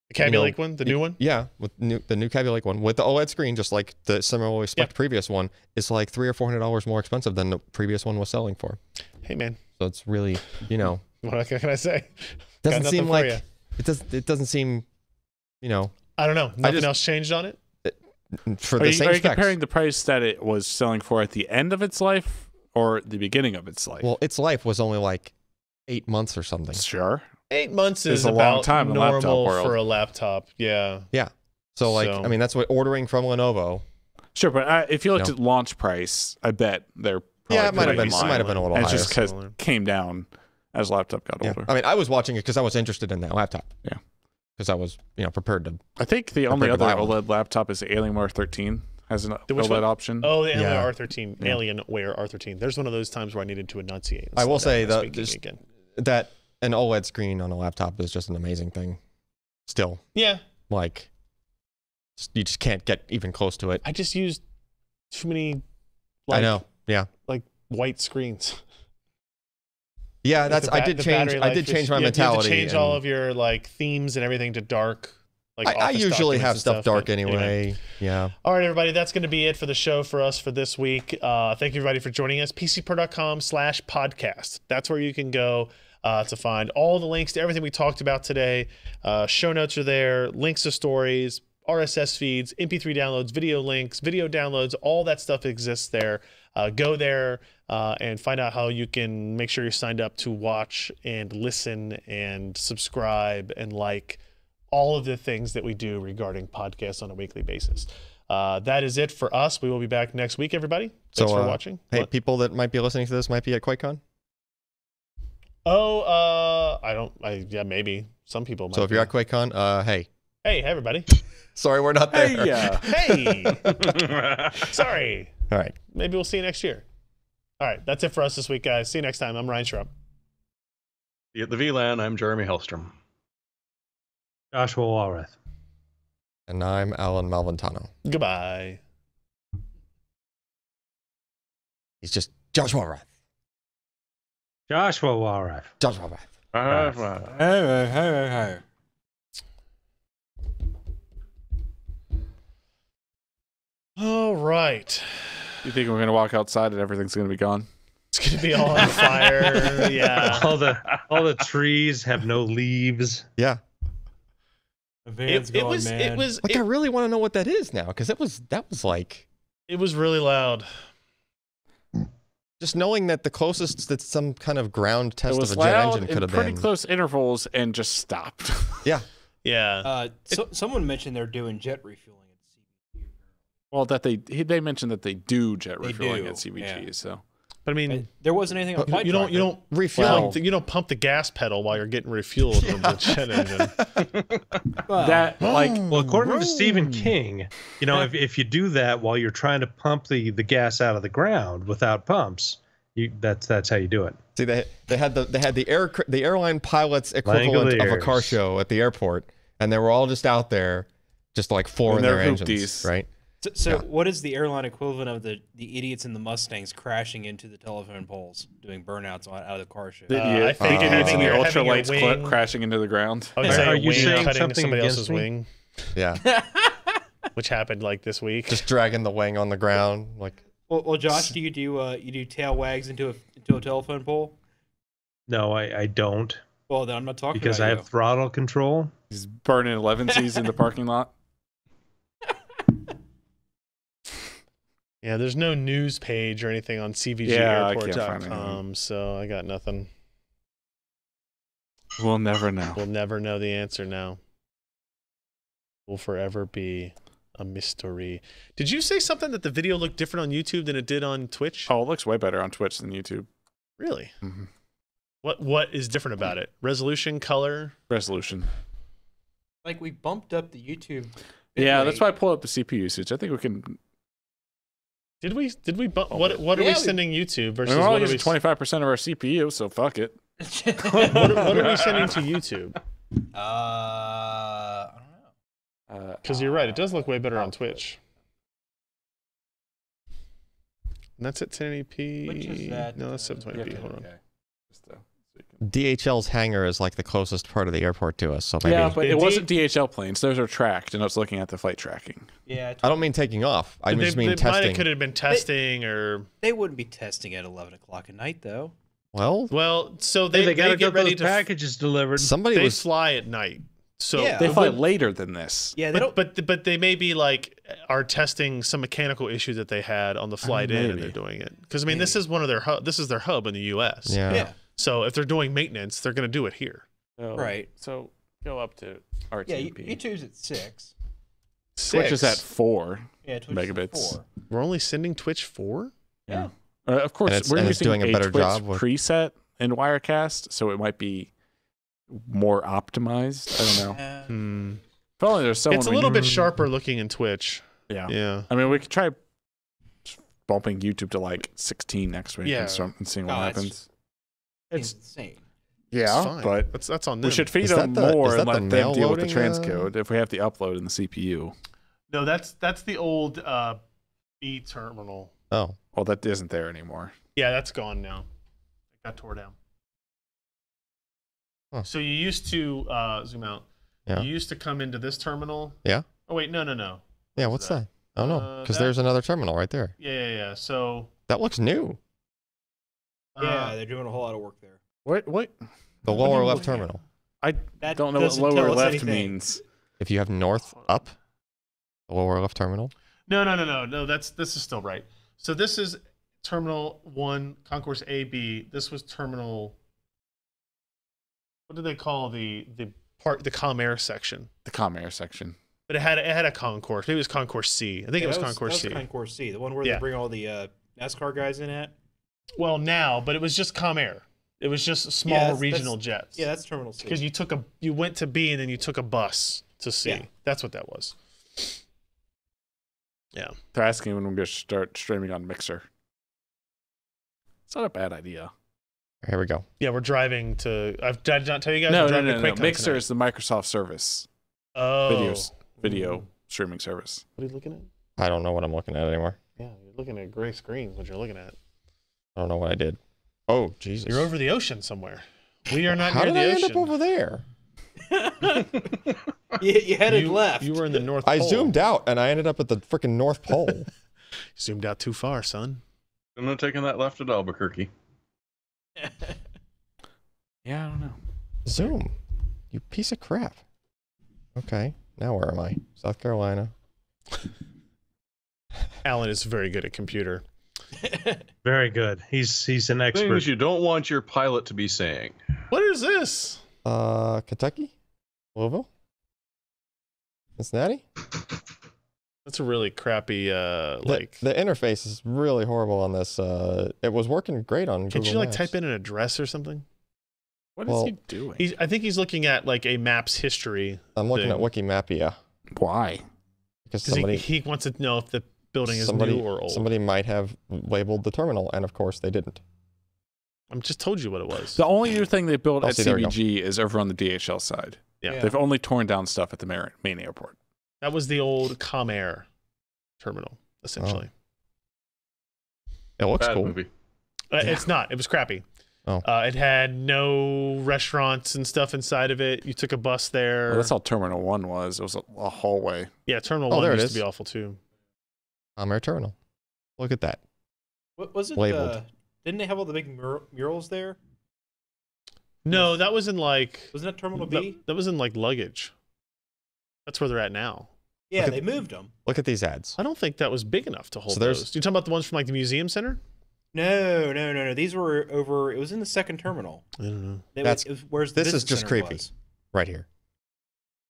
the Kaby Lake one, the new one, with the new Kaby Lake one with the OLED screen, just like the similarly spec previous one, is like $300 or $400 more expensive than the previous one was selling for. Hey man, so it's really what can I say? Doesn't seem like it doesn't seem, I don't know. Nothing else changed on it. For the same specs. Are you comparing the price that it was selling for at the end of its life or the beginning of its life? Well, its life was only like 8 months or something. Sure. 8 months is a long time normal for a laptop. Yeah. Yeah. So I mean, that's what ordering from Lenovo. Sure, but if you looked at launch price, I bet they're it might have been a little higher. It's just because it came down as laptop got older. I mean, I was watching it because I was interested in that laptop. Yeah. Because I was, prepared to. I think the only other OLED laptop is the Alienware 13 has an OLED option. Oh, the Alienware R13. Alienware R13. There's one of those times where I needed to enunciate. I will say that an OLED screen on a laptop is just an amazing thing. Still. Yeah. Like, you just can't get even close to it. I just used too many. I know. Yeah. Like white screens. Yeah, I did change my mentality. You have to change all of your like themes and everything to dark. Like I usually have stuff dark anyway. Yeah. All right, everybody, that's going to be it for the show for us for this week. Thank you, everybody, for joining us. PCPro.com/podcast. That's where you can go to find all the links to everything we talked about today. Show notes are there, links to stories, RSS feeds, MP3 downloads, video links, video downloads, all that stuff exists there. Go there and find out how you can make sure you're signed up to watch and listen and subscribe and like all of the things that we do regarding podcasts on a weekly basis. That is it for us. We will be back next week, everybody. Thanks for watching. Hey, people that might be listening to this might be at QuakeCon. Yeah, maybe. Some people might. So if you're at QuakeCon, hey. Hey, everybody. Sorry, we're not there. Hey, yeah. Hey. Sorry. All right. Maybe we'll see you next year. All right. That's it for us this week, guys. See you next time. I'm Ryan Schrupp. At the VLAN, I'm Jeremy Hellstrom. Joshua Walrath. And I'm Alan Malventano. Goodbye. He's just Joshua Walrath. Joshua Walrath. Joshua Walrath. Hey. All right. You think we're going to walk outside and everything's going to be gone? It's going to be all on fire. Yeah. All the trees have no leaves. Yeah. The van's going mad. I really want to know what that is now, because that was like It was really loud. Just knowing that the closest that some kind of ground test It of was a jet loud engine could in have pretty been. close intervals and just stopped. Yeah. Yeah. Someone mentioned they're doing jet refueling at CBG. Well, that they mentioned that they do jet They refueling do, at CBG. yeah. So But I mean, There wasn't anything on flight you don't Refueling. you don't pump the gas pedal while you're getting refueled from the jet engine. that like Well, according to Stephen King, you know, if you do that while you're trying to pump the gas out of the ground without pumps, that's how you do it. See, they had the airline pilots equivalent of a car show at the airport, and they were all just out there, just like flooring their engines, right? So what is the airline equivalent of the idiots in the Mustangs crashing into the telephone poles, doing burnouts out of the car show? I think idiots in the you're having ultralights your clip wing- crashing into the ground. I would say Are a you wing saying cutting something somebody against else's me? wing, Yeah, which happened like this week? just dragging the wing on the ground, like. Well, Josh, do you do tail wags into a telephone pole? No, I don't, Well, then I'm not talking because I about have throttle control. He's burning 11Cs in the parking lot. Yeah, there's no news page or anything on Yeah, I can't find CVGairport.com, so I got nothing. We'll never know. We'll never know the answer now. Will forever be a mystery. Did you say something that the video looked different on YouTube than it did on Twitch? Oh, it looks way better on Twitch than YouTube. Really? Mm-hmm. What is different about it? Resolution, color? Resolution. Like we bumped up the YouTube. Yeah, bitrate. that's why I pulled up the CPU usage. I think we can. Did we bump? What are we sending YouTube versus We're all what are we? using 25% of our CPU, so fuck it. What are we sending to YouTube? I don't know. Because you're right, it does look way better on Twitch. And that's at 1080p. Which is that? No, that's 720p. Hold on. Okay. DHL's hangar is like the closest part of the airport to us, so maybe. Yeah, but it wasn't DHL planes. Those are tracked, and I was looking at the flight tracking. Yeah, I don't mean taking off. I just mean testing. Could have been testing or. they wouldn't be testing at 11 o'clock at night, though. Well, so They got to get get ready those to. packages delivered. Somebody They was. fly at night. So Yeah. They fly later than this. Yeah, they don't. but they may be like are testing some mechanical issue that they had on the flight in, and maybe. they're doing it because I mean this is one of their this is their hub in the U.S. Yeah. Yeah, So if they're doing maintenance, they're going to do it here. So, right. So go up to RTP. Yeah, YouTube's at 6. Twitch is at 4 Yeah, Twitch megabits. Is at 4. We're only sending Twitch 4. Yeah. Of course, And it's- we're and it's using doing a better Twitch job with- preset in Wirecast, so it might be more optimized. I don't know. If only there's someone. It's a we little knew- bit sharper looking in Twitch. Yeah. Yeah. I mean, we could try bumping YouTube to like 16 next week Yeah. and seeing what Oh, that's- happens. It's insane. Yeah, It's fine. but that's on them. we should feed Is them that the- more is and that the let them deal with the mail-loading, transcode if we have the upload in the CPU. No, that's the old B terminal. Oh. Well, that isn't there anymore. Yeah, that's gone now. It got tore down. Huh. So you used to zoom out. Yeah. You used to come into this terminal. Yeah. Oh wait, no. Yeah. What's that? I don't know. Because that- there's another terminal right there. Yeah. So That looks new. Yeah, they're doing a whole lot of work there. What? The What are lower you left looking at? terminal. I That don't know what doesn't lower tell us left anything. means. If you have north up, the lower left terminal. no. This is still right. So this is terminal 1, concourse AB. This was terminal. What do they call the Comair section? The Comair section. But it had a concourse. Maybe it was concourse C. I think it was concourse C. That was Concourse C, the one where Yeah. they bring all the NASCAR guys in at. Well, now, but it was just Comair. It was just small that's- regional jets. Yeah, that's Terminal C. because you went to B and then you took a bus to C. Yeah. That's what that was. Yeah. They're asking when we're going to start streaming on Mixer. It's not a bad idea. Here we go. Yeah, we're driving to. Did I not tell you guys? No, we're no, driving no, to no. QuakeCon Mixer tonight. is the Microsoft service. Oh. Video streaming service. What are you looking at? I don't know what I'm looking at anymore. Yeah, you're looking at gray screens. What you're looking at? I don't know what I did. Oh, Jesus. You're over the ocean somewhere. We are not How near did the I ocean. end up over there? you headed left. You were in the North I Pole. zoomed out and I ended up at the freaking North Pole. Zoomed out too far, son. I'm not taking that left at Albuquerque. Yeah, I don't know. Zoom. You piece of crap. Okay. Now where am I? South Carolina. Alan is very good at computer. Very good. He's an expert. Things you don't want your pilot to be saying. What is this? Kentucky? Louisville? Cincinnati? That's a really crappy, The like... interface is really horrible on this. It was working great on Google Can't you, like, Maps. type in an address or something? What Well, is he doing? I think he's looking at, like, a maps history. I'm looking thing. at Wikimapia. Why? Because 'Cause somebody, he wants to know if the building is somebody, new or old. somebody might have labeled the terminal, and of course they didn't. I just told you what it was. The only new thing they built Oh, at see, there we go. CBG is over on the DHL side. Yeah. They've only torn down stuff at the main airport. That was the old Comair terminal, essentially. It looks Bad cool. movie. It's not. It was crappy. Oh. It had no restaurants and stuff inside of it. You took a bus there. Well, that's all Terminal 1 was. It was a hallway. Yeah, Terminal Oh, 1 there it used is. to be awful too. Comair Terminal. Look at that. What was it? Labeled. Didn't they have all the big murals there? No, that was in like... Wasn't that Terminal B? That was in like luggage. That's where they're at now. Yeah, Look at- they moved them. Look at these ads. I don't think that was big enough to hold So there's- those. You talking about the ones from like the museum center? No. These were over. It was in the second terminal. I don't know. That's- It was where's the this is business just center creepy. was. Right here.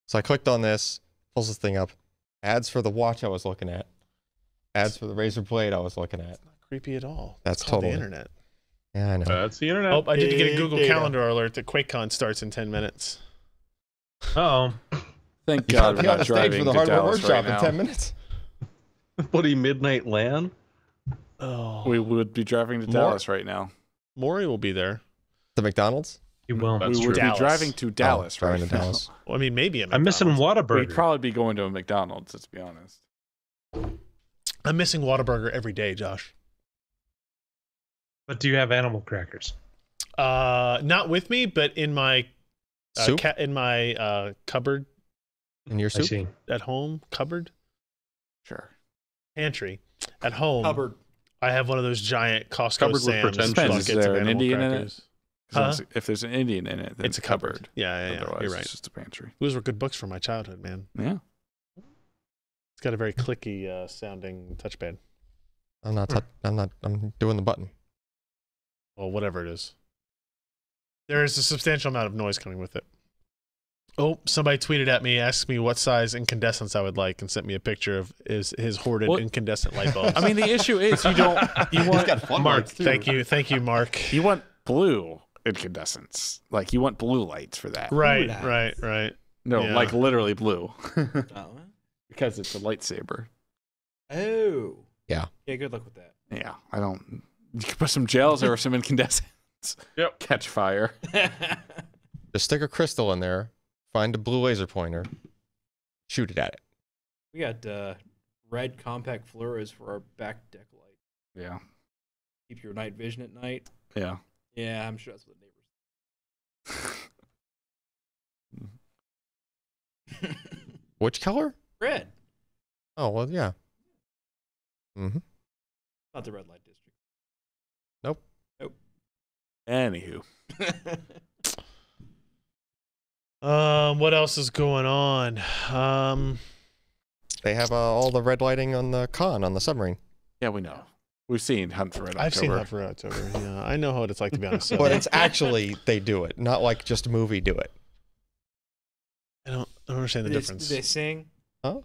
So I clicked on this, pulls this thing up. Ads for the watch I was looking at. Ads for the Razer Blade I was looking at. Not creepy at all. That's It's called totally- the internet. Yeah, I know. That's the internet. Oh, I did get a Big Google data. Calendar alert that QuakeCon starts in 10 minutes. Uh-oh. Thank You God gotta we're be on not the stage driving for the to hardware Dallas workshop right now. in 10 minutes. Buddy, Midnight Land. Oh, We would be driving to Dallas right now. Maury will be there. The McDonald's? You will. That's We would true. Dallas. be driving to Dallas Oh, right driving to now. Dallas. Well, I mean, maybe a I'm missing McDonald's. We'd Whataburger. probably be going to a McDonald's, let's be honest. I'm missing Whataburger every day, Josh. But do you have animal crackers? Not with me, but in my Soup? cupboard In your I soup? see. at home, cupboard Sure. pantry at home. Cupboard. I have one of those giant Costco Cupboard with Sam's pretensions. buckets Is of there an animal Indian in it? crackers. 'Cause Huh? If there's an Indian in it, then It's a cupboard. Yeah. Otherwise, You're right. it's just a pantry. Those were good books from my childhood, man. Yeah. It's got a very clicky sounding touchpad. I'm doing the button. Well, whatever it is. There is a substantial amount of noise coming with it. Oh, somebody tweeted at me, asked me what size incandescents I would like, and sent me a picture of his hoarded Well, incandescent light bulbs. I mean, the issue is you want Mark, thank you, Mark. you want blue incandescents. Like you want blue lights for that. Right. No, Yeah. like literally blue. Oh. Because it's a lightsaber. Oh. Yeah. Yeah. Good luck with that. Yeah, I don't. You can put some gels or some incandescents. Yep. Catch fire. Just stick a crystal in there, find a blue laser pointer, shoot it at it. We got red compact fluoros for our back deck light. Yeah. Keep your night vision at night. Yeah. Yeah, I'm sure that's what the neighbors. Which color? Red. Oh, well, yeah. Mm-hmm. Not the red light district. Anywho. What else is going on? They have all the red lighting on the con on the submarine. Yeah, we know. We've seen Hunt for Red October. I've seen Hunt for Red October. Yeah, I know what it's like to be on a But submarine. it's actually, they do it, not like just a movie do it. I don't understand the difference. Do they sing? Huh?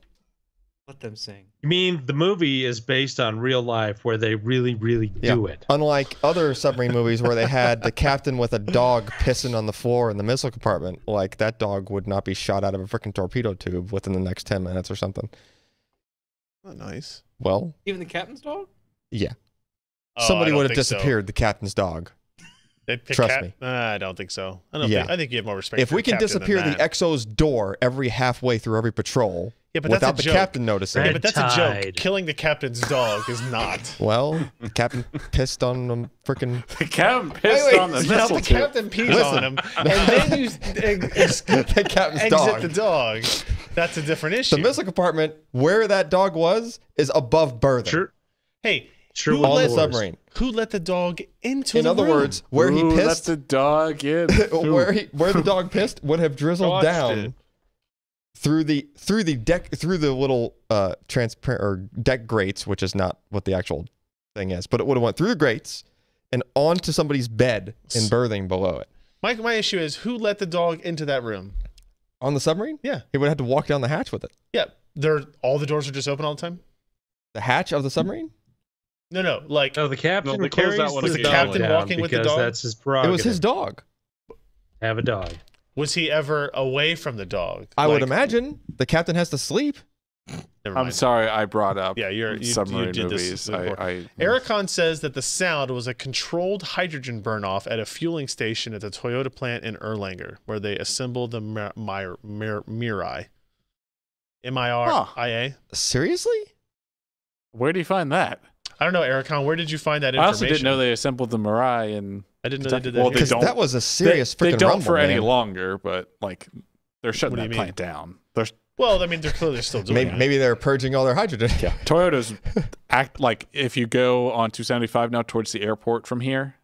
Let them sing. You mean the movie is based on real life where they really, really do it? Unlike other submarine movies where they had the captain with a dog pissing on the floor in the missile compartment, like that dog would not be shot out of a freaking torpedo tube within the next 10 minutes or something. Oh, nice. Well, Even the captain's dog? yeah. Oh, Somebody I don't would have think so. disappeared, the captain's dog. They'd pick Trust me. I don't think so. Yeah. I think you have more respect. If for we a can captain disappear than the that. XO's door every halfway through every patrol Yeah, but without that's the a joke. captain noticing, Yeah, but that's a joke. Tide. Killing the captain's dog is not. well, the captain pissed on them freaking... The captain pissed on the Now missile the tube. captain pees Listen. on him, and then you the captain's exit dog. the dog. That's a different issue. The missile compartment where that dog was is above berthing. Sure. Hey, Sure. who with On the let, doors. submarine. who let the dog into In the other room? words, where he Ooh, let pissed, the dog in. where the dog pissed would have drizzled Watched down it. through the little transparent or deck grates, which is not what the actual thing is, but it would have went through the grates and onto somebody's bed and berthing below it. My issue is who let the dog into that room? On the submarine? Yeah. He would have to walk down the hatch with it. Yeah. All the doors are just open all the time? The hatch of the submarine? No. Like, No, the captain they close that carries one the again. dog Captain down walking with the because dog? that's his It prerogative. was his dog. Have a dog. was he ever away from the dog? I would Like, imagine the captain has to sleep. Never I'm mind. sorry I brought up Yeah, you submarine did movies. this before. I Ericon says that the sound was a controlled hydrogen burn-off at a fueling station at the Toyota plant in Erlanger, where they assembled the Mirai. M-I-R-I-A? Seriously? where do you find that? I don't know, Ericon. Where did you find that I information? also didn't know they assembled the Mirai and I didn't know they did that. Well, here. they Because don't- that was a serious they freaking don't rumble, for any man. longer, but like they're shutting What do that you mean? plant down. They're Well, I mean, they're clearly still doing Maybe, it. maybe they're purging all their hydrogen. Yeah, Toyota's act like if you go on 275 now towards the airport from here,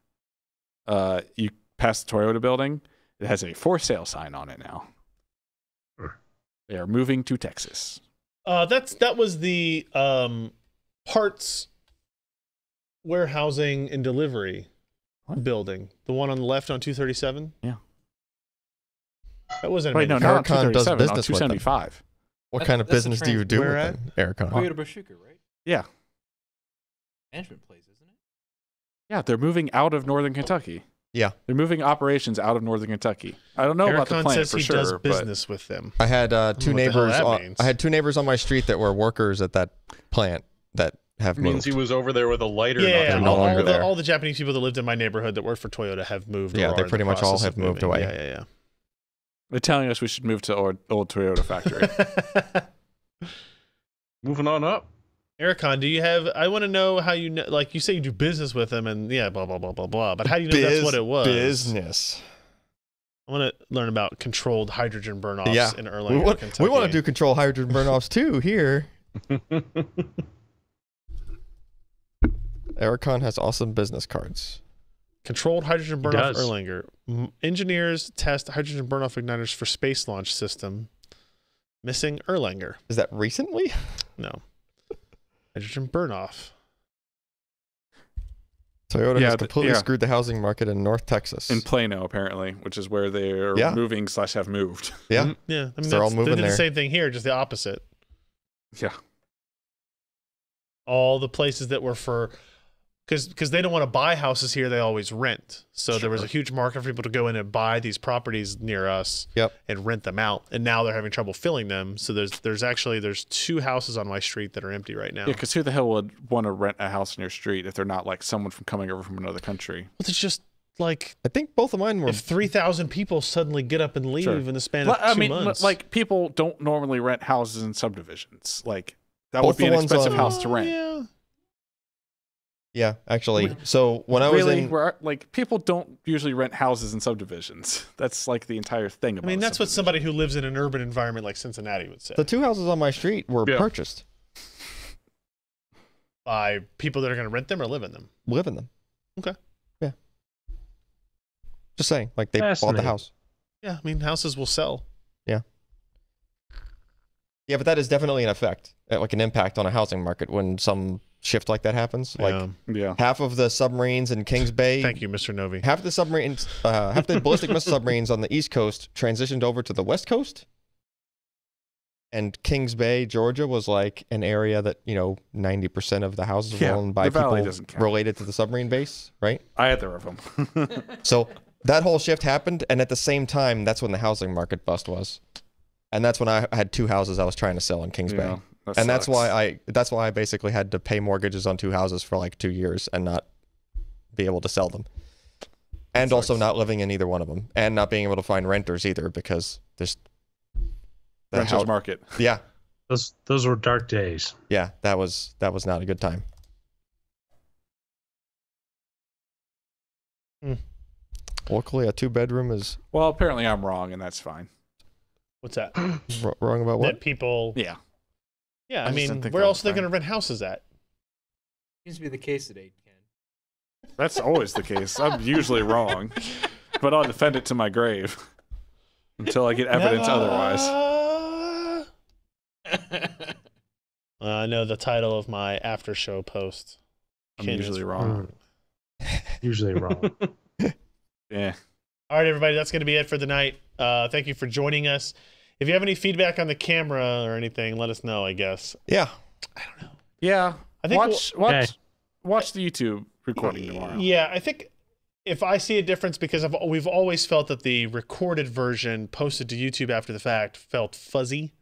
you pass the Toyota building. It has a for sale sign on it now. They are moving to Texas. That was the parts warehousing and delivery What? building, the one on the left on 237. Yeah. That wasn't. Wait, no, not on Ericon does 237, on business with them. 275. What That- kind of that's the business do you do with where them, Ericon? Toyota Bashuka, right? Yeah, Management place, isn't it? yeah, they're moving out of northern Kentucky. Yeah. They're moving operations out of northern Kentucky. I don't know about the Ericon plant says for he sure, does but business with them. I had two know what the hell neighbors. that means. I had two neighbors on my street that were workers at that plant that have Means moved. he was over there with a lighter. Yeah, they're no longer there. all the Japanese people that lived in my neighborhood that worked for Toyota have moved. Yeah, or they are in pretty the much all process have of moved moving. away. Yeah. they're telling us we should move to old Toyota factory. Moving on up. Ericon, do you have? I want to know how you know. Like you say, you do business with them, and yeah, blah blah blah blah blah. But how do you know that's what it was? Business. I want to learn about controlled hydrogen burn-offs Yeah. in We Erlanger, want, Kentucky. we want to do control hydrogen burn-offs too here. Ericon has awesome business cards. Controlled hydrogen burn-off does. Erlanger. Engineers test hydrogen burn-off igniters for space launch system. Missing Erlanger. Is that recently? No. Hydrogen burn-off. Toyota Yeah, has completely yeah. screwed the housing market in North Texas. In Plano, apparently, which is where they're Yeah. moving / have moved. yeah. Yeah, I mean, They're all they moving did the there. same thing here, just the opposite. Yeah. All the places that were for, because they don't want to buy houses here, they always rent. So there was a huge market for people to go in and buy these properties near us Yep. and rent them out. And now they're having trouble filling them. So there's two houses on my street that are empty right now. Yeah, because who the hell would want to rent a house in your street if they're not like someone from coming over from another country? Well, it's just like I think both of mine were. if 3,000 people suddenly get up and leave Sure. in the span of I 2 mean, months. like people don't normally rent houses in subdivisions. Like that Both would be the an ones expensive on- house to rent. Yeah. Yeah, actually. So when I was Really, in, where like people don't usually rent houses in subdivisions. That's like the entire thing. I About mean, a that's what subdivision. somebody who lives in an urban environment like Cincinnati would say. the two houses on my street were Yeah. purchased. By people that are going to rent them or live in them. Live in them. Okay. Yeah. Just saying, like they bought the Fascinating. house. Yeah, I mean, houses will sell. Yeah, but that is definitely an effect, like an impact on a housing market when some shift like that happens. Like Yeah. Yeah. half of the submarines in Kings Bay, Thank you, Mr. Novi. half the submarines, half the ballistic missile submarines on the East Coast transitioned over to the West Coast. And Kings Bay, Georgia, was like an area that 90% of the houses were Yeah, owned by the valley people doesn't count. related to the submarine base, right? Either of them. So that whole shift happened, and at the same time, that's when the housing market bust was, and that's when I had two houses I was trying to sell in Kings Bay, and that's why I basically had to pay mortgages on two houses for like 2 years and not be able to sell them, and also sucks. not living in either one of them, and not being able to find renters either because there's the renters market. Yeah, Those were dark days. yeah, that was not a good time. Luckily, a 2-bedroom is Well, apparently I'm wrong, and that's fine. What's that? wrong about what? That people. Yeah. Yeah, I I just mean, didn't think where that else was are they fair. going to rent houses at? Seems to be the case today, Ken. That's always the case. I'm usually wrong, but I'll defend it to my grave until I get evidence otherwise. I know the title of my after show post. I'm usually wrong. Usually wrong. Yeah. All right, everybody, that's going to be it for the night. Thank you for joining us. If you have any feedback on the camera or anything, let us know, I guess. Yeah. I don't know. Yeah. I think watch the YouTube recording tomorrow. Yeah, I think if I see a difference, because we've always felt that the recorded version posted to YouTube after the fact felt fuzzy,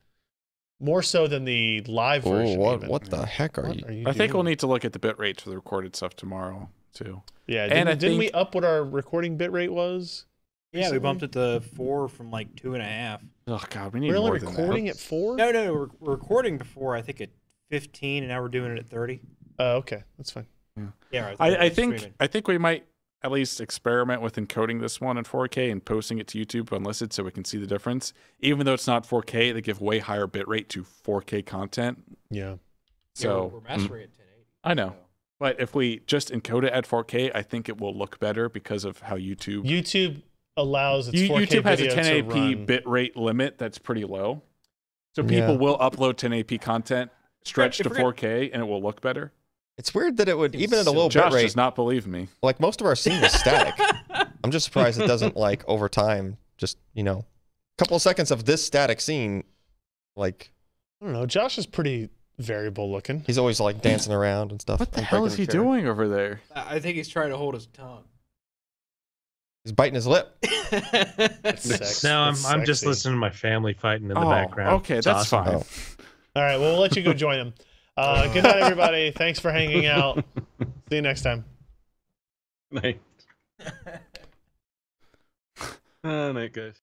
more so than the live version. What the heck are you? I think we'll need to look at the bit rates for the recorded stuff tomorrow too. Yeah, and didn't we up what our recording bit rate was? Yeah, recently? we bumped it to 4 from like 2.5. Oh God, we need We're more only than recording that. at 4? No, we're recording before, I think, at 15, and now we're doing it at 30. Oh, okay, that's fine. Yeah, I think we might at least experiment with encoding this one in 4K and posting it to YouTube unlisted so we can see the difference. Even though it's not 4K, they give way higher bitrate to 4K content. Yeah. So we're mastering at 1080. I know. But if we just encode it at 4K, I think it will look better because of how YouTube allows its 4K YouTube has a video 1080p bitrate limit that's pretty low. So people will upload 1080p content stretched to 4K and it will look better. It's weird that it would, even at a low Josh bitrate, does not believe me. like most of our scene is static. I'm just surprised it doesn't, like, over time, just, a couple of seconds of this static scene, like... I don't know. Josh is pretty variable looking. He's always, like, dancing around and stuff. What the hell is he doing over there? I think he's trying to hold his tongue. He's biting his lip. Now I'm just listening to my family fighting in the background. Okay, It's that's awesome. fine. All right, well, we'll let you go join him. Good night, everybody. Thanks for hanging out. See you next time. Night. Night, guys.